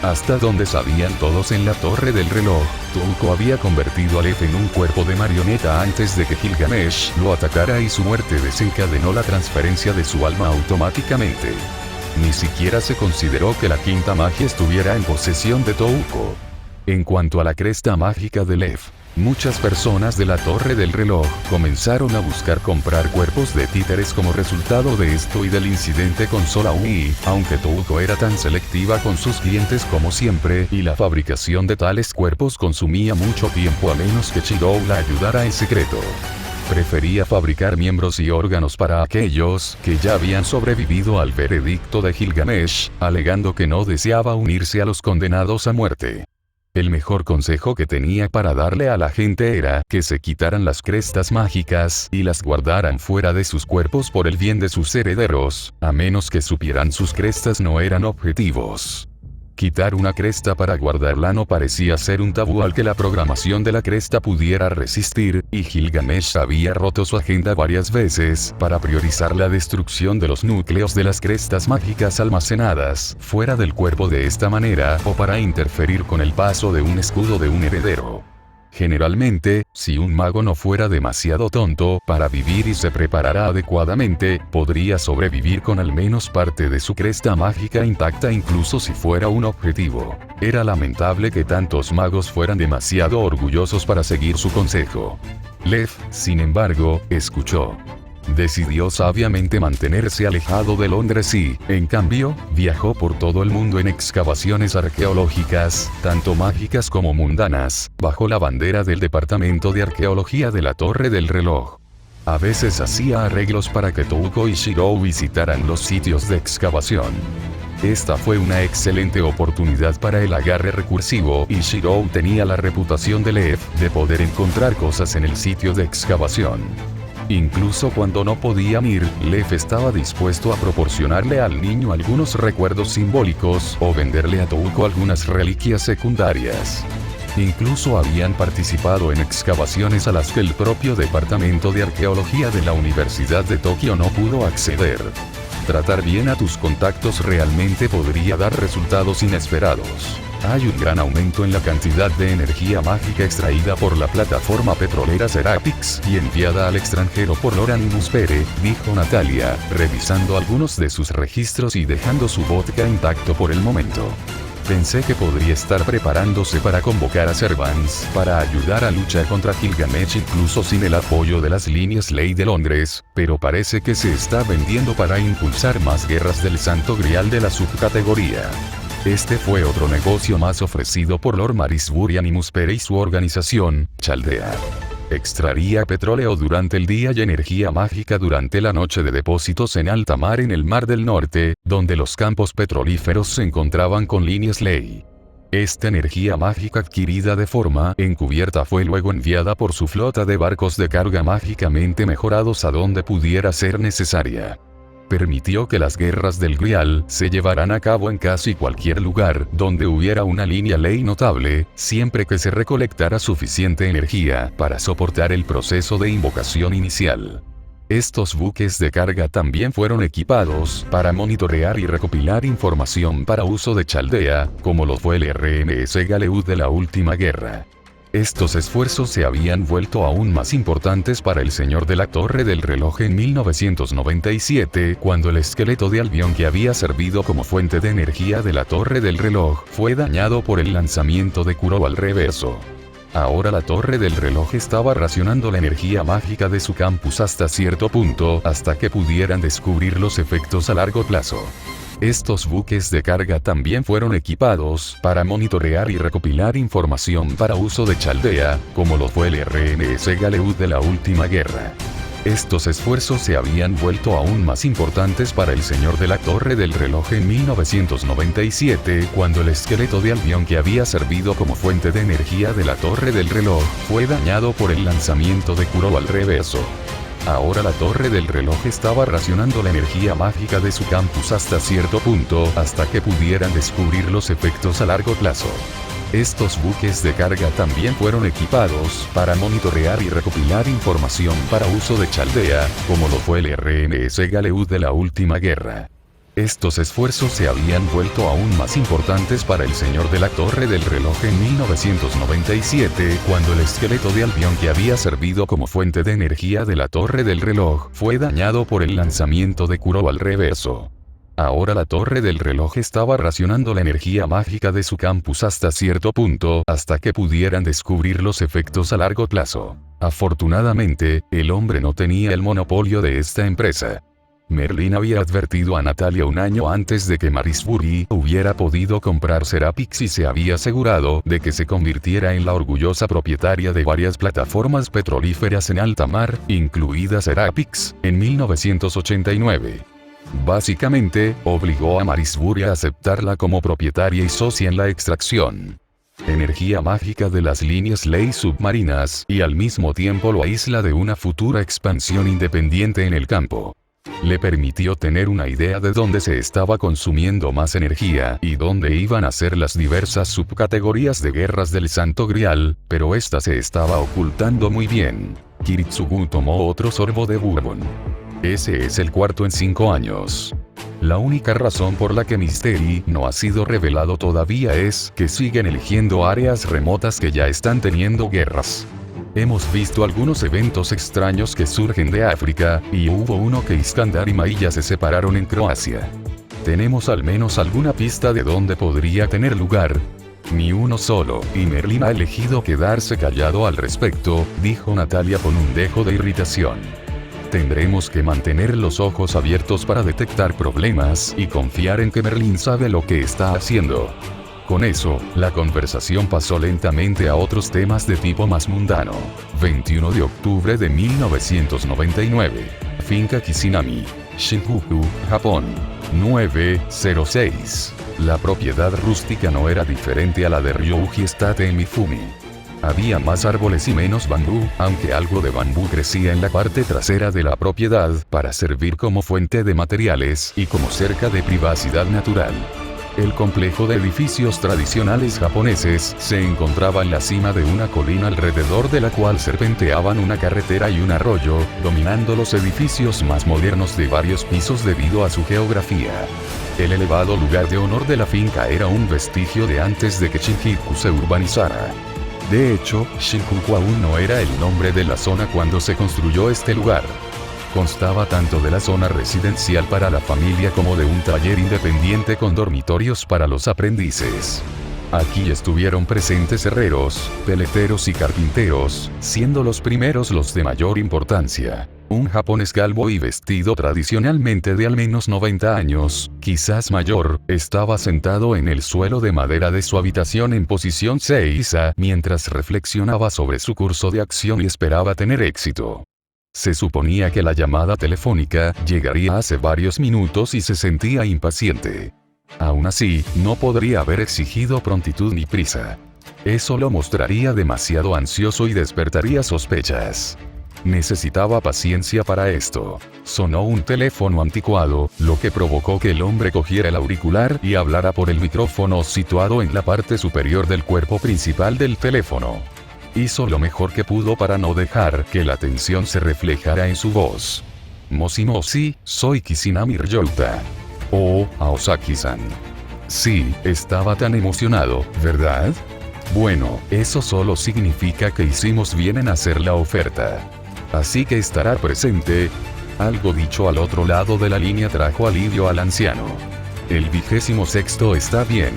Hasta donde sabían todos en la Torre del Reloj, Touko había convertido a Lef en un cuerpo de marioneta antes de que Gilgamesh lo atacara y su muerte desencadenó la transferencia de su alma automáticamente. Ni siquiera se consideró que la quinta magia estuviera en posesión de Touko. En cuanto a la cresta mágica de Lef, muchas personas de la Torre del Reloj comenzaron a buscar comprar cuerpos de títeres como resultado de esto y del incidente con Solaui, aunque Touko era tan selectiva con sus clientes como siempre y la fabricación de tales cuerpos consumía mucho tiempo a menos que Chirou la ayudara en secreto. Prefería fabricar miembros y órganos para aquellos que ya habían sobrevivido al veredicto de Gilgamesh, alegando que no deseaba unirse a los condenados a muerte. El mejor consejo que tenía para darle a la gente era que se quitaran las crestas mágicas y las guardaran fuera de sus cuerpos por el bien de sus herederos, a menos que supieran sus crestas no eran objetivos. Quitar una cresta para guardarla no parecía ser un tabú al que la programación de la cresta pudiera resistir, y Gilgamesh había roto su agenda varias veces para priorizar la destrucción de los núcleos de las crestas mágicas almacenadas fuera del cuerpo de esta manera o para interferir con el paso de un escudo de un heredero. Generalmente, si un mago no fuera demasiado tonto para vivir y se preparara adecuadamente, podría sobrevivir con al menos parte de su cresta mágica intacta incluso si fuera un objetivo. Era lamentable que tantos magos fueran demasiado orgullosos para seguir su consejo. Lef, sin embargo, escuchó. Decidió sabiamente mantenerse alejado de Londres y, en cambio, viajó por todo el mundo en excavaciones arqueológicas, tanto mágicas como mundanas, bajo la bandera del Departamento de Arqueología de la Torre del Reloj. A veces hacía arreglos para que Touko y Shirou visitaran los sitios de excavación. Esta fue una excelente oportunidad para el agarre recursivo y Shirou tenía la reputación de Lev de poder encontrar cosas en el sitio de excavación. Incluso cuando no podían ir, Lev estaba dispuesto a proporcionarle al niño algunos recuerdos simbólicos o venderle a Touko algunas reliquias secundarias. Incluso habían participado en excavaciones a las que el propio Departamento de Arqueología de la Universidad de Tokio no pudo acceder. Tratar bien a tus contactos realmente podría dar resultados inesperados. Hay un gran aumento en la cantidad de energía mágica extraída por la plataforma petrolera Serapix y enviada al extranjero por Loran Pere, dijo Natalia, revisando algunos de sus registros y dejando su vodka intacto por el momento. Pensé que podría estar preparándose para convocar a Servants para ayudar a luchar contra Gilgamesh incluso sin el apoyo de las líneas Ley de Londres, pero parece que se está vendiendo para impulsar más guerras del Santo Grial de la subcategoría. Este fue otro negocio más ofrecido por Lord Marisbury Pere y su organización, Chaldea. Extraería petróleo durante el día y energía mágica durante la noche de depósitos en alta mar en el Mar del Norte, donde los campos petrolíferos se encontraban con líneas Ley. Esta energía mágica adquirida de forma encubierta fue luego enviada por su flota de barcos de carga mágicamente mejorados a donde pudiera ser necesaria. Permitió que las guerras del Grial se llevaran a cabo en casi cualquier lugar donde hubiera una línea Ley notable, siempre que se recolectara suficiente energía para soportar el proceso de invocación inicial. Estos buques de carga también fueron equipados para monitorear y recopilar información para uso de Chaldea, como lo fue el RMS Galeud de la última guerra. Estos esfuerzos se habían vuelto aún más importantes para el señor de la Torre del Reloj en 1997, cuando el esqueleto de Albion que había servido como fuente de energía de la Torre del Reloj fue dañado por el lanzamiento de Kuro al reverso. Ahora la Torre del Reloj estaba racionando la energía mágica de su campus hasta cierto punto, hasta que pudieran descubrir los efectos a largo plazo. Estos buques de carga también fueron equipados para monitorear y recopilar información para uso de Chaldea, como lo fue el RMS Galeud de la última guerra. Estos esfuerzos se habían vuelto aún más importantes para el señor de la Torre del Reloj en 1997, cuando el esqueleto de Albion que había servido como fuente de energía de la Torre del Reloj fue dañado por el lanzamiento de Kuro al reverso. Ahora la Torre del Reloj estaba racionando la energía mágica de su campus hasta cierto punto, hasta que pudieran descubrir los efectos a largo plazo. Estos buques de carga también fueron equipados para monitorear y recopilar información para uso de Chaldea, como lo fue el RMS Galeud de la última guerra. Estos esfuerzos se habían vuelto aún más importantes para el señor de la Torre del Reloj en 1997, cuando el esqueleto de Albion que había servido como fuente de energía de la Torre del Reloj fue dañado por el lanzamiento de Kuro al reverso. Ahora la Torre del Reloj estaba racionando la energía mágica de su campus hasta cierto punto, hasta que pudieran descubrir los efectos a largo plazo. Afortunadamente, el hombre no tenía el monopolio de esta empresa. Merlin había advertido a Natalia un año antes de que Marisbury hubiera podido comprar Serapix y se había asegurado de que se convirtiera en la orgullosa propietaria de varias plataformas petrolíferas en alta mar, incluida Serapix, en 1989. Básicamente, obligó a Marisbury a aceptarla como propietaria y socia en la extracción. Energía mágica de las líneas Ley submarinas y al mismo tiempo lo aísla de una futura expansión independiente en el campo. Le permitió tener una idea de dónde se estaba consumiendo más energía y dónde iban a ser las diversas subcategorías de guerras del Santo Grial, pero esta se estaba ocultando muy bien. Kiritsugu tomó otro sorbo de bourbon. Ese es el cuarto en 5 años. La única razón por la que Mystery no ha sido revelado todavía es que siguen eligiendo áreas remotas que ya están teniendo guerras. Hemos visto algunos eventos extraños que surgen de África, y hubo uno que Iskandar y Mailla se separaron en Croacia. Tenemos al menos alguna pista de dónde podría tener lugar. Ni uno solo, y Merlin ha elegido quedarse callado al respecto, dijo Natalia con un dejo de irritación. Tendremos que mantener los ojos abiertos para detectar problemas y confiar en que Merlin sabe lo que está haciendo. Con eso, la conversación pasó lentamente a otros temas de tipo más mundano. 21 de octubre de 1999. Finca Kisinami, Shinjuku, Japón. 906. La propiedad rústica no era diferente a la de Ryuji Estate en Mifumi. Había más árboles y menos bambú, aunque algo de bambú crecía en la parte trasera de la propiedad para servir como fuente de materiales y como cerca de privacidad natural. El complejo de edificios tradicionales japoneses se encontraba en la cima de una colina alrededor de la cual serpenteaban una carretera y un arroyo, dominando los edificios más modernos de varios pisos debido a su geografía. El elevado lugar de honor de la finca era un vestigio de antes de que Shinjuku se urbanizara. De hecho, Shinjuku aún no era el nombre de la zona cuando se construyó este lugar. Constaba tanto de la zona residencial para la familia como de un taller independiente con dormitorios para los aprendices. Aquí estuvieron presentes herreros, peleteros y carpinteros, siendo los primeros los de mayor importancia. Un japonés calvo y vestido tradicionalmente de al menos 90 años, quizás mayor, estaba sentado en el suelo de madera de su habitación en posición seiza, mientras reflexionaba sobre su curso de acción y esperaba tener éxito. Se suponía que la llamada telefónica llegaría hace varios minutos y se sentía impaciente. Aún así, no podría haber exigido prontitud ni prisa. Eso lo mostraría demasiado ansioso y despertaría sospechas. Necesitaba paciencia para esto. Sonó un teléfono anticuado, lo que provocó que el hombre cogiera el auricular y hablara por el micrófono situado en la parte superior del cuerpo principal del teléfono. Hizo lo mejor que pudo para no dejar que la tensión se reflejara en su voz. Moshi Moshi, soy Kisinami Ryouta. Oh, Aosaki-san. Sí, estaba tan emocionado, ¿verdad? Bueno, eso solo significa que hicimos bien en hacer la oferta. Así que estará presente. Algo dicho al otro lado de la línea trajo alivio al anciano. El 26º está bien.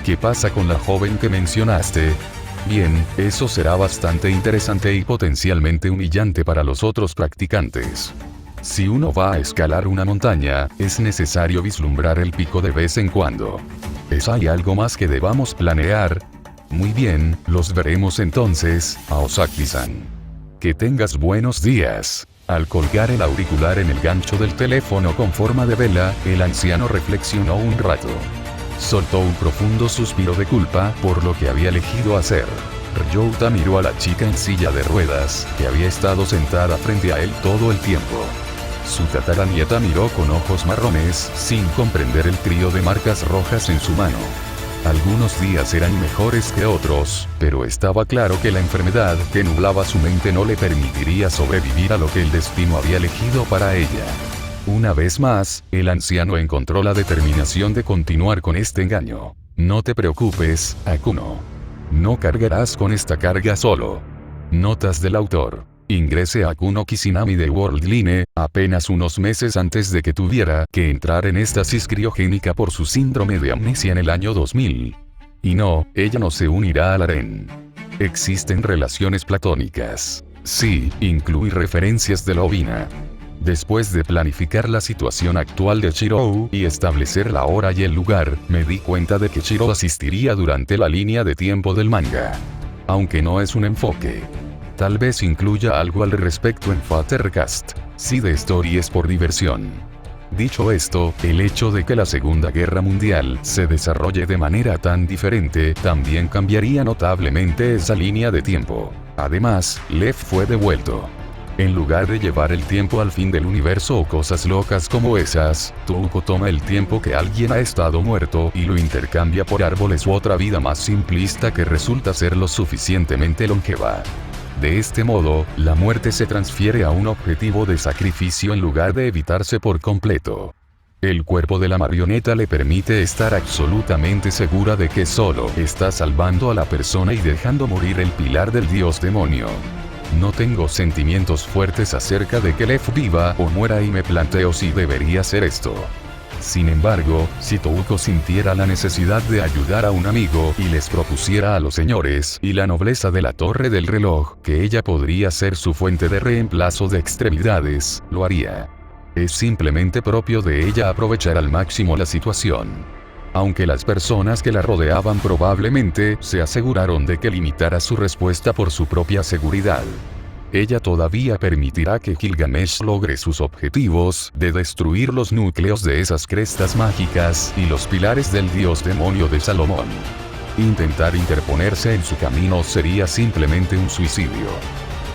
¿Qué pasa con la joven que mencionaste? Bien, eso será bastante interesante y potencialmente humillante para los otros practicantes. Si uno va a escalar una montaña, es necesario vislumbrar el pico de vez en cuando. ¿Hay algo más que debamos planear? Muy bien, los veremos entonces, Aosaki-san. Que tengas buenos días. Al colgar el auricular en el gancho del teléfono con forma de vela, el anciano reflexionó un rato. Soltó un profundo suspiro de culpa por lo que había elegido hacer. Ryouta miró a la chica en silla de ruedas, que había estado sentada frente a él todo el tiempo. Su tataranieta miró con ojos marrones, sin comprender el trío de marcas rojas en su mano. Algunos días eran mejores que otros, pero estaba claro que la enfermedad que nublaba su mente no le permitiría sobrevivir a lo que el destino había elegido para ella. Una vez más, el anciano encontró la determinación de continuar con este engaño. No te preocupes, Akuno. No cargarás con esta carga solo. Notas del autor. Ingrese a Akuno Kisinami de Worldline, apenas unos meses antes de que tuviera que entrar en éxtasis criogénica por su síndrome de amnesia en el año 2000. Y no, ella no se unirá al harén. Existen relaciones platónicas. Sí, incluye referencias de la ovina. Después de planificar la situación actual de Chirou y establecer la hora y el lugar, me di cuenta de que Chirou asistiría durante la línea de tiempo del manga. Aunque no es un enfoque. Tal vez incluya algo al respecto en Fathercast. Si de Story es por diversión. Dicho esto, el hecho de que la Segunda Guerra Mundial se desarrolle de manera tan diferente también cambiaría notablemente esa línea de tiempo. Además, Lev fue devuelto. En lugar de llevar el tiempo al fin del universo o cosas locas como esas, Touko toma el tiempo que alguien ha estado muerto y lo intercambia por árboles u otra vida más simplista que resulta ser lo suficientemente longeva. De este modo, la muerte se transfiere a un objetivo de sacrificio en lugar de evitarse por completo. El cuerpo de la marioneta le permite estar absolutamente segura de que solo está salvando a la persona y dejando morir el pilar del dios demonio. No tengo sentimientos fuertes acerca de que Lev viva o muera y me planteo si debería hacer esto. Sin embargo, si Touko sintiera la necesidad de ayudar a un amigo y les propusiera a los señores y la nobleza de la torre del reloj que ella podría ser su fuente de reemplazo de extremidades, lo haría. Es simplemente propio de ella aprovechar al máximo la situación. Aunque las personas que la rodeaban probablemente se aseguraron de que limitara su respuesta por su propia seguridad. Ella todavía permitirá que Gilgamesh logre sus objetivos de destruir los núcleos de esas crestas mágicas y los pilares del dios demonio de Salomón. Intentar interponerse en su camino sería simplemente un suicidio.